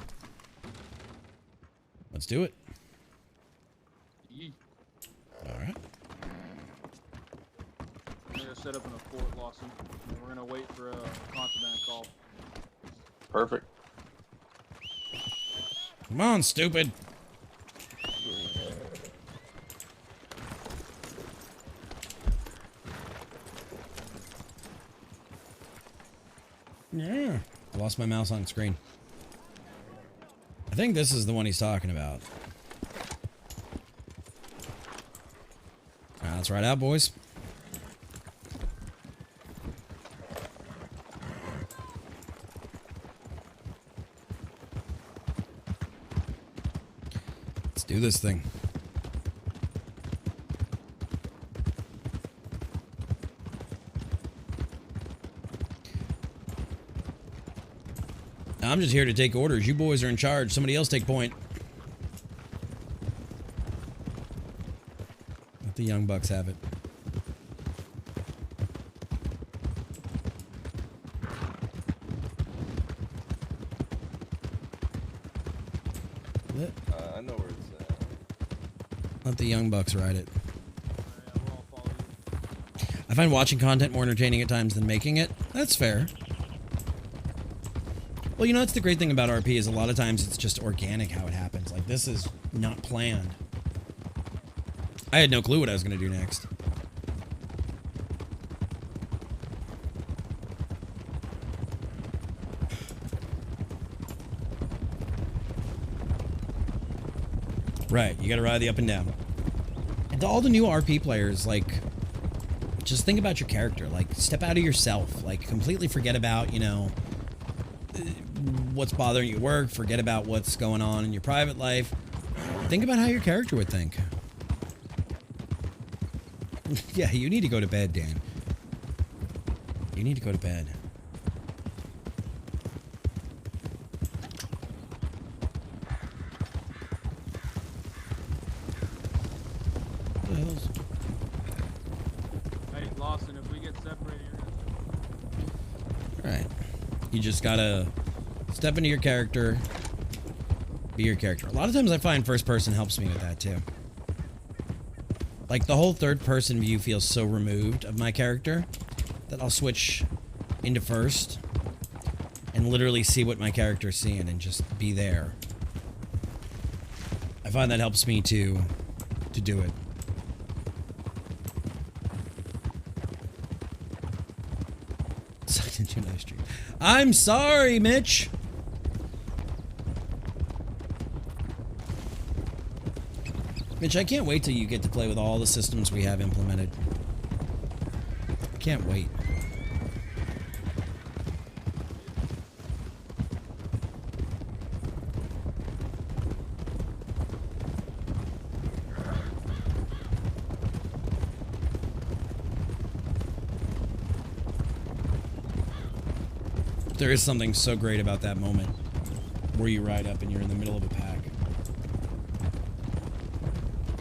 Let's do it. Yee. All right. We're gonna set up in a fort, Lawson. And we're gonna wait for a contraband call. Perfect. Come on, stupid. Yeah. I lost my mouse on screen. I think this is the one he's talking about. All right, let's ride out, boys. Let's do this thing. I'm just here to take orders. You boys are in charge. Somebody else take point. Let the young bucks have it. I know where it's at. Let the young bucks ride it. I find watching content more entertaining at times than making it. That's fair. Well, you know, that's the great thing about RP is a lot of times it's just organic how it happens. Like, this is not planned. I had no clue what I was going to do next. Right, you got to ride the up and down. And to all the new RP players, like, just think about your character. Like, step out of yourself. Like, completely forget about, you know, what's bothering you at work. Forget about what's going on in your private life. Think about how your character would think. Yeah, you need to go to bed, Dan. You need to go to bed. the hell's... Hey, Lawson, if we get separated, you're gonna... Alright. You just gotta step into your character. Be your character. A lot of times I find first person helps me with that too. Like the whole third person view feels so removed of my character that I'll switch into first and literally see what my character's seeing and just be there. I find that helps me to do it. Sucked into another stream. I'm sorry, Mitch. Mitch, I can't wait till you get to play with all the systems we have implemented. I can't wait. There is something so great about that moment where you ride up and you're in the middle of a pack.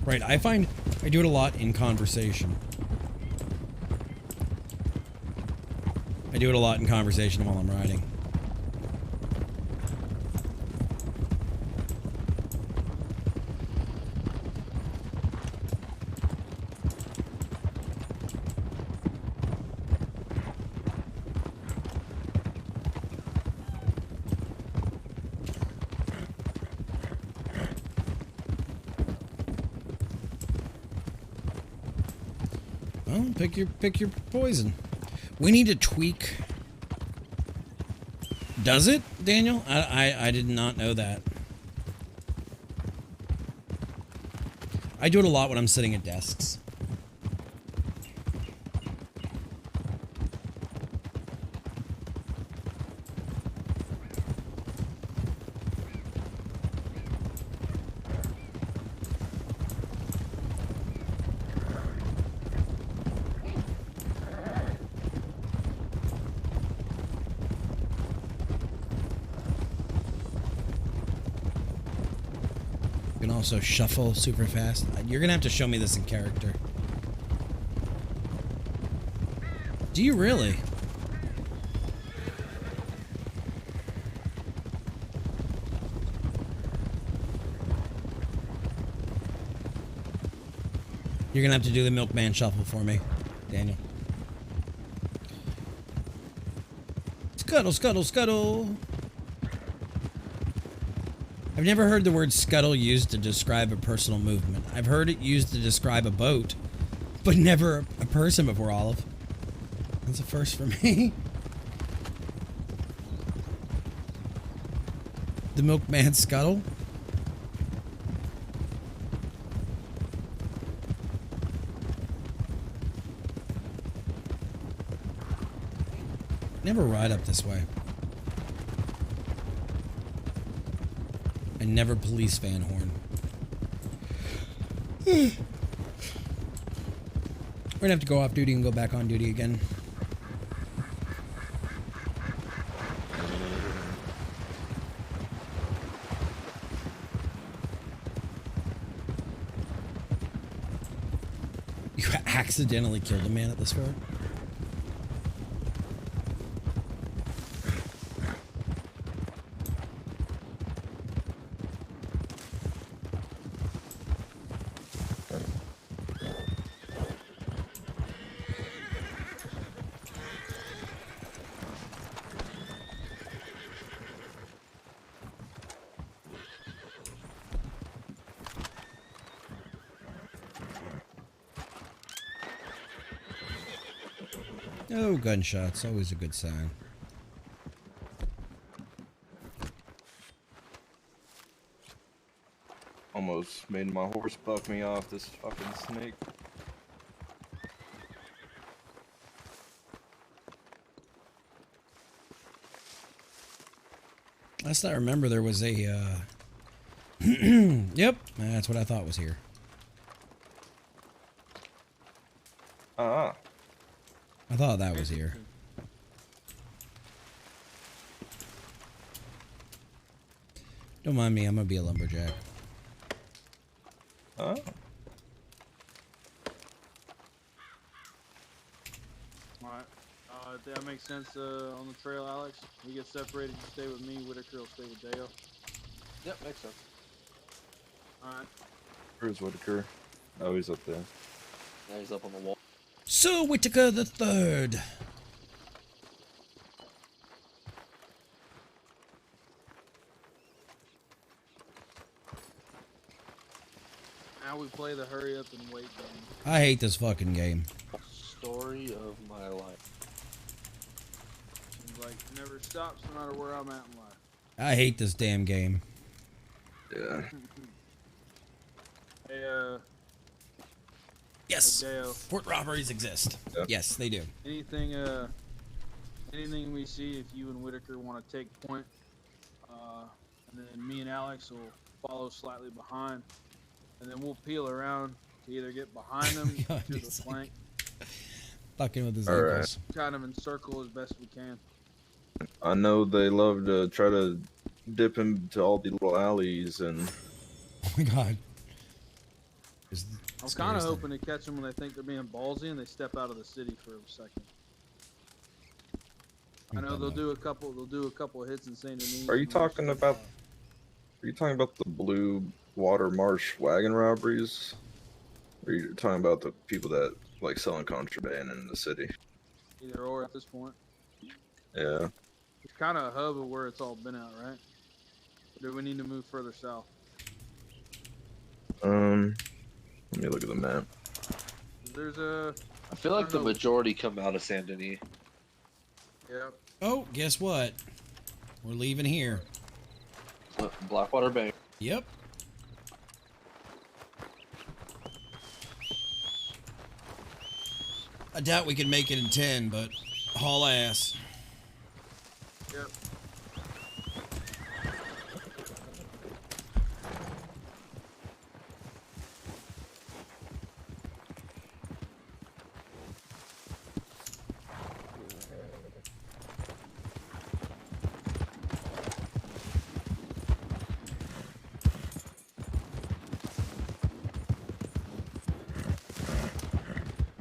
Right, I find I do it a lot in conversation. I do it a lot in conversation while I'm riding. Well, pick your poison. We need to tweak. Does it, Daniel? I did not know that. I do it a lot when I'm sitting at desks. Also shuffle super fast. You're gonna have to show me this in character. Do you really? You're gonna have to do the milkman shuffle for me, Daniel. Scuttle, scuttle, scuttle. I've never heard the word scuttle used to describe a personal movement. I've heard it used to describe a boat, but never a person before, Olive. That's a first for me. The milkman scuttle? Never ride up this way. And never police van horn. We're gonna have to go off duty and go back on duty again. You accidentally killed a man at this fort? Oh, gunshots. Always a good sign. Almost made my horse buck me off this fucking snake. Last I remember, there was a, Yep, that's what I thought was here. I thought that was here. Don't mind me, I'm gonna be a lumberjack. Oh. That makes sense on the trail, Alex. We get separated, you stay with me, Whitaker will stay with Dale. Yep, makes sense. Alright. Where's Whitaker? Oh, he's up there. Now he's up on the wall. Sir Whitaker the Third. Now we play the hurry up and wait game. I hate this fucking game. Story of my life. Seems like it never stops no matter where I'm at in life. I hate this damn game. Yeah. Hey, Yes. Dale. Port robberies exist. Yeah. Yes, they do. Anything we see, if you and Whitaker want to take point, and then me and Alex will follow slightly behind, and then we'll peel around to either get behind them God, to the he's flank, Fucking with his All right. ankles. kind of encircle as best we can. I know they love to try to dip into all the little alleys and. Oh my god. I'm kind of hoping to catch them when they think they're being ballsy and they step out of the city for a second. I know they'll do a couple. They'll do a couple of hits in Saint Denis. Are you talking about? Are you talking about the Blue Water Marsh wagon robberies? Or are you talking about the people that like selling contraband in the city? Either or at this point. Yeah. It's kind of a hub of where it's all been at, right? Or do we need to move further south? Let me look at the map. There's a. I feel like the majority come out of Saint Denis. Yeah. Oh, guess what? We're leaving here. Blackwater Bank. Yep. I doubt we can make it in 10, but haul ass. Yep.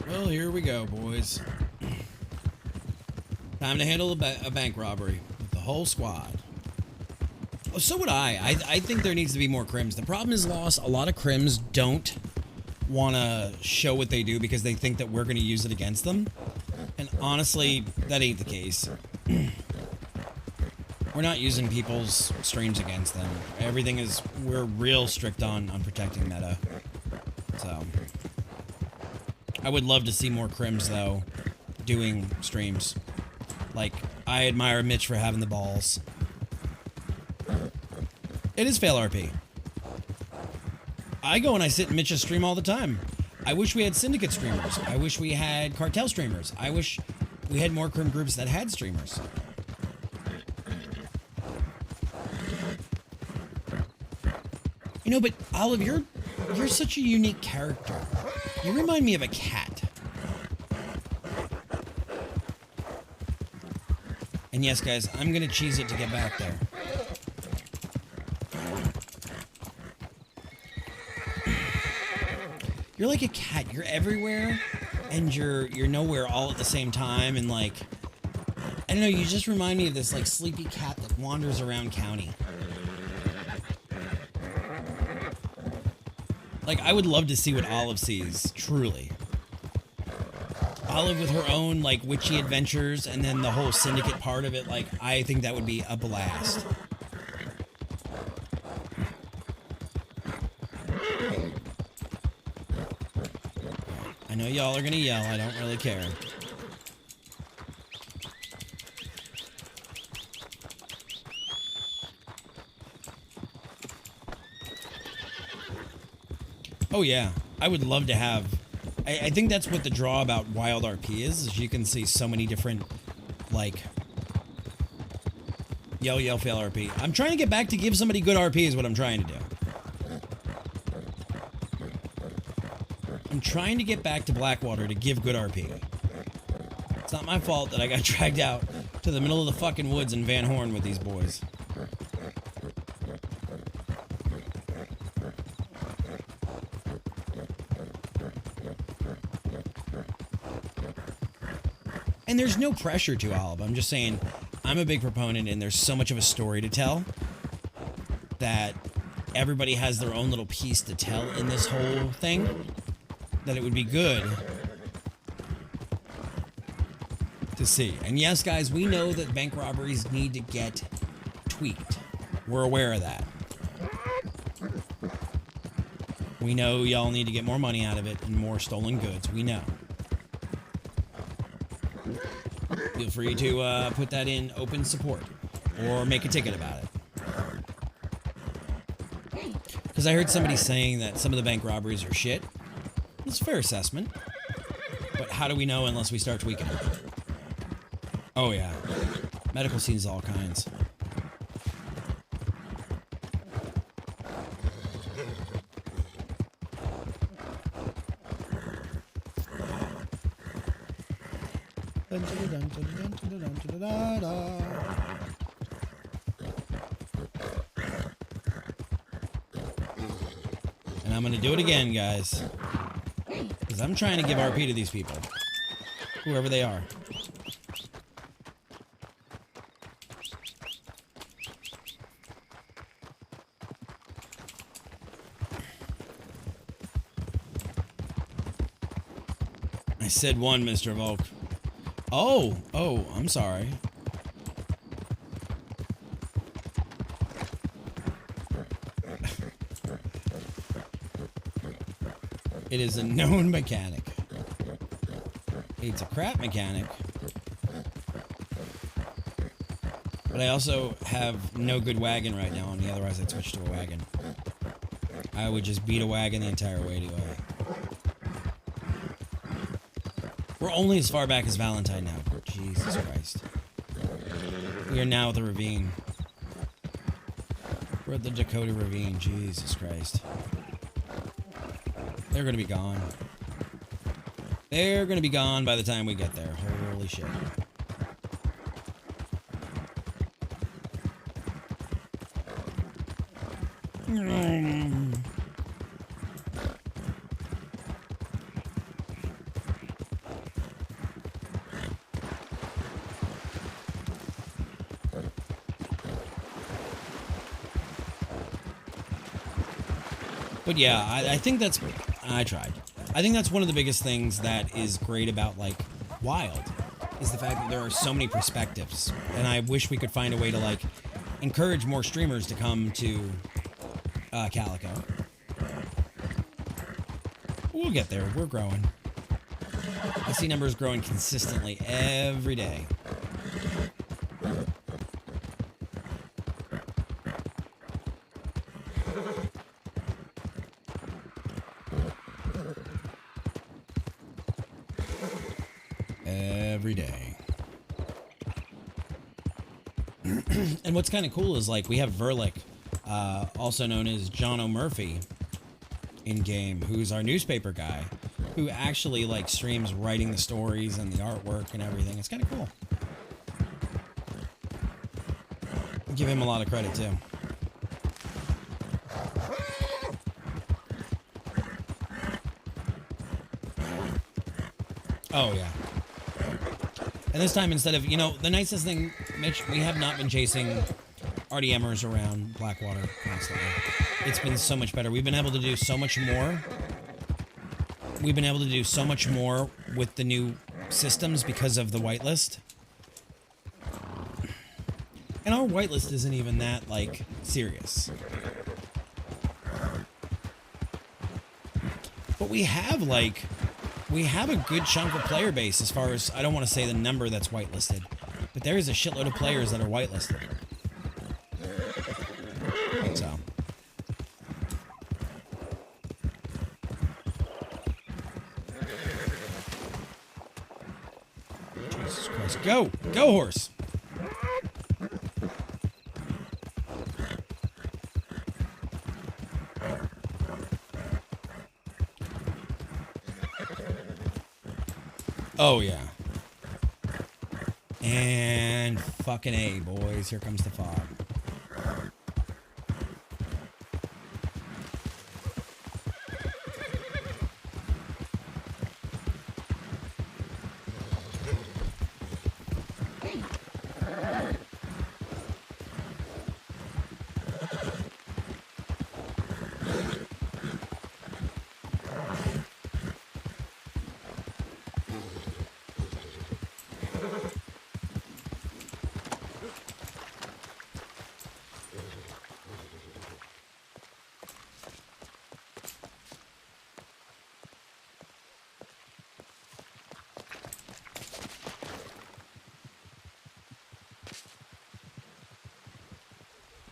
Well, here we go, boys. Time to handle a bank robbery with the whole squad. Oh, so would I. I think there needs to be more crims. The problem is, Lost, a lot of crims don't want to show what they do because they think that we're going to use it against them. And honestly, that ain't the case. We're not using people's streams against them. Everything is, we're real strict on protecting meta. So, I would love to see more crims, though, doing streams. Like, I admire Mitch for having the balls. It is fail RP. I go and I sit in Mitch's stream all the time. I wish we had syndicate streamers. I wish we had cartel streamers. I wish we had more crim groups that had streamers. You know, but Olive, you're such a unique character. You remind me of a cat. And yes, guys, I'm gonna cheese it to get back there. You're like a cat. You're everywhere, and you're nowhere all at the same time. And like, I don't know. You just remind me of this like sleepy cat that wanders around county. Like, I would love to see what Olive sees, truly. Olive with her own, like, witchy adventures, and then the whole syndicate part of it, like, I think that would be a blast. I know y'all are gonna yell, I don't really care. Oh yeah, I would love to have. I think that's what the draw about Wild RP is you can see so many different, like, yell, fail RP. I'm trying to get back to give somebody good RP is what I'm trying to do. I'm trying to get back to Blackwater to give good RP. It's not my fault that I got dragged out to the middle of the fucking woods in Van Horn with these boys. And there's no pressure to Olive. I'm just saying, I'm a big proponent, and there's so much of a story to tell that everybody has their own little piece to tell in this whole thing, that it would be good to see. And yes, guys, we know that bank robberies need to get tweaked. We're aware of that. We know y'all need to get more money out of it and more stolen goods. We know. Feel free to put that in open support or make a ticket about it. Because I heard somebody saying that some of the bank robberies are shit. It's a fair assessment. But how do we know unless we start tweaking it? Oh yeah. Medical scenes all kinds. And I'm gonna do it again, guys. Because I'm trying to give RP to these people. Whoever they are. I said one, Mr. Volk. Oh, I'm sorry. It is a known mechanic. It's a crap mechanic. But I also have no good wagon right now on me, otherwise I'd switch to a wagon. I would just beat a wagon the entire way to We're only as far back as Valentine now. Jesus Christ. We are now at the ravine. We're at the Dakota Ravine. Jesus Christ. They're gonna be gone. They're gonna be gone by the time we get there. Holy shit. But yeah, I think that's... I tried. I think that's one of the biggest things that is great about, like, Wild, is the fact that there are so many perspectives. And I wish we could find a way to, like, encourage more streamers to come to Calico. We'll get there. We're growing. I see numbers growing consistently every day. Every day. And what's kind of cool is, like, we have Verlick, also known as John O'Murphy in game, who's our newspaper guy, who actually, like, streams writing the stories and the artwork and everything. It's kind of cool. I give him a lot of credit too. Oh yeah. And this time, instead of, you know, the nicest thing, Mitch, we have not been chasing RDMers around Blackwater constantly. It's been so much better. We've been able to do so much more. We've been able to do so much more with the new systems because of the whitelist. And our whitelist isn't even that, like, serious. But we have, like... We have a good chunk of player base as far as, I don't want to say the number that's whitelisted, but there is a shitload of players that are whitelisted. So. Jesus Christ. Go! Go, horse! Oh, yeah. And fucking A, boys. Here comes the fog.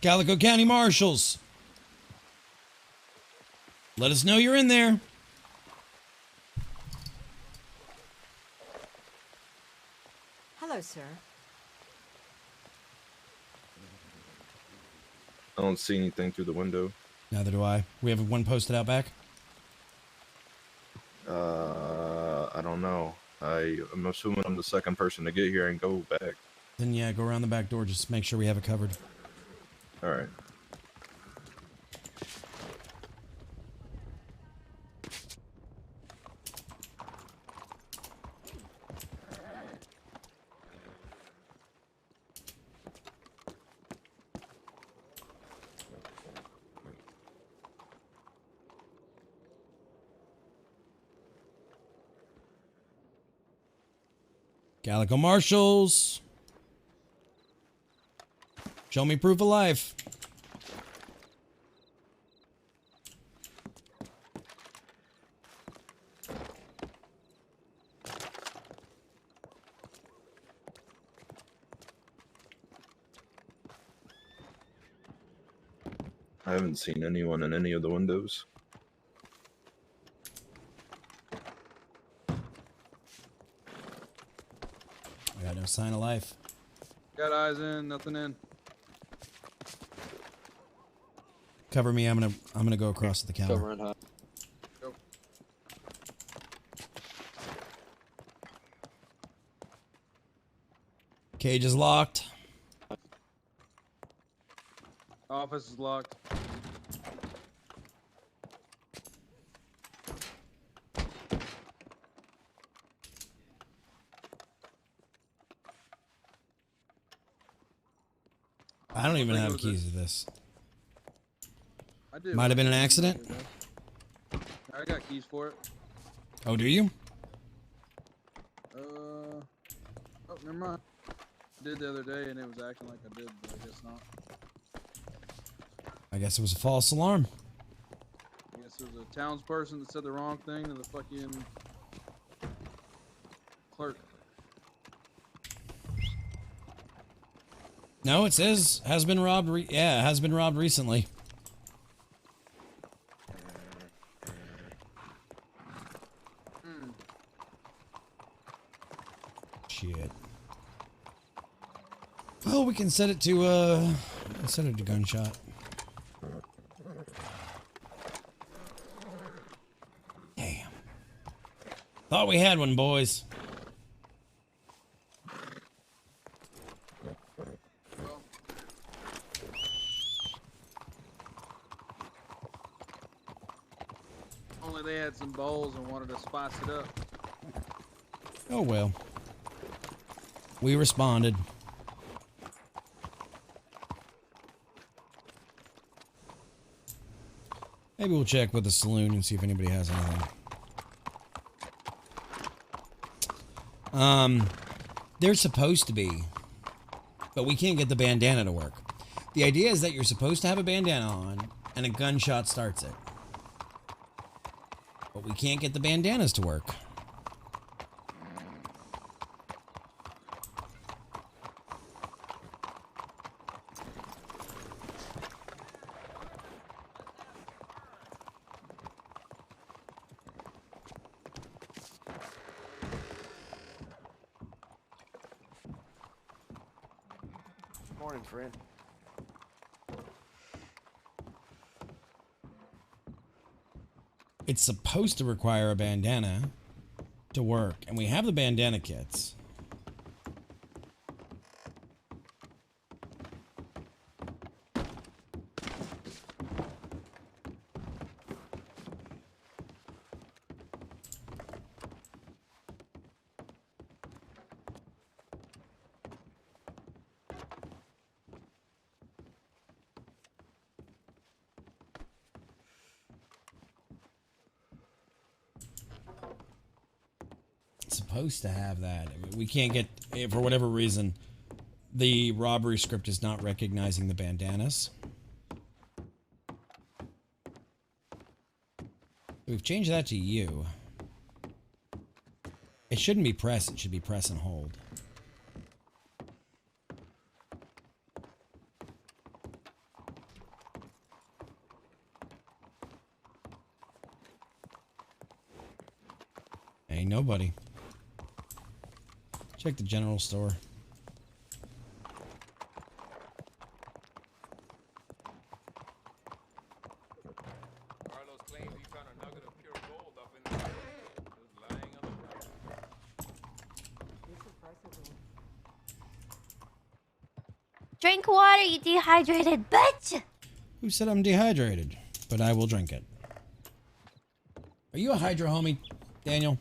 Calico County Marshals. Let us know you're in there. Hello, sir. I don't see anything through the window. Neither do I. We have one posted out back. I don't know. I'm assuming I'm the second person to get here and go back. Then yeah, go around the back door. Just make sure we have it covered. All right. Calico Marshals. Show me proof of life. I haven't seen anyone in any of the windows. I got no sign of life. Got eyes in, nothing in. Cover me. I'm gonna go across to the counter. Cover and hide. Go. Cage is locked. Office is locked. I don't even have keys to this. I did. Might have been an accident. I got keys for it. Oh, do you? Oh, never mind. I did the other day and it was acting like I did, but I guess not. I guess it was a false alarm. I guess it was a townsperson that said the wrong thing to the fucking clerk. No, it says has been robbed. Yeah, has been robbed recently. Shit. Oh, we can set it to gunshot. Damn. Thought we had one, boys. Only they had some bowls and wanted to spice it up. Oh well. We responded. Maybe we'll check with the saloon and see if anybody has anything. They're supposed to be, but we can't get the bandana to work. The idea is that you're supposed to have a bandana on and a gunshot starts it. But we can't get the bandanas to work. Morning, friend. It's supposed to require a bandana to work, and we have the bandana kits. Supposed to have that. I mean, we can't get, for whatever reason, the robbery script is not recognizing the bandanas. We've changed that to you. It shouldn't be press, it should be press and hold. Ain't nobody. Check the general store. Carlos claims he found a nugget of pure gold up in the forest. It was lying on the ground. Drink water, you dehydrated bitch! Who said I'm dehydrated? But I will drink it. Are you a hydra homie, Daniel?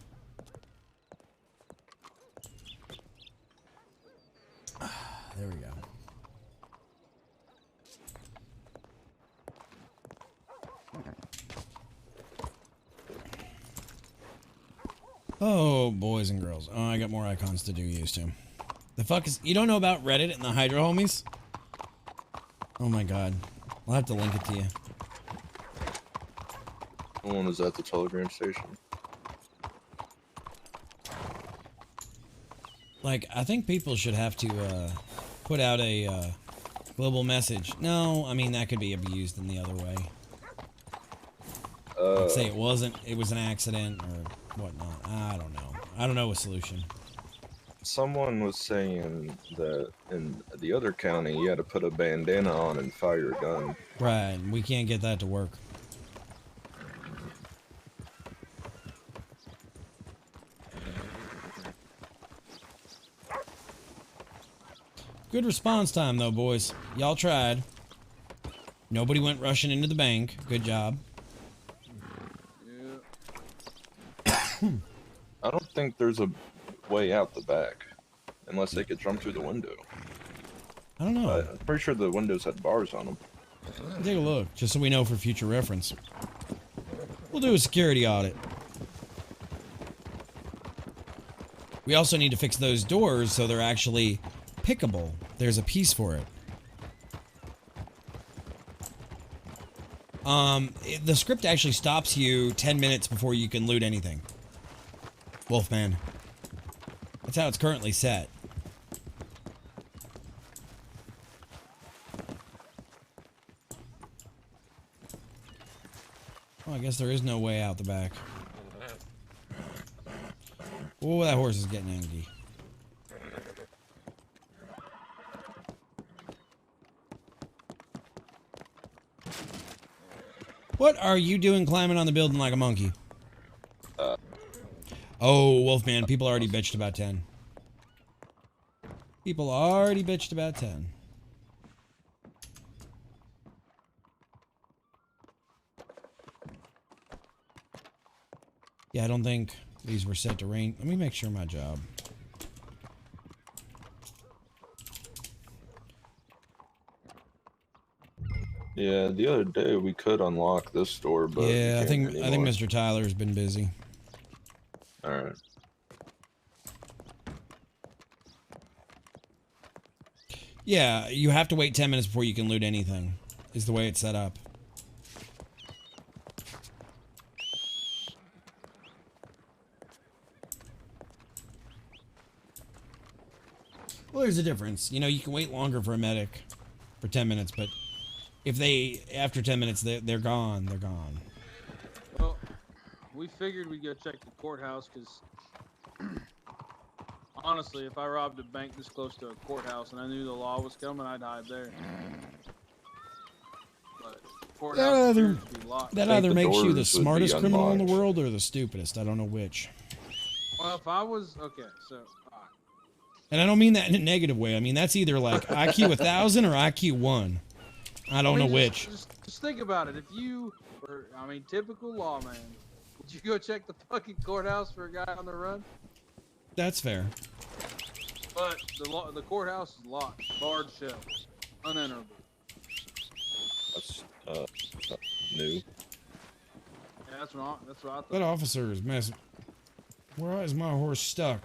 There we go. Oh, boys and girls. Oh, I got more icons to do used to. The fuck is... You don't know about Reddit and the hydra homies? Oh my god. I'll have to link it to you. One was at the telegram station. Like, I think people should have to put out a global message. No, I mean, that could be abused in the other way. Like, say it was an accident or whatnot. I don't know. I don't know a solution. Someone was saying that in the other county you had to put a bandana on and fire a gun. Right, we can't get that to work. Good response time, though, boys. Y'all tried. Nobody went rushing into the bank. Good job. I don't think there's a way out the back, unless they could jump through the window. I don't know. I'm pretty sure the windows had bars on them. Take a look, just so we know for future reference. We'll do a security audit. We also need to fix those doors so they're actually pickable. There's a piece for it. The script actually stops you 10 minutes before you can loot anything. Wolfman. That's how it's currently set. Well, I guess there is no way out the back. Oh, that horse is getting angry. What are you doing climbing on the building like a monkey? Oh, Wolfman, people already bitched about 10. People already bitched about 10. Yeah, I don't think these were set to rain. Let me make sure my job. Yeah, the other day we could unlock this door, but Yeah, I think anymore. Mr. Tyler's been busy. All right. Yeah, you have to wait 10 minutes before you can loot anything, is the way it's set up. Well, there's a difference. You know, you can wait longer for a medic for 10 minutes, but if after 10 minutes, they're gone, they're gone. Well, we figured we'd go check the courthouse because, honestly, if I robbed a bank this close to a courthouse and I knew the law was coming, I'd hide there. But courthouse appears to be locked. That either makes you the smartest criminal in the world or the stupidest. I don't know which. Well, if I was... Okay, so... And I don't mean that in a negative way. I mean, that's either like IQ 1000 or IQ 1. I don't know which. Just think about it. If you were, I mean, typical lawman, would you go check the fucking courthouse for a guy on the run? That's fair. But the courthouse is locked, barred shut, unenterable. That's new. Yeah, that's what I thought. That officer is messing. Where is my horse stuck?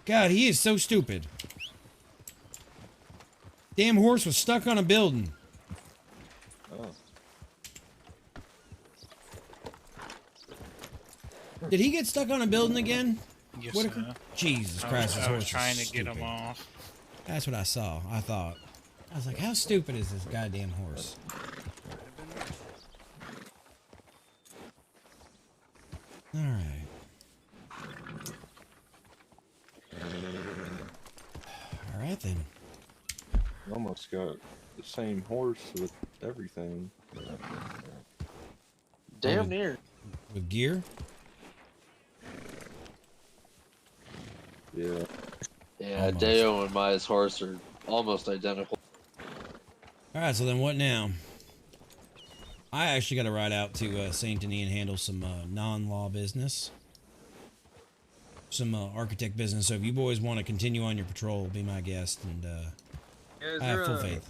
God, he is so stupid. Damn horse was stuck on a building. Oh. Did he get stuck on a building again? Yes, Whitaker? sir. Jesus Christ, this I horse was trying is to get him stupid. off. That's what I saw. I thought. I was like, how stupid is this goddamn horse? All right. All right then. Almost got the same horse with everything. Damn near. With gear? Yeah. Yeah, Almost. Deo and Maya's horse are almost identical. All right, so then what now? I actually got to ride out to Saint Denis and handle some non-law business, some architect business. So if you boys want to continue on your patrol, be my guest, and Is I have there full faith.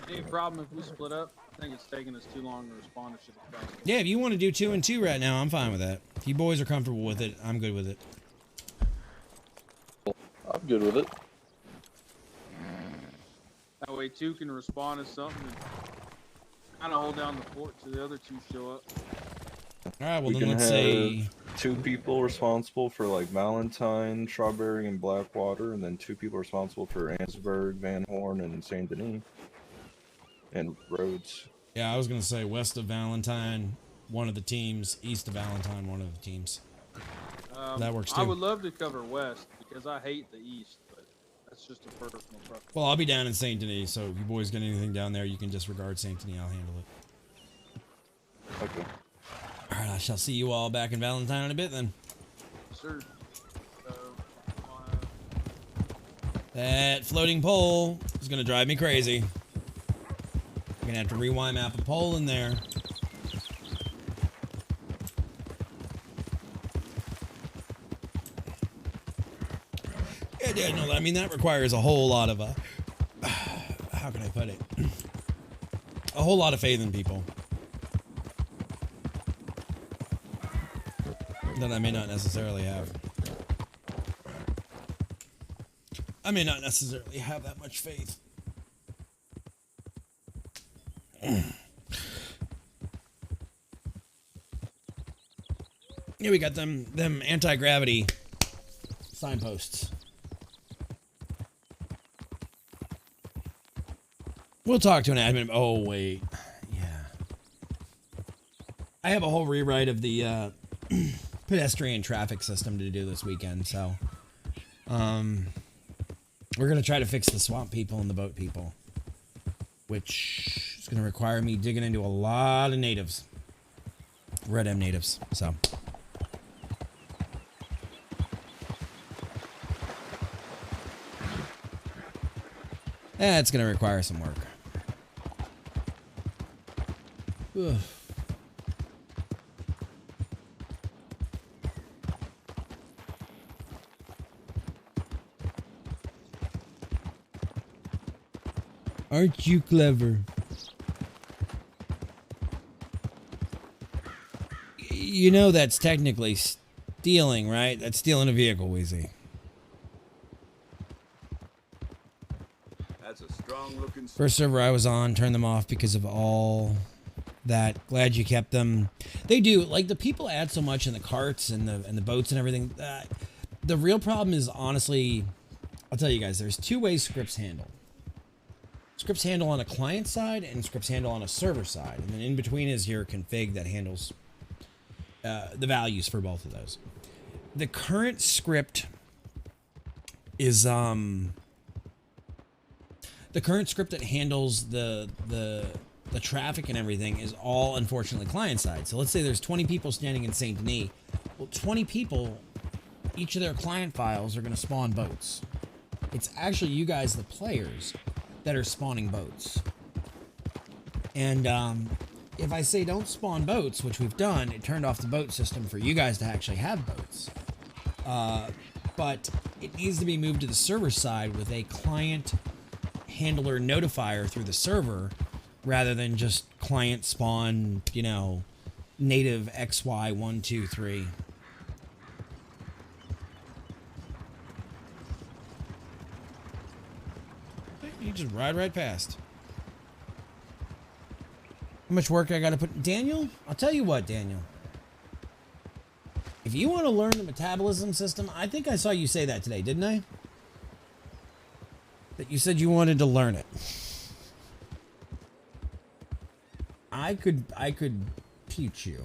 any problem if we split up? I think it's taking us too long to respond to shit fast. Yeah, if you want to do 2 and 2 right now, I'm fine with that. If you boys are comfortable with it, I'm good with it. I'm good with it. That way, 2 can respond to something and kind of hold down the fort till the other 2 show up. All right, well We then can let's have say 2 people responsible for like Valentine, Strawberry, and Blackwater, and then 2 people responsible for Ansberg, Van Horn, and Saint Denis, and Rhodes. Yeah, I was gonna say west of Valentine, one of the teams. East of Valentine, one of the teams. That works too. I would love to cover west because I hate the east, but that's just a personal preference. Well, I'll be down in Saint Denis, so if you boys get anything down there, you can disregard Saint Denis. I'll handle it. Okay. All right, I shall see you all back in Valentine in a bit then. Sir, That floating pole is gonna drive me crazy. I'm gonna have to rewind map a pole in there. Yeah, no, I mean that requires a whole lot of how can I put it? A whole lot of faith in people that I may not necessarily have. I may not necessarily have that much faith. Yeah, we got them anti-gravity signposts. We'll talk to an admin. Oh, wait. Yeah. I have a whole rewrite of the pedestrian traffic system to do this weekend, so we're going to try to fix the swamp people and the boat people, which is going to require me digging into a lot of natives. Red M natives, so. It's going to require some work. Ugh. Aren't you clever? You know that's technically stealing, right? That's stealing a vehicle, Wheezy. That's a strong looking. First server I was on, turned them off because of all that. Glad you kept them. They do, like, the people add so much in the carts and the boats and everything. The real problem is, honestly, I'll tell you guys, there's 2 ways scripts handle. Scripts handle on a client side and scripts handle on a server side. And then in between is your config that handles the values for both of those. The current script is the current script that handles the traffic and everything is all, unfortunately, client side. So let's say there's 20 people standing in Saint Denis. Well, 20 people, each of their client files are going to spawn boats. It's actually you guys, the players, that are spawning boats. And if I say don't spawn boats, which we've done, it turned off the boat system for you guys to actually have boats. But it needs to be moved to the server side with a client handler notifier through the server rather than just client spawn, you know, native XY123. You just ride right past. How much work I gotta put? Daniel? I'll tell you what, Daniel. If you want to learn the metabolism system, I think I saw you say that today, didn't I? That you said you wanted to learn it. I could teach you.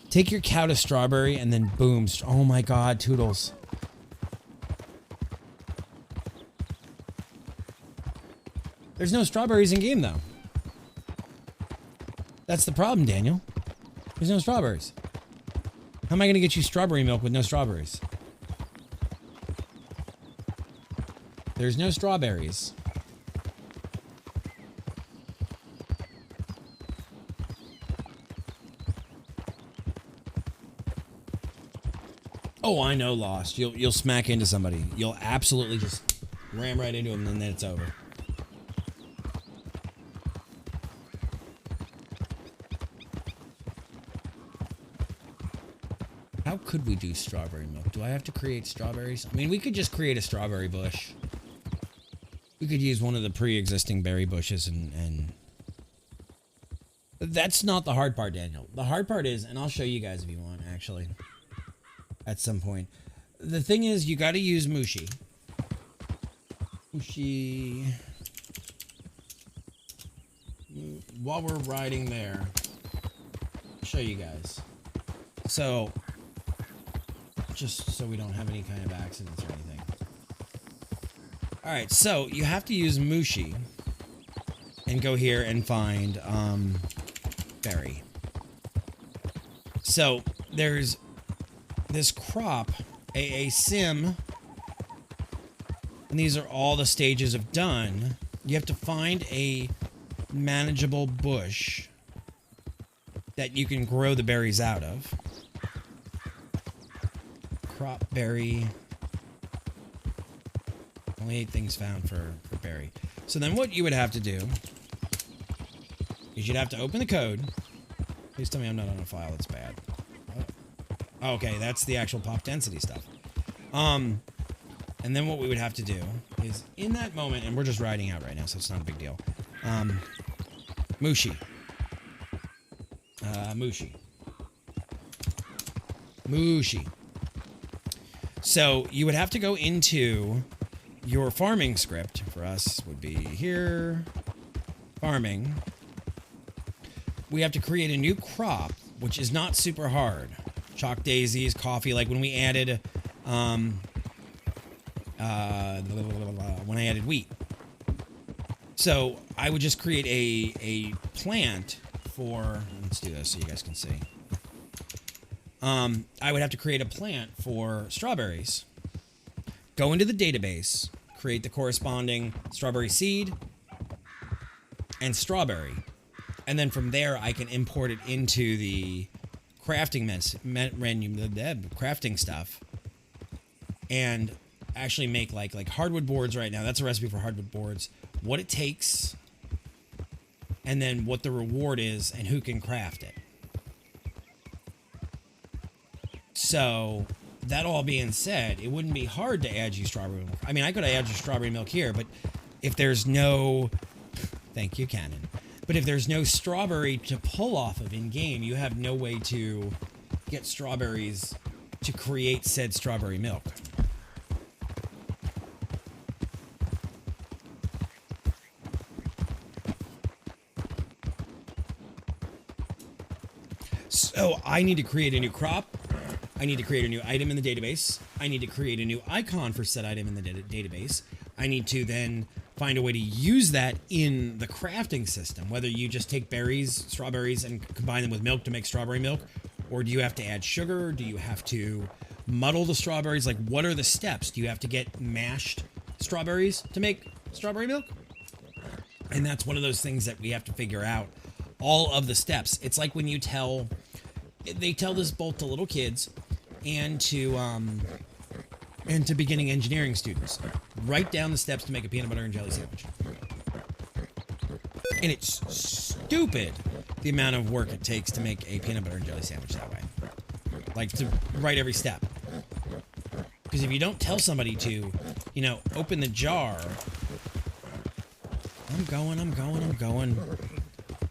Take your cow to strawberry and then boom. Oh my god, Toodles. There's no strawberries in game, though. That's the problem, Daniel. There's no strawberries. How am I going to get you strawberry milk with no strawberries? There's no strawberries. Oh, I know, Lost. You'll smack into somebody. You'll absolutely just ram right into them, and then it's over. How could we do strawberry milk? Do I have to create strawberries? I mean, we could just create a strawberry bush. We could use one of the pre-existing berry bushes and... That's not the hard part, Daniel. The hard part is, and I'll show you guys if you want, actually. At some point. The thing is, you gotta use Mushi. Mushi... While we're riding there, I'll show you guys. So... just so we don't have any kind of accidents or anything. Alright, so you have to use Mushi and go here and find berry. So there's this crop, a sim, and these are all the stages of done. You have to find a manageable bush that you can grow the berries out of. Crop berry. Only 8 things found for berry. So then what you would have to do is you'd have to open the code. Please tell me I'm not on a file that's bad. Oh, okay, that's the actual pop density stuff. And then what we would have to do is in that moment, and we're just riding out right now, so it's not a big deal. Mushi. Mushi. Mushi. So you would have to go into your farming script. For us would be here, farming. We have to create a new crop, which is not super hard. Chalk daisies, coffee, like when we added, when I added wheat. So I would just create a plant for, let's do this so you guys can see. I would have to create a plant for strawberries. Go into the database, create the corresponding strawberry seed and strawberry. And then from there, I can import it into the crafting menu, crafting stuff, and actually make like hardwood boards right now. That's a recipe for hardwood boards. What it takes, and then what the reward is, and who can craft it. So, that all being said, it wouldn't be hard to add you strawberry milk. I mean, I could add you strawberry milk here, but if there's no... Thank you, Cannon. But if there's no strawberry to pull off of in-game, you have no way to get strawberries to create said strawberry milk. So, I need to create a new crop. I need to create a new item in the database. I need to create a new icon for said item in the database. I need to then find a way to use that in the crafting system, whether you just take berries, strawberries, and combine them with milk to make strawberry milk, or do you have to add sugar? Do you have to muddle the strawberries? Like, what are the steps? Do you have to get mashed strawberries to make strawberry milk? And that's one of those things that we have to figure out, all of the steps. It's like when you they tell this both to little kids and to beginning engineering students. Write down the steps to make a peanut butter and jelly sandwich. And it's stupid the amount of work it takes to make a peanut butter and jelly sandwich that way. Like, to write every step. Because if you don't tell somebody to, you know, open the jar... I'm going.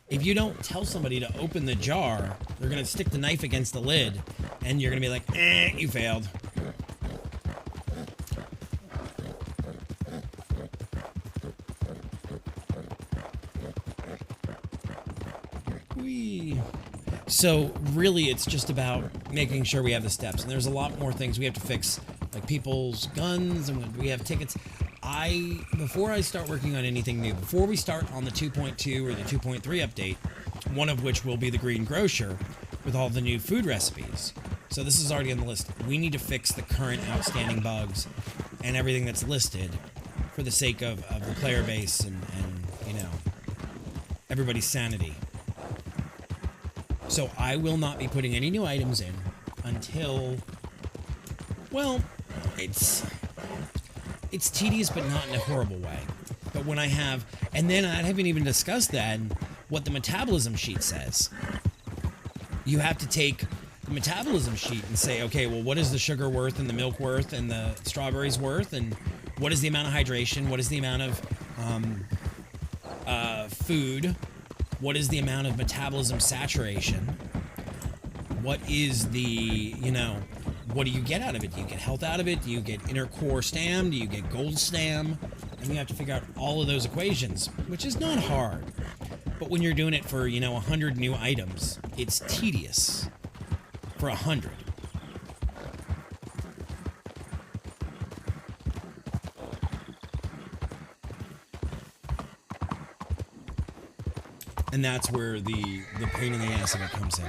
If you don't tell somebody to open the jar, they're going to stick the knife against the lid, and you're going to be like, you failed. So really, it's just about making sure we have the steps, and there's a lot more things we have to fix, like people's guns, and we have tickets. Before I start working on anything new, before we start on the 2.2 or the 2.3 update, one of which will be the Green Grocer with all the new food recipes. So this is already on the list. We need to fix the current outstanding bugs and everything that's listed for the sake of the player base and you know, everybody's sanity. So I will not be putting any new items in until, well, it's tedious, but not in a horrible way. But when I have, and then I haven't even discussed that, what the metabolism sheet says. You have to take the metabolism sheet and say, okay, well, what is the sugar worth and the milk worth and the strawberries worth, and what is the amount of hydration, what is the amount of food, what is the amount of metabolism saturation, what is the, you know, what do you get out of it? Do you get health out of it? Do you get inner core stam? Do you get gold stam? And you have to figure out all of those equations, which is not hard. But when you're doing it for, you know, 100 new items, it's tedious for 100. And that's where the pain in the ass of it comes in.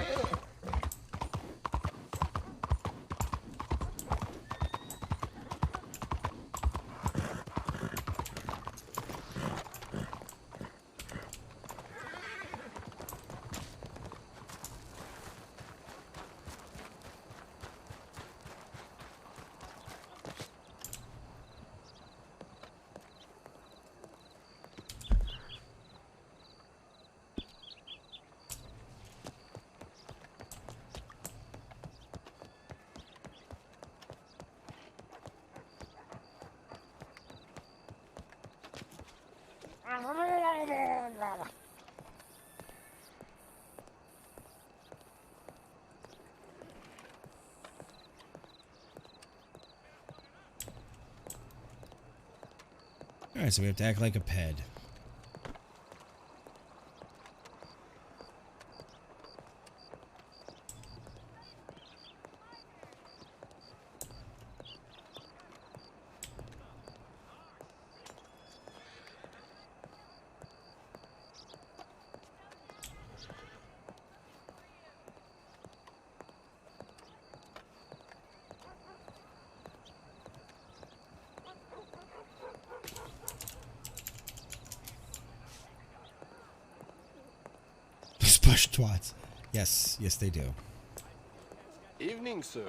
Alright, so we have to act like a ped. Spush twats. Yes, yes they do. Evening, sir.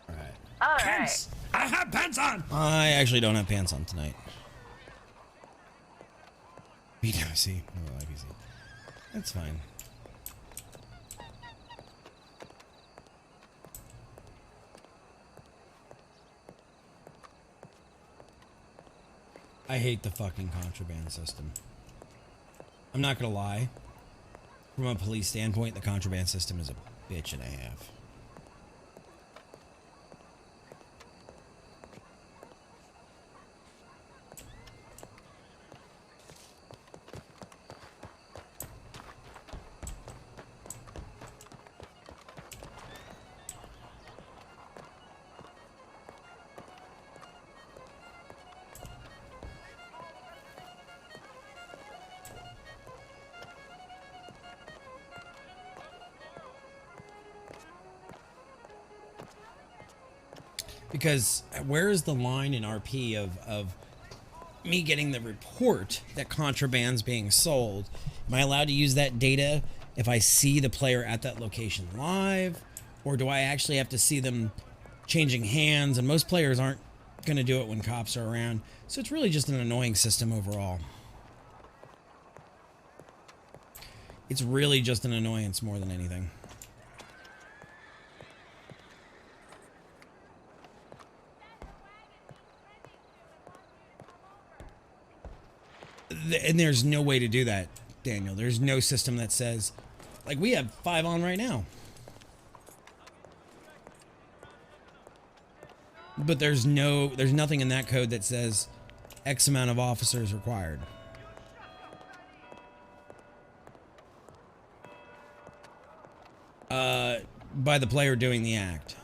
Alright. Pants! I have pants on! I actually don't have pants on tonight. BWC. Oh, IBC. That's fine. I hate the fucking contraband system. I'm not gonna lie. From a police standpoint, the contraband system is a bitch and a half. Because where is the line in RP of me getting the report that contraband's being sold? Am I allowed to use that data if I see the player at that location live? Or do I actually have to see them changing hands? And most players aren't going to do it when cops are around. So it's really just an annoying system overall. It's really just an annoyance more than anything. And there's no way to do that, Daniel. There's no system that says, like, we have 5 on right now. But there's nothing in that code that says X amount of officers required. by the player doing the act.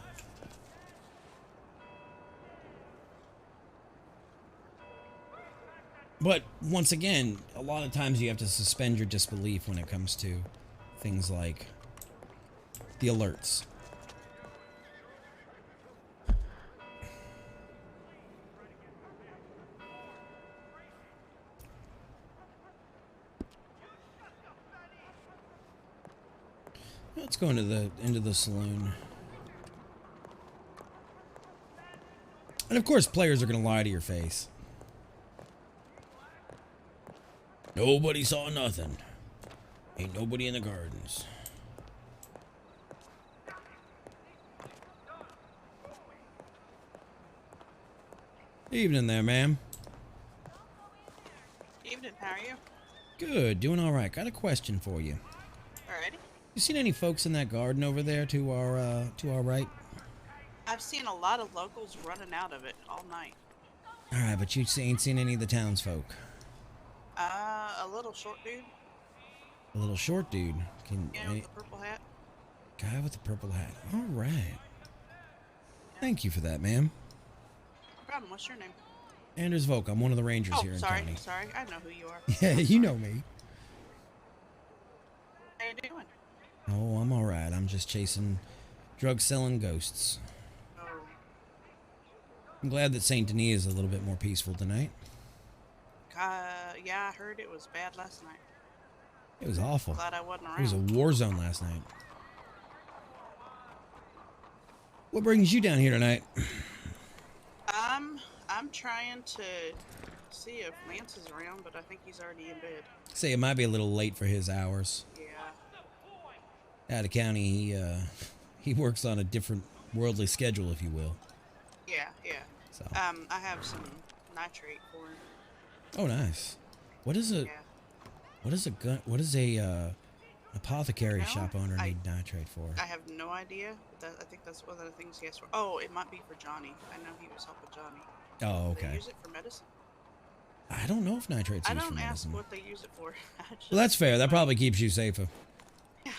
But once again, a lot of times you have to suspend your disbelief when it comes to things like the alerts. Let's go into the saloon. And of course, players are going to lie to your face. Nobody saw nothing. Ain't nobody in the gardens. Evening there, ma'am. Evening, how are you? Good, doing all right. Got a question for you. Alrighty. You seen any folks in that garden over there to our right? I've seen a lot of locals running out of it all night. All right, but you ain't seen any of the townsfolk. A little short dude. A little short dude. With the purple hat. Guy with the purple hat. All right. Thank you for that, ma'am. No problem. What's your name? Anders Volk. I'm one of the rangers Oh, here in sorry, county. sorry. I know who you are. Yeah, you know me. How you doing? Oh, I'm all right. I'm just chasing drug-selling ghosts. Oh. I'm glad that Saint Denis is a little bit more peaceful tonight. Yeah, I heard it was bad last night. It was awful. Glad I wasn't around. It was a war zone last night. What brings you down here tonight? I'm trying to see if Lance is around, but I think he's already in bed. Say it might be a little late for his hours. Yeah. Out of county, he works on a different worldly schedule, if you will. Yeah. So. I have some nitrate for him. Oh, nice. What is a What is a apothecary shop owner need nitrate for? I have no idea. I think that's one of the things he asked for. Oh, it might be for Johnny. I know he was helping Johnny. Oh, Do they okay. use it for medicine? I don't know if nitrate's I used for don't ask medicine. what they use it for. Well, that's fair. That probably keeps you safer. Yeah.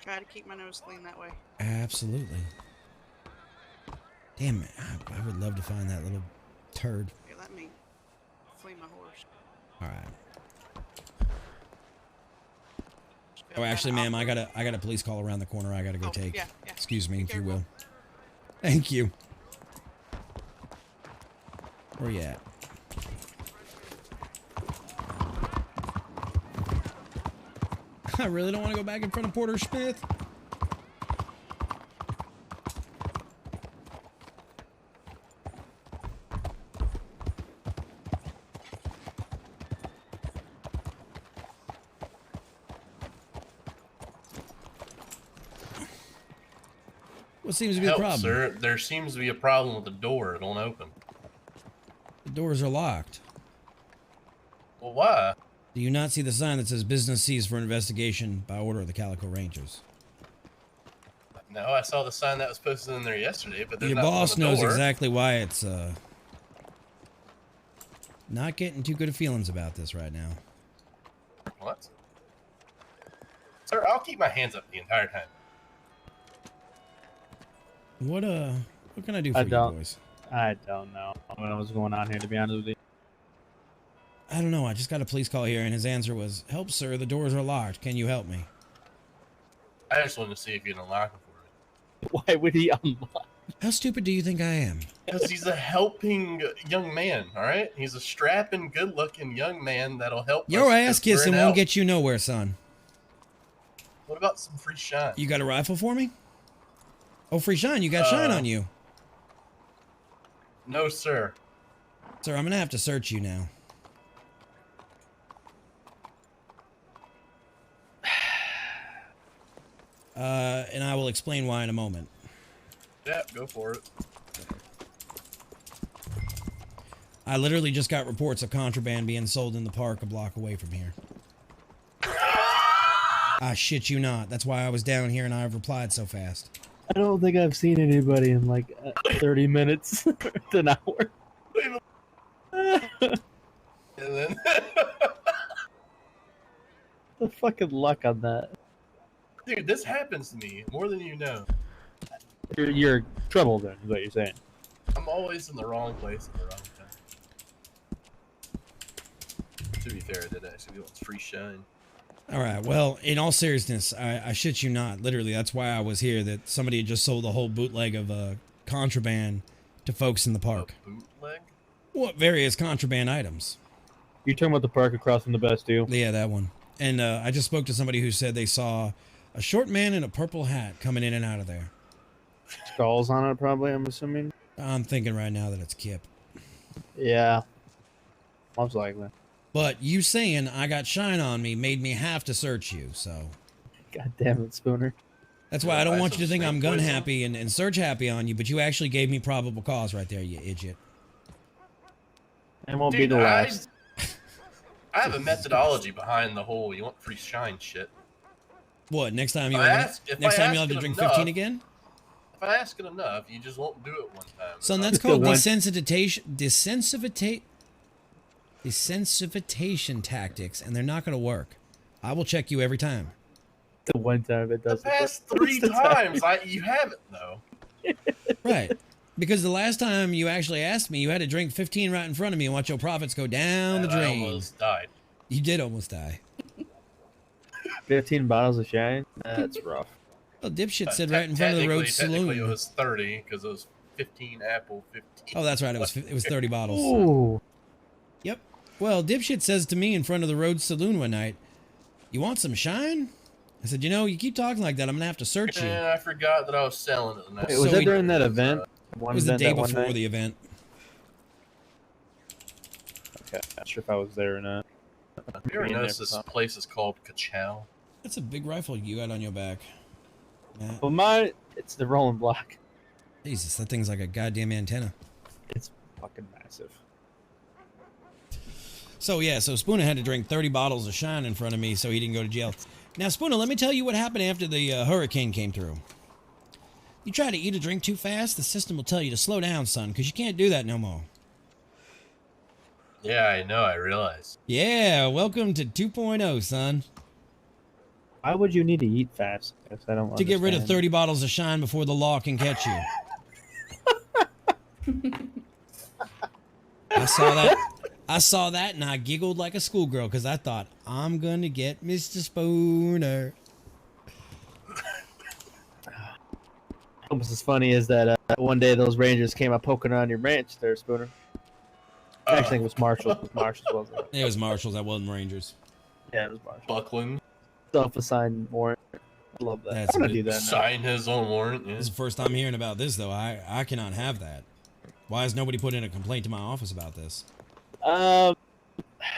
Try to keep my nose clean that way. Absolutely. Damn it. I would love to find that little turd. Here, let me flee my horse. All right. Oh, actually, ma'am, I got a police call around the corner. I gotta go take. Yeah. Excuse me, if you will. Thank you. Where you at? I really don't want to go back in front of Porter Smith. What seems to be the problem? Sir, there seems to be a problem with the door. It won't open. The doors are locked. Well, why? Do you not see the sign that says business seized for investigation by order of the Calico Rangers? No, I saw the sign that was posted in there yesterday, but there's Your not one on boss the knows door. exactly why it's not getting too good of feelings about this right now. What? Sir, I'll keep my hands up the entire time. What can I do for you boys? I don't know what's going on here, to be honest with you. I don't know. I just got a police call here, and his answer was, "Help, sir. The doors are locked. Can you help me?" I just wanted to see if you'd unlock it for me. Why would he unlock? How stupid do you think I am? Because he's a helping young man, all right? He's a strapping, good-looking young man that'll help Your us ass if we're kissing in won't hell. get you nowhere, son. What about some free shine? You got a rifle for me? Oh, free shine. You got shine on you. No, sir. Sir, I'm going to have to search you now. And I will explain why in a moment. Yeah, go for it. I literally just got reports of contraband being sold in the park a block away from here. I shit you not. That's why I was down here and I've replied so fast. I don't think I've seen anybody in like 30 minutes to an hour. And then The fucking luck on that. Dude, this happens to me more than you know. You're trouble then, is what you're saying. I'm always in the wrong place at the wrong time. To be fair, I did actually want free shine. All right. Well, in all seriousness, I shit you not. Literally, that's why I was here. That somebody had just sold a whole bootleg of contraband to folks in the park. A bootleg? What various contraband items? You're talking about the park across from the Bastille? Yeah, that one. And I just spoke to somebody who said they saw a short man in a purple hat coming in and out of there. Skulls on it, probably, I'm assuming? I'm thinking right now that it's Kip. Yeah. Most likely. But you saying I got shine on me made me have to search you, so. God damn it, Spooner. That's why I don't want you to think I'm gun happy and search happy on you, but you actually gave me probable cause right there, you idiot. It won't be the last. I have a methodology behind the whole you want free shine shit. What, next time you'll have to drink 15 again? If I ask it enough, you just won't do it one time. Son, that's called desensitization tactics, and they're not going to work. I will check you every time. The one time it does. The past 3 times, you haven't though. Right. Because the last time you actually asked me, you had to drink 15 right in front of me and watch your profits go down the drain. I almost died. You did almost die. 15 bottles of shine? That's rough. Well, dipshit said right in front of the road saloon. Technically, it was 30 because it was 15 apple, 15. Oh, that's right. It was 30 bottles. Ooh. Yep. Well, dipshit says to me in front of the road saloon one night, "You want some shine?" I said, "You know, you keep talking like that, I'm gonna have to search you." And I forgot that I was selling it. The next Wait, was that during that event? It was the day before the event. Okay, not sure if I was there or not. Have you ever noticed this place is called Kachow? That's a big rifle you got on your back. Matt. Well, mine, it's the rolling block. Jesus, that thing's like a goddamn antenna. It's fucking massive. So yeah, so Spooner had to drink 30 bottles of shine in front of me so he didn't go to jail. Now, Spooner, let me tell you what happened after the hurricane came through. You try to eat a drink too fast, the system will tell you to slow down, son, because you can't do that no more. Yeah, I know, I realize. Yeah, welcome to 2.0, son. Why would you need to eat fast? I don't To get rid of understand. 30 bottles of shine before the law can catch you. I saw that and I giggled like a schoolgirl because I thought, I'm going to get Mr. Spooner. Almost as funny as that one day those Rangers came up poking around your ranch there, Spooner. I think it was Marshall. Marshall wasn't it? It was Marshalls, that wasn't Rangers. Yeah, it was Marshall. Buckland. Self-assigned warrant. I love that. That's I'm gonna good. do that now. Sign his own warrant. Yeah. This is the first time hearing about this, though. I cannot have that. Why has nobody put in a complaint to my office about this? Well,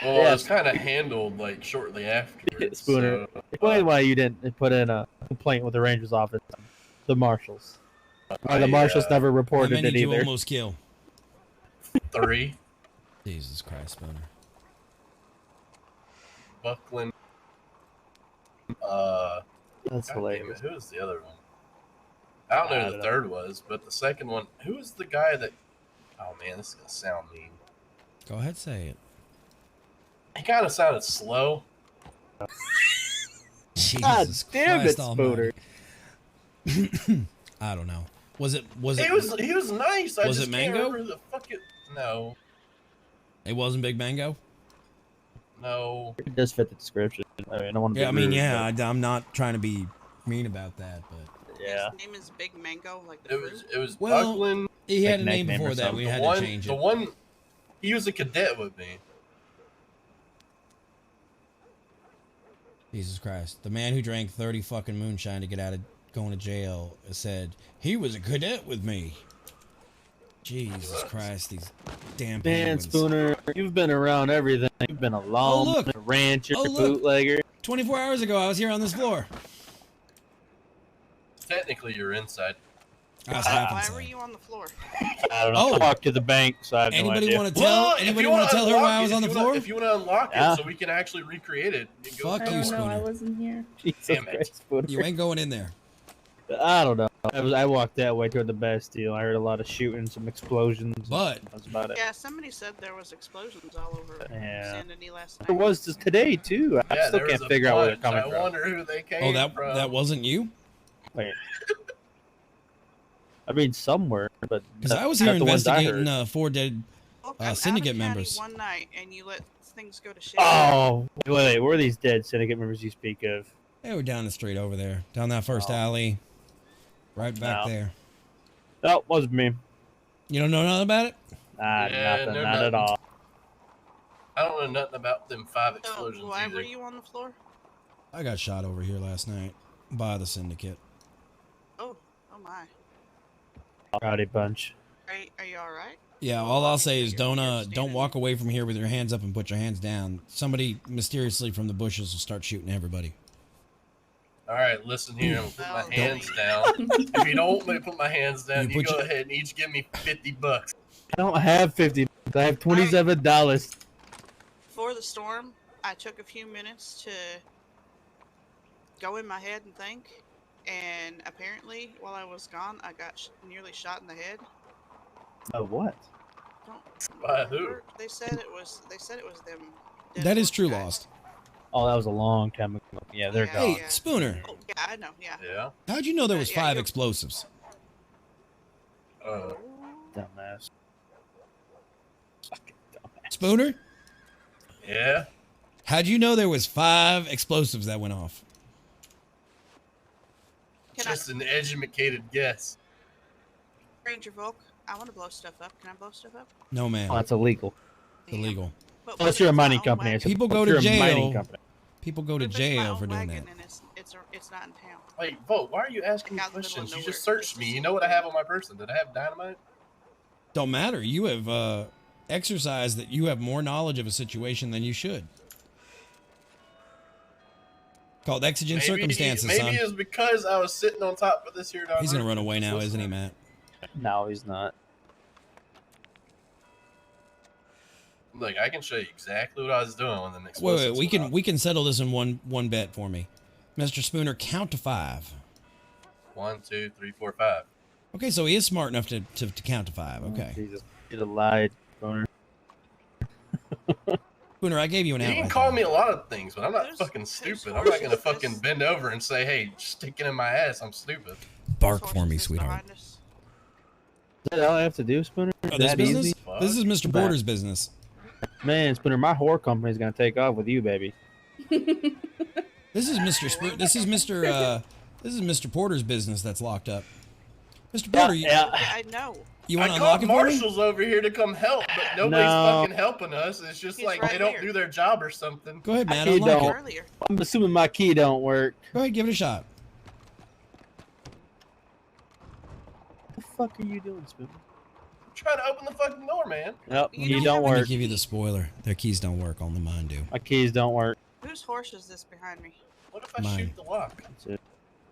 yeah. it's kind of handled like shortly afterwards. Spooner, explain why you didn't put in a complaint with the Rangers office. The Marshals. Why the Marshals never reported How many it did you either. almost kill? 3. Jesus Christ, Spooner. Buckland. That's God hilarious. damn it, who was the other one? I don't know who the third was, but the second one. Who was the guy that? Oh man, this is gonna sound mean. Go ahead, say it. He kind of sounded slow. Jesus damn Christ it, almighty. I don't know. Was it? He was nice. I Was just it can't Mango? remember the fucking. No, It wasn't Big Mango? no. It does fit the description. I mean, I don't want to be Yeah, I mean, rude, yeah, but- I'm not trying to be mean about that, but yeah. His name is Big Mango, like the fruit. It was Well, Buckland. he had a Like name nickname or before that. something. We The had one, to change the it. one. He was a cadet with me. Jesus Christ. The man who drank 30 fucking moonshine to get out of going to jail said, he was a cadet with me. Jesus Christ, these damn Man, penguins. Spooner, you've been around everything. You've been a lawman, look. a rancher, Oh, a look. bootlegger. 24 hours ago, I was here on this floor. Technically, you're inside. I was half Why inside. were you on the floor? I don't know. Oh. I walked to the bank, so I have no Anybody idea. want to tell? Anybody want to tell her why I was on the floor? If you want to unlock Yeah. it, so we can actually recreate it. and go Fuck through you, it. Spooner. wasn't here. Jesus Damn it. Christ, Spooner. You ain't going in there. I don't know. I walked that way toward the Bastille. I heard a lot of shooting, some explosions. But that's about it. Yeah, somebody said there was explosions all over Yeah. Saint Denis last night. There was just today too. I Yeah, still there can't was a figure out where they're bunch. coming I from. wonder who they came Oh, that from. that wasn't you? Wait. I mean, somewhere, but Because I was not here the ones I investigating heard. 4 dead syndicate members. One night and you let things go to shit. Oh, wait, where are these dead syndicate members you speak of? They were down the street over there, down that first alley, right back No. there. That wasn't me. You don't know nothing about it? Nothing, no, not at nothing. all. I don't know nothing about them 5 So, explosions why either. were you on the floor? I got shot over here last night by the syndicate. Oh my. Rowdy bunch. Are you all right? Yeah, all I'll say is don't walk away from here with your hands up and put your hands down. Somebody mysteriously from the bushes will start shooting everybody. All right, listen here. I'm gonna put my hands down. If you don't want me to put my hands down, You you put go your- ahead and each give me $50. I don't have 50. I have $27. Before the storm, I took a few minutes to go in my head and think, and apparently, while I was gone, I got nearly shot in the head. Oh, what? By who? Remember? They said it was them. That is true, Lost. Oh, that was a long time ago. Yeah, they're gone. Hey, Spooner, Oh, yeah, I know. Yeah. Yeah. how'd you know there was Yeah, 5 you're- explosives? Dumbass. Spooner, Yeah. how'd you know there was 5 explosives that went off? Just an educated guess. Ranger Volk, I want to blow stuff up. Can I blow stuff up? No, man. Oh, that's illegal. It's illegal. But Unless you're a mining company. It's People go if you're to a mining jail. company. People go to jail for doing that. It's not in town. Wait, Vote, why are you asking me Out in the middle of questions? You nowhere. just searched me. You know what I have on my person? Did I have dynamite? Don't matter. You have exercised that you have more knowledge of a situation than you should. Called exigent circumstances, maybe son. it's because I was sitting on top of this here. He's gonna run away now, isn't he, Matt? No, he's not. Look, I can show you exactly what I was doing when the Wait, explosives we can settle this in one bet for me, Mr. Spooner. Count to 5. 1, 2, 3, 4, 5. Okay, so he is smart enough to count to 5. Okay. Jesus, you'd have lied, Boner. Spooner, I gave you an You out. can right call there. me a lot of things, but I'm not fucking stupid. I'm not gonna fucking bend over and say, "Hey, stick it in my ass." I'm stupid. Bark for me, sweetheart. Is that all I have to do, Spooner? Oh, this That business? easy? This is Mr. Porter's business. Man, Spooner, my whore company's gonna take off with you, baby. This is Mr. This is Mr. Porter's business that's locked up. Mr. Porter, I know. you want to I unlock called it for me? marshals over here to come help, but nobody's No. fucking helping us. It's just He's like right they don't here. do their job or something. Go ahead, My man. key Unlock don't. it. I'm assuming my key don't work. Go ahead, give it a shot. What the fuck are you doing, Spooner? I'm trying to open the fucking door, man. Nope, You you don't don't have Let me work. give you the spoiler. Their keys don't work. Only mine do. My keys don't work. Whose horse is this behind me? What if I Mine. shoot the lock? That's it.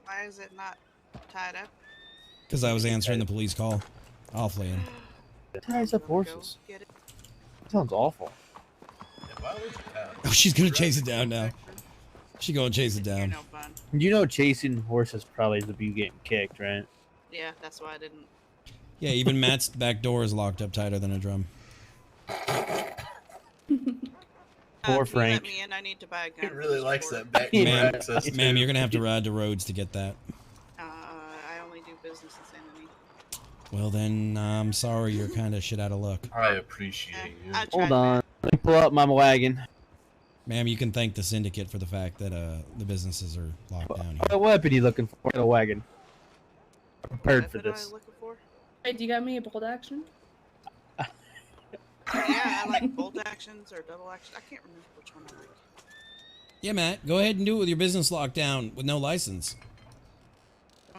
Why is it not tied up? Because I was answering the police call. Awfully. in. Ties up horses. Get it? Sounds awful. Yeah, why would you have? Oh, she's gonna chase it down now. She gonna chase it You're down. no fun. You know, chasing horses probably is the you getting kicked, right? Yeah, that's why I didn't. Yeah, even Matt's back door is locked up tighter than a drum. Poor If you let Frank. me in, I need to buy a gun. He for really this likes report. that back door Ma'am, access. ma'am, too. you're gonna have to ride to Rhodes to get that. I only do business in San Denis. Well, then I'm sorry, you're kind of shit out of luck. I appreciate you. I tried Hold on. Let me pull up my wagon. Ma'am, you can thank the syndicate for the fact that the businesses are locked down here. What weapon are you looking for in a wagon? I'm prepared for What am I this. looking for? Hey, do you got me a bolt action? Yeah, I like bolt actions or double action. I can't remember which one I like. Yeah, Matt, go ahead and do it with your business locked down with no license.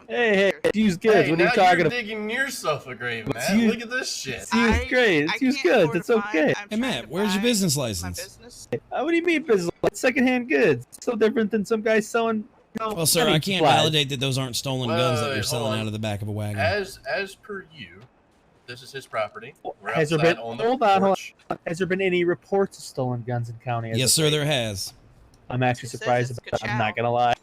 Hey, it's used goods. Hey, What are you now talking you're about? digging yourself a grave, It's man. you- Look at this shit. It's used great. It's used goods. It's okay. Hey, Matt, where's your business license? What do you mean business? It's secondhand goods. It's so different than some guy selling. You know, Well, sir, I hunting can't supplies. validate that those aren't stolen Wait, guns wait, that wait, you're hold selling on. out of the back of a wagon. As per you, this is his property. We're Has there outside been? on the Hold on, hold porch. on. Has there been any reports of stolen guns in county? as Yes, of sir, late? there has. I'm actually It says surprised it's about. I'm Ka-chow. not gonna lie.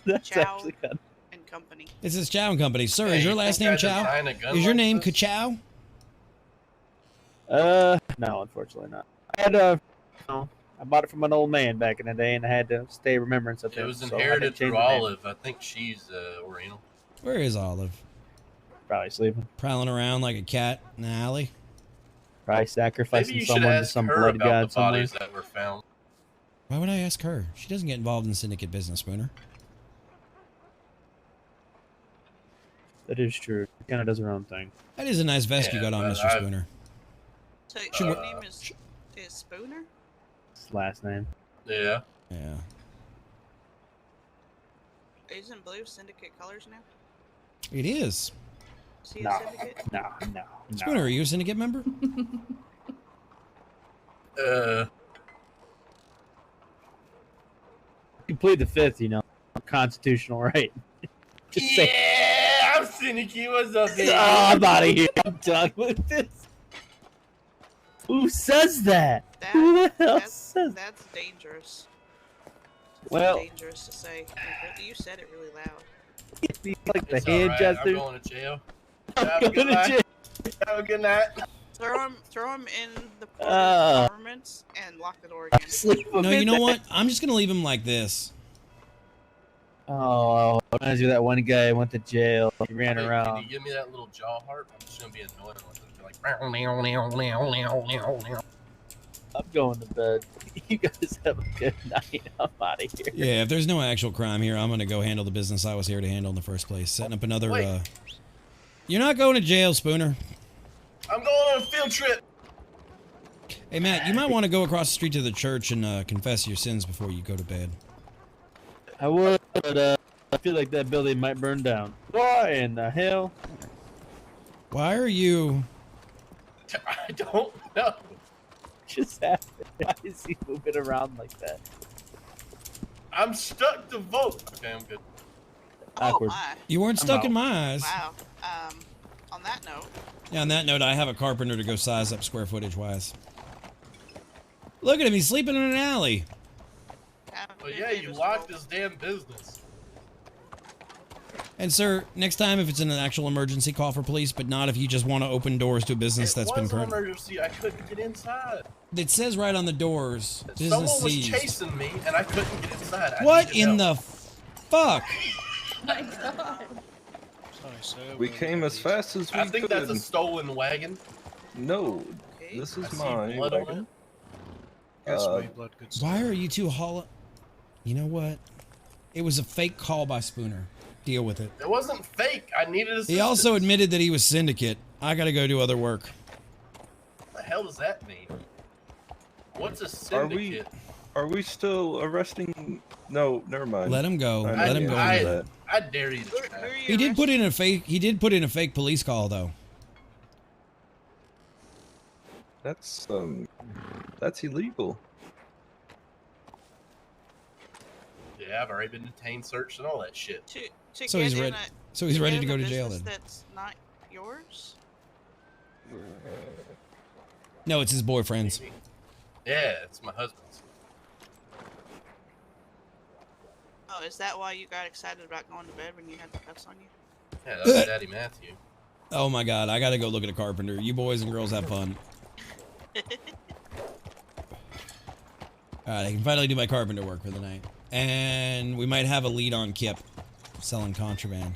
That's Chow actually good. and Company. This is Chow and Company. Sir, Hey, is your you last think name I Chow? designed a gun Is your like name this? Kachow? No, unfortunately not. I had I bought it from an old man back in the day, and I had to stay remembrance of It him. was so I inherited didn't change through the name. Olive. I think she's Oriental. Where is Olive? Probably sleeping. Prowling around like a cat in the alley. Probably Maybe sacrificing you should someone to ask some her blood about god the somewhere. bodies that were found. Why would I ask her? She doesn't get involved in syndicate business, Spooner. That is true. She kind of does her own thing. That is a nice vest you Yeah, got on, but Mr. Spooner. So Should your we- name is Spooner? His last name. Yeah. Yeah. Isn't blue syndicate colors now? It is. Is he a No, syndicate? no. Spooner, are you a syndicate member? You plead the fifth, constitutional right. Just say, Yeah, I'm Syndicate. What's up, baby? oh, I'm out of here. I'm done with this. Who says that? Who the hell says that? That's dangerous. That's Well- dangerous to say. You said it really loud. Like the It's hand alright, gesture. I'm going to jail. Have a good night. Have a good night. Throw him in the Ah. armaments and lock the door again. No, you know what? I'm just gonna leave him like this. Oh, reminds me of that one guy who went to jail. He ran Wait, Can around. you give me that little jaw heart? I'm just gonna be annoying with it. Be like, I'm going to bed. You guys have a good night. I'm out of here. Yeah, if there's no actual crime here, I'm gonna go handle the business I was here to handle in the first place. Setting up another. Wait. You're not going to jail, Spooner. I'm going on a field trip. Hey, Matt, you might want to go across the street to the church and confess your sins before you go to bed. I would, but I feel like that building might burn down. Why in the hell? Why are you? I don't know. Just happened. Why is he moving around like that? I'm stuck to vote. Okay, I'm good. Awkward. You weren't I'm stuck out. in my eyes. Wow. On that note, Yeah, on that note, I have a carpenter to go size up square footage wise. Look at him, he's sleeping in an alley. But yeah, you locked this damn business. And sir, next time if it's an actual emergency, call for police, but not if you just want to open doors to a business that's been It was an current. emergency. I couldn't get inside. It says right on the doors, business Someone was seized. chasing me, and I couldn't get inside. I What needed in help. the fuck? My God. Sorry, sir. We came as fast as we I think could. that's a stolen wagon. No, this I is see my blood on wagon. Yes, Uh, my blood, good sir. Why are you two hollow? You know what? It was a fake call by Spooner. Deal with it. It wasn't fake. I needed assistance. He also admitted that he was syndicate. I gotta go do other work. What the hell does that mean? What's a Are syndicate? we still arresting? No, never mind. Let him go. I Let him didn't go. do I, that. I dare you to try. He did put in a fake. He did put in a fake police call though. That's illegal. Yeah, I've already been detained, searched, and all that shit. To So get he's in ready. a- So he's to ready get to in go a to jail business then. That's not yours. No, it's his boyfriend's. Yeah, it's my husband's. Oh, is that why you got excited about going to bed when you had the cuffs on you? Yeah, that was Daddy Matthew. Oh my god, I gotta go look at a carpenter. You boys and girls have fun. Alright, I can finally do my carpenter work for the night. And we might have a lead on Kip selling contraband.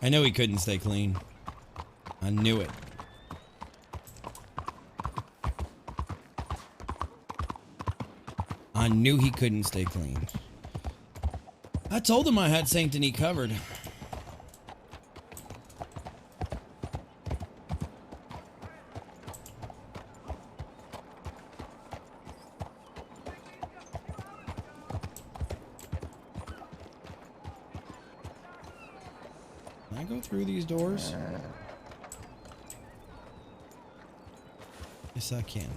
I know he couldn't stay clean. I knew it. I knew he couldn't stay clean. I told him I had Saint Denis covered. Can I go through these doors? Yes, I can.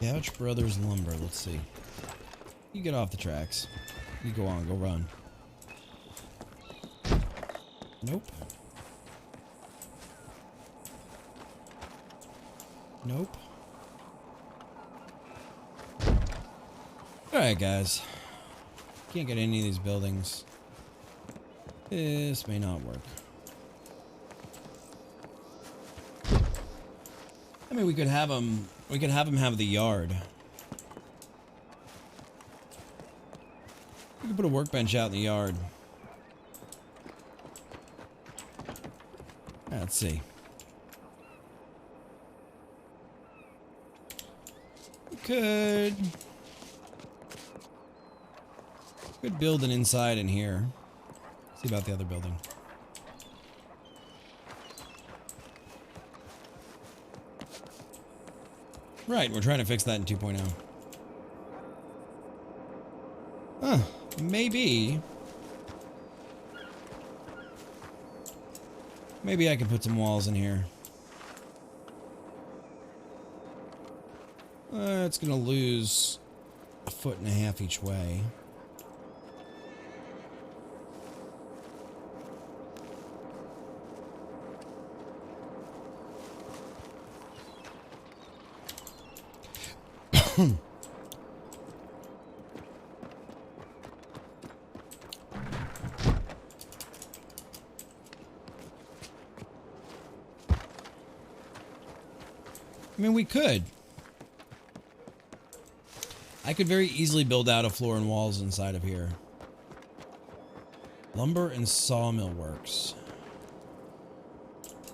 Couch Brothers Lumber, let's see. You get off the tracks. You go on, go run. Nope. Nope. Alright, guys. Can't get any of these buildings. This may not work. I mean, we could have them have the yard. We could put a workbench out in the yard. Let's see. We could build an inside in here. See about the other building. Right, we're trying to fix that in 2.0. Huh, maybe I can put some walls in here. It's gonna lose 1.5 feet each way. I mean, we could. I could very easily build out a floor and walls inside of here. Lumber and sawmill works.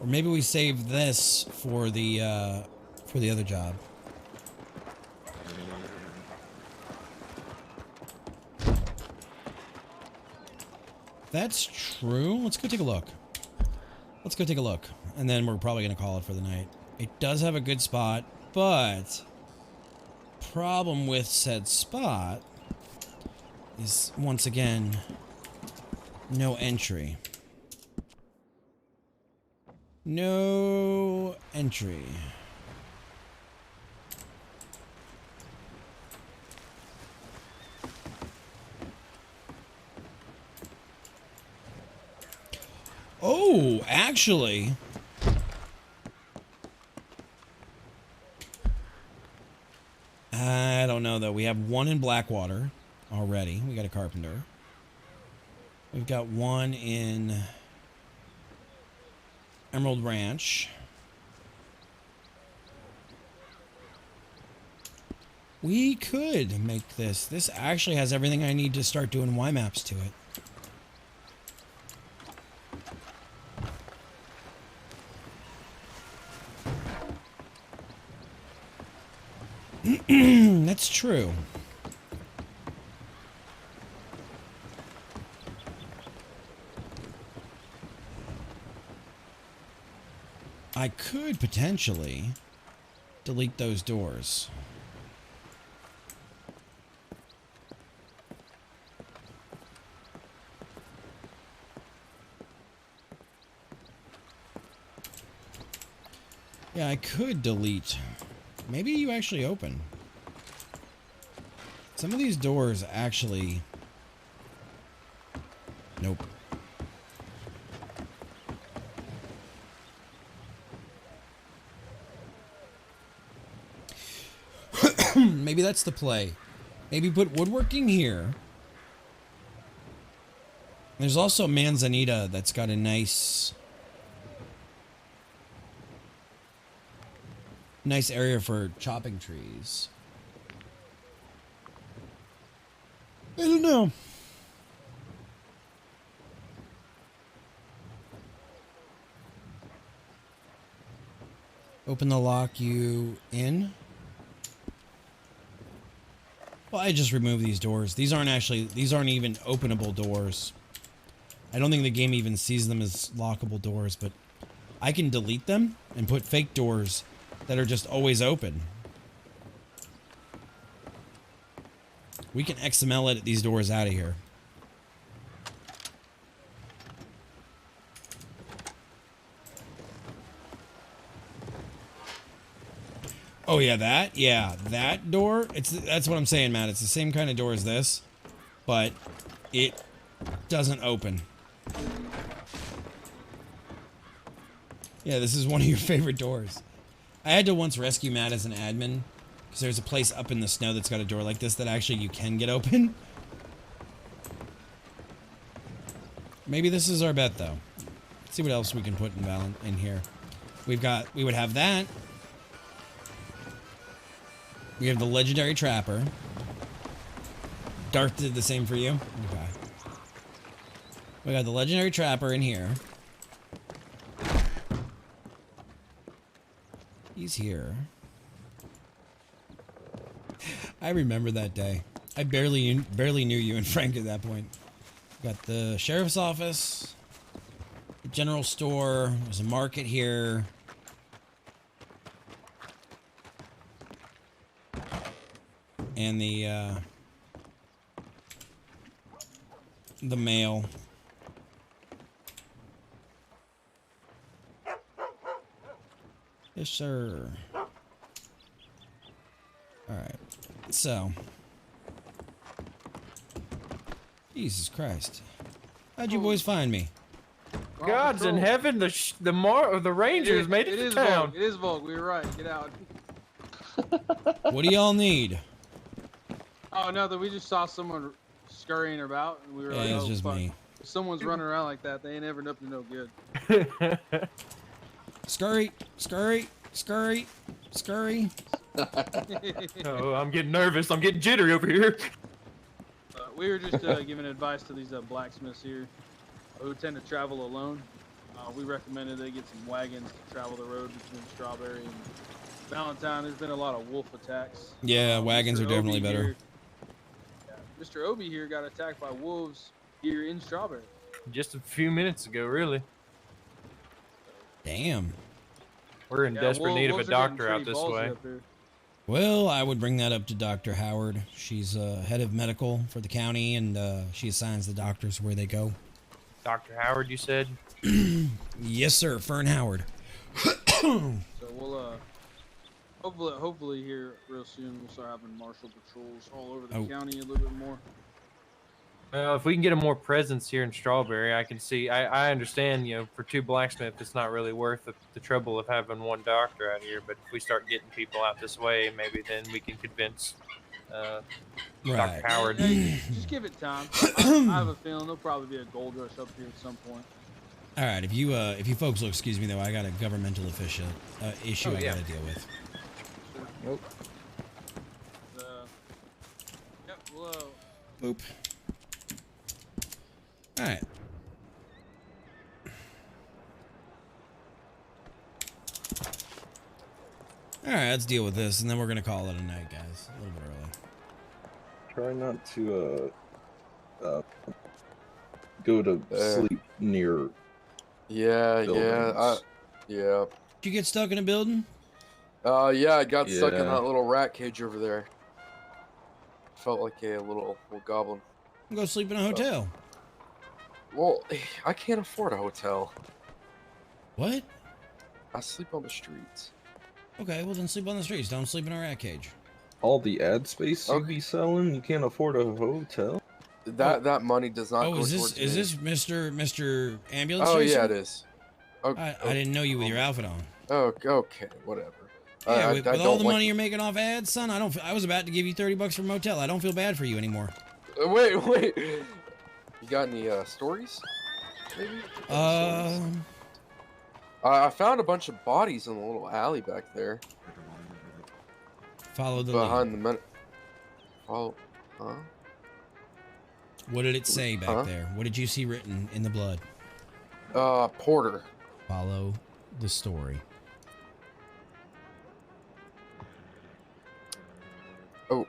Or maybe we save this for the other job. That's true. Let's go take a look. Let's go take a look. And then we're probably going to call it for the night. It does have a good spot, but problem with said spot is, once again, no entry. No entry. Oh, actually, I don't know though. We have one in Blackwater already. We got a carpenter. We've got one in Emerald Ranch. We could make this. This actually has everything I need to start doing Y maps to it. That's true. I could potentially delete those doors. Yeah, I could delete. Maybe you actually open. Some of these doors actually... Nope. Maybe that's the play. Maybe put woodworking here. There's also Manzanita that's got a nice area for chopping trees. I don't know. Open the lock you in. Well, I just removed these doors. These aren't even openable doors. I don't think the game even sees them as lockable doors, but I can delete them and put fake doors that are just always open. We can XML edit these doors out of here. Oh yeah, that door. That's what I'm saying, Matt. It's the same kind of door as this, but it doesn't open. Yeah, this is one of your favorite doors. I had to once rescue Matt as an admin because there's a place up in the snow that's got a door like this that actually you can get open. Maybe this is our bet though. Let's see what else we can put in here. We would have that. We have the legendary trapper. Darth did the same for you. Okay. We got the legendary trapper in here. He's here. I remember that day. I barely knew you and Frank at that point. Got the sheriff's office, the general store. There's a market here. And the mail. Yes, sir. Alright. So. Jesus Christ. How'd you boys find me? Gods in heaven, the Rangers made it to town. It is Volk. We were right. Get out. What do y'all need? Oh, nothing. We just saw someone scurrying about, and we were like, it's oh, just fuck. me. If someone's running around like that, they ain't ever up to no good. Scurry, scurry, scurry, scurry. Oh, I'm getting nervous. I'm getting jittery over here. We were just giving advice to these blacksmiths here who tend to travel alone. We recommended they get some wagons to travel the road between Strawberry and Valentine. There's been a lot of wolf attacks. Yeah, wagons Mr. are definitely Obi better. Here, Mr. Obi here got attacked by wolves here in Strawberry. Just a few minutes ago, really. Damn. We're in desperate need of a doctor out this way. Well, I would bring that up to Dr. Howard. She's head of medical for the county, and she assigns the doctors where they go. Dr. Howard, you said? Yes, sir. Fern Howard. So we'll hopefully here real soon we'll start having marshal patrols all over the county a little bit more. Well, if we can get a more presence here in Strawberry, I can see. I understand, for two blacksmiths, it's not really worth the trouble of having one doctor out here. But if we start getting people out this way, maybe then we can convince Dr. Howard. Yeah, just give it time. I have a feeling there'll probably be a gold rush up here at some point. All right, if you folks will excuse me though, I got a governmental issue I yeah. gotta deal with. Nope. Yep. Well. Boop. All right. All right, let's deal with this, and then we're gonna call it a night, guys. A little bit early. Try not to go to sleep near. Yeah. buildings. Yeah. Did you get stuck in a building? Yeah, I got stuck in Yeah. that little rat cage over there. Felt like a little goblin. Go sleep in a hotel. Well, I can't afford a hotel. What? I sleep on the streets. Okay, well then sleep on the streets. Don't sleep in a rat cage. All the ad space you be selling, you can't afford a hotel. That money does not. Oh, go is towards this me. Mr. Ambulance? Oh Chaser? yeah, it is. I didn't know you with your outfit on. Oh, okay, whatever. Yeah, with all don't the like- money you're making off ads, son, I was about to give you $30 for a motel. I don't feel bad for you anymore. Wait. You got any stories? Maybe. I found a bunch of bodies in the little alley back there. Follow the behind lead. the men. Follow. Huh? What did it say back there? What did you see written in the blood? Porter. Follow the story. Oh.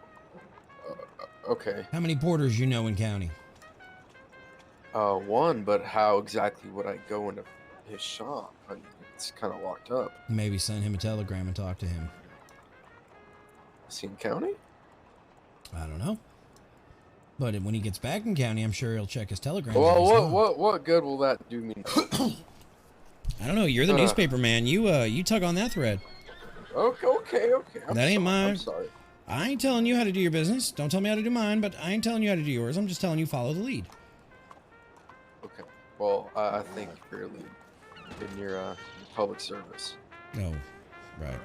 Okay. How many porters you know in county? One, but how exactly would I go into his shop? I mean, it's kind of locked up. Maybe send him a telegram and talk to him. Is he in county? I don't know. But when he gets back in county, I'm sure he'll check his telegram. Well, what good will that do me? I don't know. You're the newspaper man. You tug on that thread. Okay. That ain't mine. I'm sorry. I ain't telling you how to do your business. Don't tell me how to do mine, but I ain't telling you how to do yours. I'm just telling you follow the lead. Okay. Well, I thank you for your lead in your public service. Oh, right.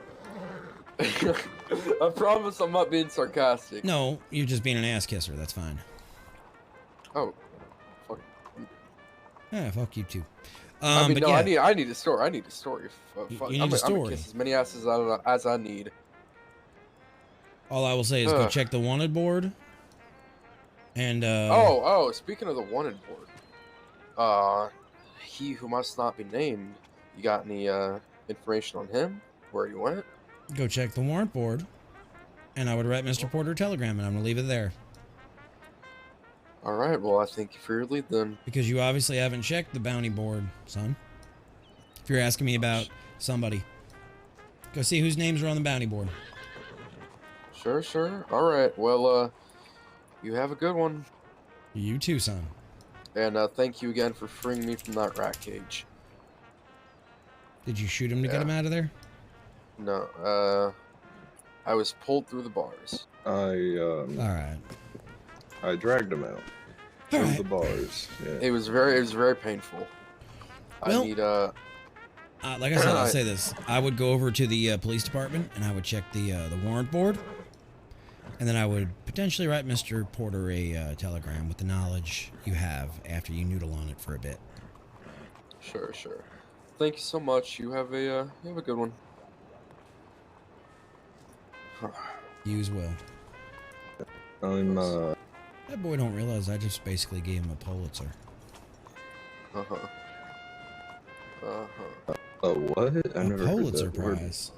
I promise I'm not being sarcastic. No, you're just being an ass kisser. That's fine. Oh, fuck. Yeah, fuck you too. I mean, but no, yeah, I need a story. I need a story. You I'm need a gonna story. kiss as many asses as I need. all I will say is go check the wanted board. And Speaking of the wanted board, he who must not be named. You got any information on him? Where he went? go check the warrant board. And I would write Mr. Porter a telegram, and I'm gonna leave it there. All right. Well, I thank you for your lead then. Because you obviously haven't checked the bounty board, son. If you're asking me about somebody, go see whose names are on the bounty board. Sure. All right. Well, you have a good one. You too, son. And thank you again for freeing me from that rat cage. Did you shoot him to get him out of there? No. I was pulled through the bars. All right. I dragged him out of the bars. Yeah. It was very painful. Well, I need like I said, I'll say this: I would go over to the police department and I would check the warrant board, and then I would potentially write Mr. Porter a telegram with the knowledge you have after you noodle on it for a bit. Sure. Thank you so much. You have a good one. You as well. That boy don't realize I just basically gave him a Pulitzer. A what? I never Pulitzer heard that word. Prize.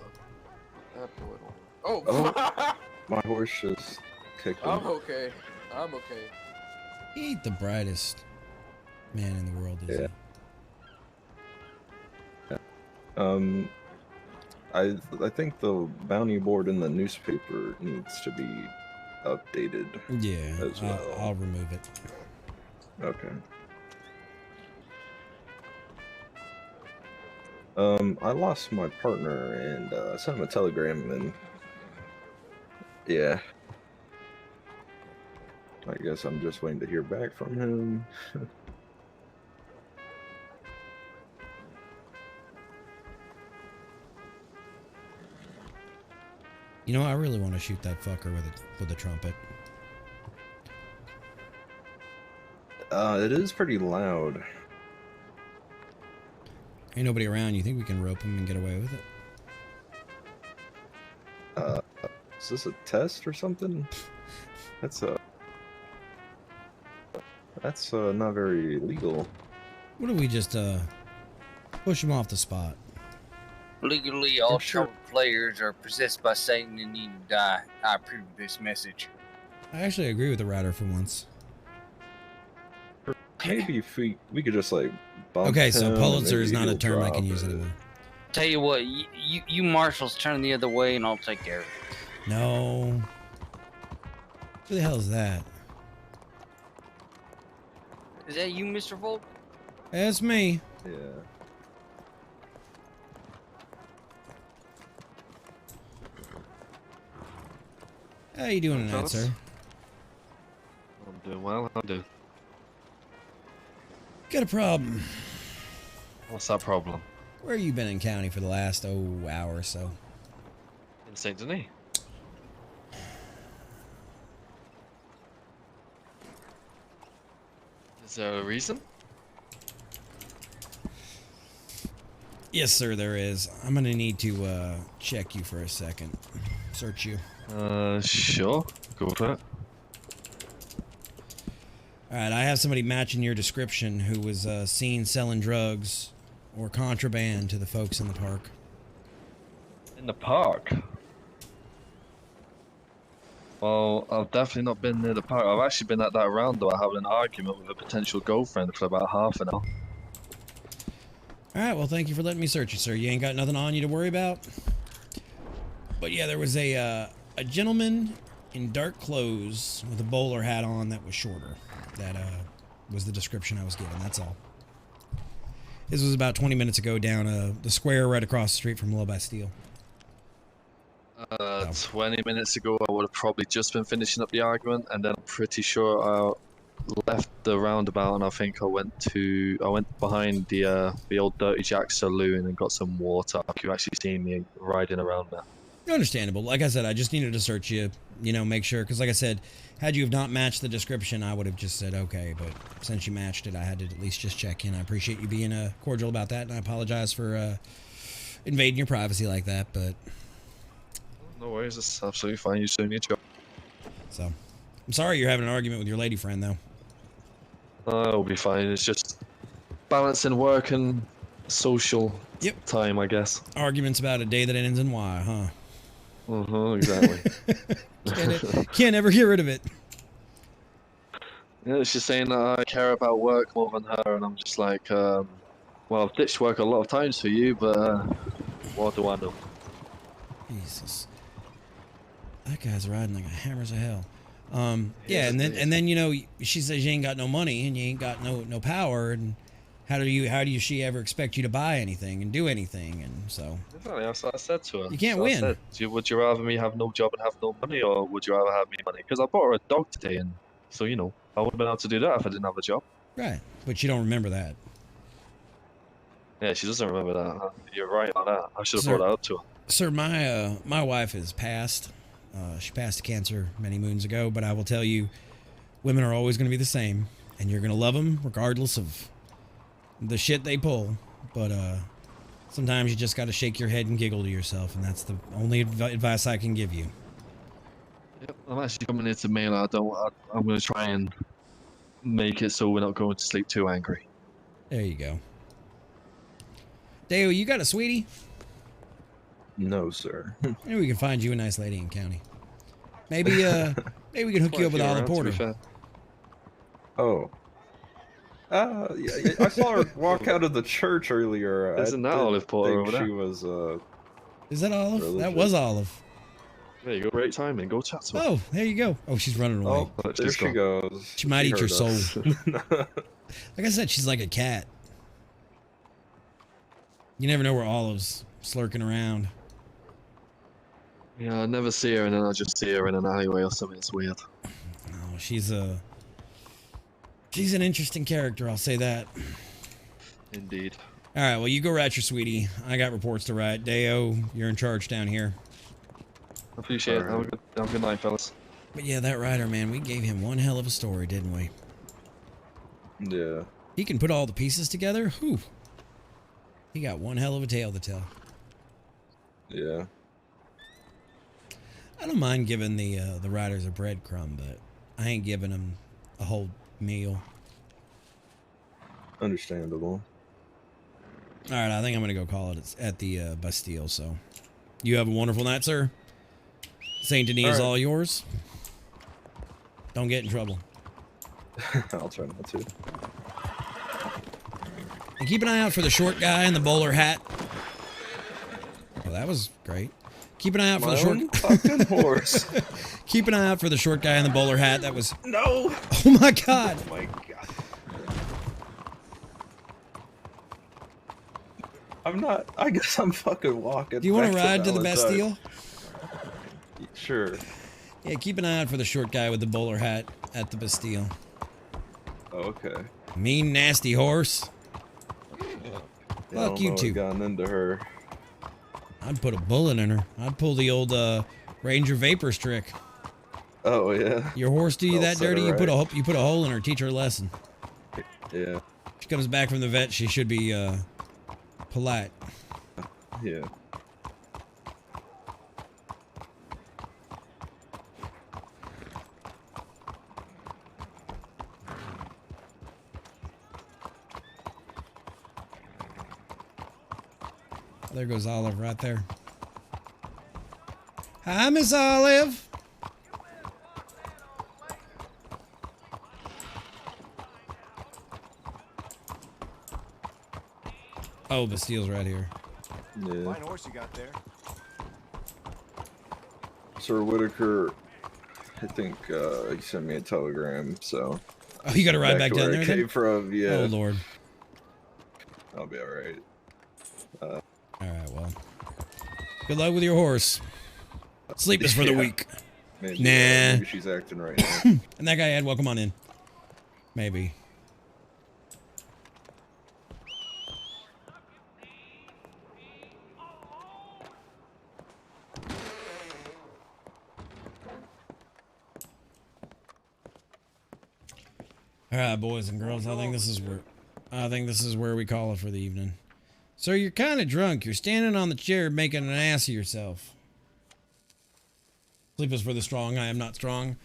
That boy don't. Oh. My horse just kicked him. I'm okay. He ain't the brightest man in the world, is he? I think the bounty board in the newspaper needs to be updated. Yeah, as well. I'll remove it. Okay. I lost my partner and sent him a telegram and yeah. I guess I'm just waiting to hear back from him. You know, I really want to shoot that fucker with a trumpet. It is pretty loud. Ain't nobody around. You think we can rope him and get away with it? Is this a test or something? That's not very legal. What if we just push him off the spot? Legally, all troubled players are possessed by Satan and need to die. I approve of this message. I actually agree with the router for once. Maybe if we could just like bump Okay, so him, Pulitzer is maybe not a he'll term I drop can use it. anymore. Tell you what, you marshals turn the other way and I'll take care of it. No. Who the hell is that? Is that you, Mr. Volk? That's me. Yeah. How you doing tonight, fellas? sir? I'm doing well. How do? Got a problem. What's that problem? Where you been in county for the last hour or so? In Saint Denis. Is there a reason? Yes, sir, there is. I'm gonna need to check you for a second. Search you. Sure. Go for it. Alright, I have somebody matching your description who was seen selling drugs or contraband to the folks in the park. In the park? Well, I've definitely not been near the park. I've actually been at that roundabout having an argument with a potential girlfriend for about half an hour. Alright, well, thank you for letting me search you, sir. You ain't got nothing on you to worry about. But yeah, there was a gentleman in dark clothes with a bowler hat on that was shorter. That was the description I was given, that's all. This was about 20 minutes ago down the square right across the street from La Bastille. 20 minutes ago, I would have probably just been finishing up the argument, and then I'm pretty sure I left the roundabout, and I think I went behind the old Dirty Jack saloon and got some water. You've actually seen me riding around there. Understandable. Like I said, I just needed to search you, make sure. Because like I said, had you have not matched the description, I would have just said, okay. But since you matched it, I had to at least just check in. I appreciate you being cordial about that. And I apologize for invading your privacy like that. But No worries, it's absolutely fine. You doing your job. so, I'm sorry you're having an argument with your lady friend, though. It'll be fine. It's just balancing work and social time, I guess. Arguments about a day that ends in Y, huh? Exactly. Can't ever get rid of it. Yeah, she's saying that I care about work more than her, and I'm just like, well, I've ditched work a lot of times for you, but what do I know? Jesus, that guy's riding like a hammers of hell. Yeah, and then she says you ain't got no money and you ain't got no power, and how do she ever expect you to buy anything and do anything? And so Exactly, that's what I said to her. You can't So win. I said, would you rather me have no job and have no money, or would you rather have me money? Because I bought her a dog today, and so I wouldn't have been able to do that if I didn't have a job. Right, but you don't remember that. Yeah, she doesn't remember that. Huh? You're right on that. I should have Sir- brought that up to her. Sir, my wife has passed. She passed of cancer many moons ago, but I will tell you, women are always going to be the same, and you're going to love them regardless of the shit they pull. But sometimes you just got to shake your head and giggle to yourself, and that's the only advice I can give you. Yep, I'm actually coming here to mail. I'm going to try and make it so we're not going to sleep too angry. There you go. Deo, you got a sweetie? No, sir. Maybe we can find you a nice lady in county. Maybe we can hook you up with Olive Porter. Oh. Yeah, I saw her walk out of the church earlier. Isn't that Olive Porter over there? She was, Is that Olive? religious. That was Olive. There you go. Great timing. Go chat to her. Oh, there you go. Oh, she's running away. Oh, there she goes. She might eat your heard soul. us. Like I said, she's like a cat. You never know where Olive's slurking around. Yeah, I never see her, and then I just see her in an alleyway or something. It's weird. Oh, she's an interesting character, I'll say that. Indeed. All right, well, you go rat your sweetie. I got reports to write. Deo, you're in charge down here. Appreciate it. Have a good night, fellas. But yeah, that rider, man, we gave him one hell of a story, didn't we? Yeah. He can put all the pieces together. Whew. He got one hell of a tale to tell. Yeah. I don't mind giving the riders a breadcrumb, but I ain't giving them a whole meal. Understandable. All right, I think I'm going to go call it at the Bastille, so. You have a wonderful night, sir. Saint Denis is all yours. Don't get in trouble. I'll try not to. And keep an eye out for the short guy in the bowler hat. Oh, that was great. Keep an eye out for the short fucking horse. Keep an eye out for the short guy in the bowler hat. That was No. Oh my god. Oh my god. I'm not. I guess I'm fucking walking. Do you want to back ride to the Valentine. Bastille? Sure. Yeah, keep an eye out for the short guy with the bowler hat at the Bastille. Okay. Mean, nasty horse. Yeah, I Fuck don't you know two. what gotten into her. I'd put a bullet in her. I'd pull the old Ranger Vapors trick. Oh yeah. Your horse do you I'll that set her dirty? You put right. you put a hole in her. Teach her a lesson. Yeah. She comes back from the vet. She should be polite. Yeah. There goes Olive right there. Hi, Miss Olive. Oh, Bastille's right here. Yeah. Fine horse you got there. Sir Whitaker, I think he sent me a telegram, so. Oh, you got to ride back to down where there I then? came from, yeah. Oh, Lord. I'll be alright. All right, well. Good luck with your horse. Sleep is for the Yeah. weak. Maybe, Nah. maybe she's acting right now. And that guy, Ed, welcome on in. Maybe. All right, boys and girls. I think this is where we call it for the evening. So you're kind of drunk. You're standing on the chair making an ass of yourself. Sleep is for the strong. I am not strong.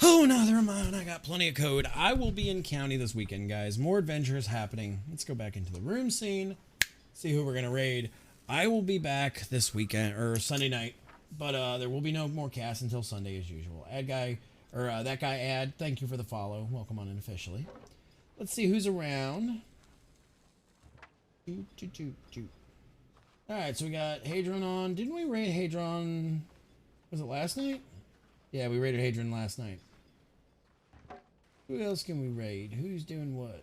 Oh, neither am I. I got plenty of code. I will be in county this weekend, guys. More adventures happening. Let's go back into the room scene. See who we're going to raid. I will be back this weekend, or Sunday night. But there will be no more casts until Sunday as usual. Ad guy, or that guy Ad, thank you for the follow. Welcome on in officially. Let's see who's around. Alright, so we got Hadron on. Didn't we raid Hadron? Was it last night? Yeah, we raided Hadron last night. Who else can we raid? Who's doing what?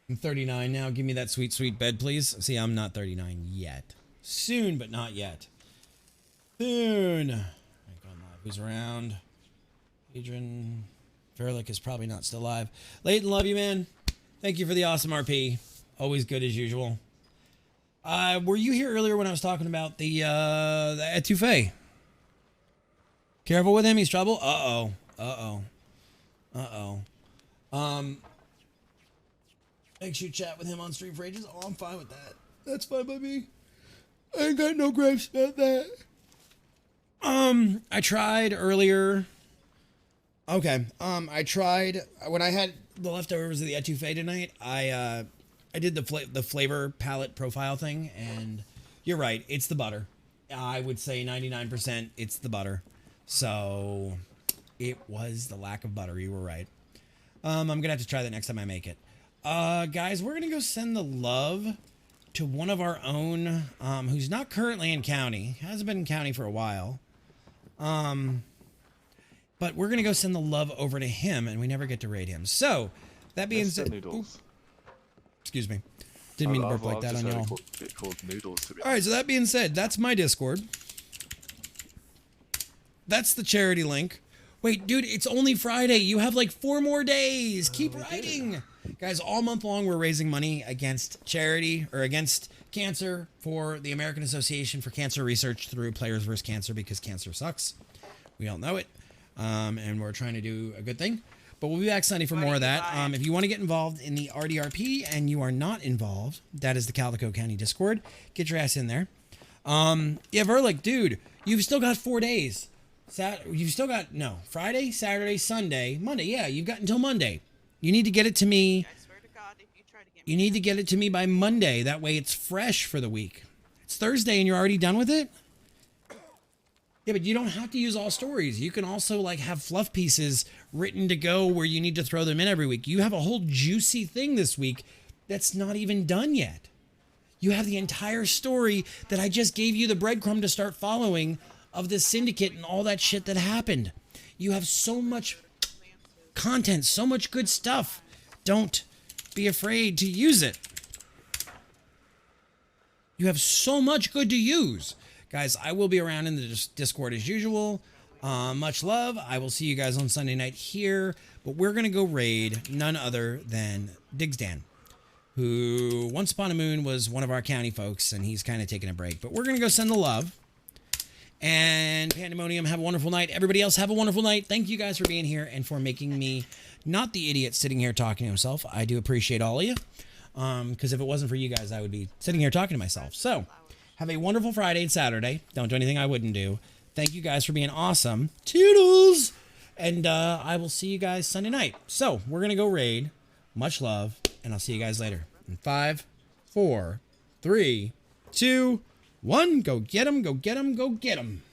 I'm 39 now. Give me that sweet, sweet bed, please. See, I'm not 39 yet. Soon, but not yet. Soon. Who's around? Adrian. Verlick is probably not still alive. Leighton, love you, man. Thank you for the awesome RP. Always good as usual. Were you here earlier when I was talking about the etouffee? Careful with him. He's trouble. Uh-oh. Uh-oh. Uh-oh. Make sure you chat with him on Stream for Ages. Oh, I'm fine with that. That's fine by me. I ain't got no gripes about that. I tried earlier. Okay. I tried when I had the leftovers of the etouffee tonight. I did the flavor palette profile thing, and you're right. It's the butter. I would say 99%. It's the butter. So it was the lack of butter. You were right. I'm gonna have to try that next time I make it. Guys, we're gonna go send the love to one of our own, who's not currently in county. Hasn't been in county for a while. But we're gonna go send the love over to him, and we never get to raid him. So, that being said, excuse me, didn't mean to burp like that on y'all. All right, so that being said, that's my Discord. That's the charity link. Wait, dude, it's only Friday. You have like 4 more days. Keep writing. Guys, all month long, we're raising money against charity, or against cancer, for the American Association for Cancer Research through Players vs. Cancer, because cancer sucks. We all know it. And we're trying to do a good thing. But we'll be back Sunday for more of that. If you want to get involved in the RDRP and you are not involved, that is the Calico County Discord. Get your ass in there. Yeah, Verlick, dude, you've still got 4 days. You've still got, Friday, Saturday, Sunday, Monday. Yeah, you've got until Monday. You need to get it to me. I swear to God, if you try to get me, you need to get it to me by Monday. That way it's fresh for the week. It's Thursday and you're already done with it? Yeah, but you don't have to use all stories. You can also like have fluff pieces written to go where you need to throw them in every week. You have a whole juicy thing this week that's not even done yet. You have the entire story that I just gave you the breadcrumb to start following of the syndicate and all that shit that happened. You have so much content, so much good stuff. Don't be afraid to use it. You have so much good to use. Guys, I will be around in the Discord as usual. Much love. I will see you guys on Sunday night here. But we're going to go raid none other than Diggs Dan, who once upon a moon was one of our county folks, and he's kind of taking a break. But we're going to go send the love. And Pandemonium, have a wonderful night. Everybody else, have a wonderful night. Thank you guys for being here and for making me not the idiot sitting here talking to himself. I do appreciate all of you. Because if it wasn't for you guys, I would be sitting here talking to myself. So, have a wonderful Friday and Saturday. Don't do anything I wouldn't do. Thank you guys for being awesome. Toodles! And I will see you guys Sunday night. So, we're going to go raid. Much love. And I'll see you guys later. In 5, 4, 3, 2, 1. Go get 'em, go get 'em, go get 'em.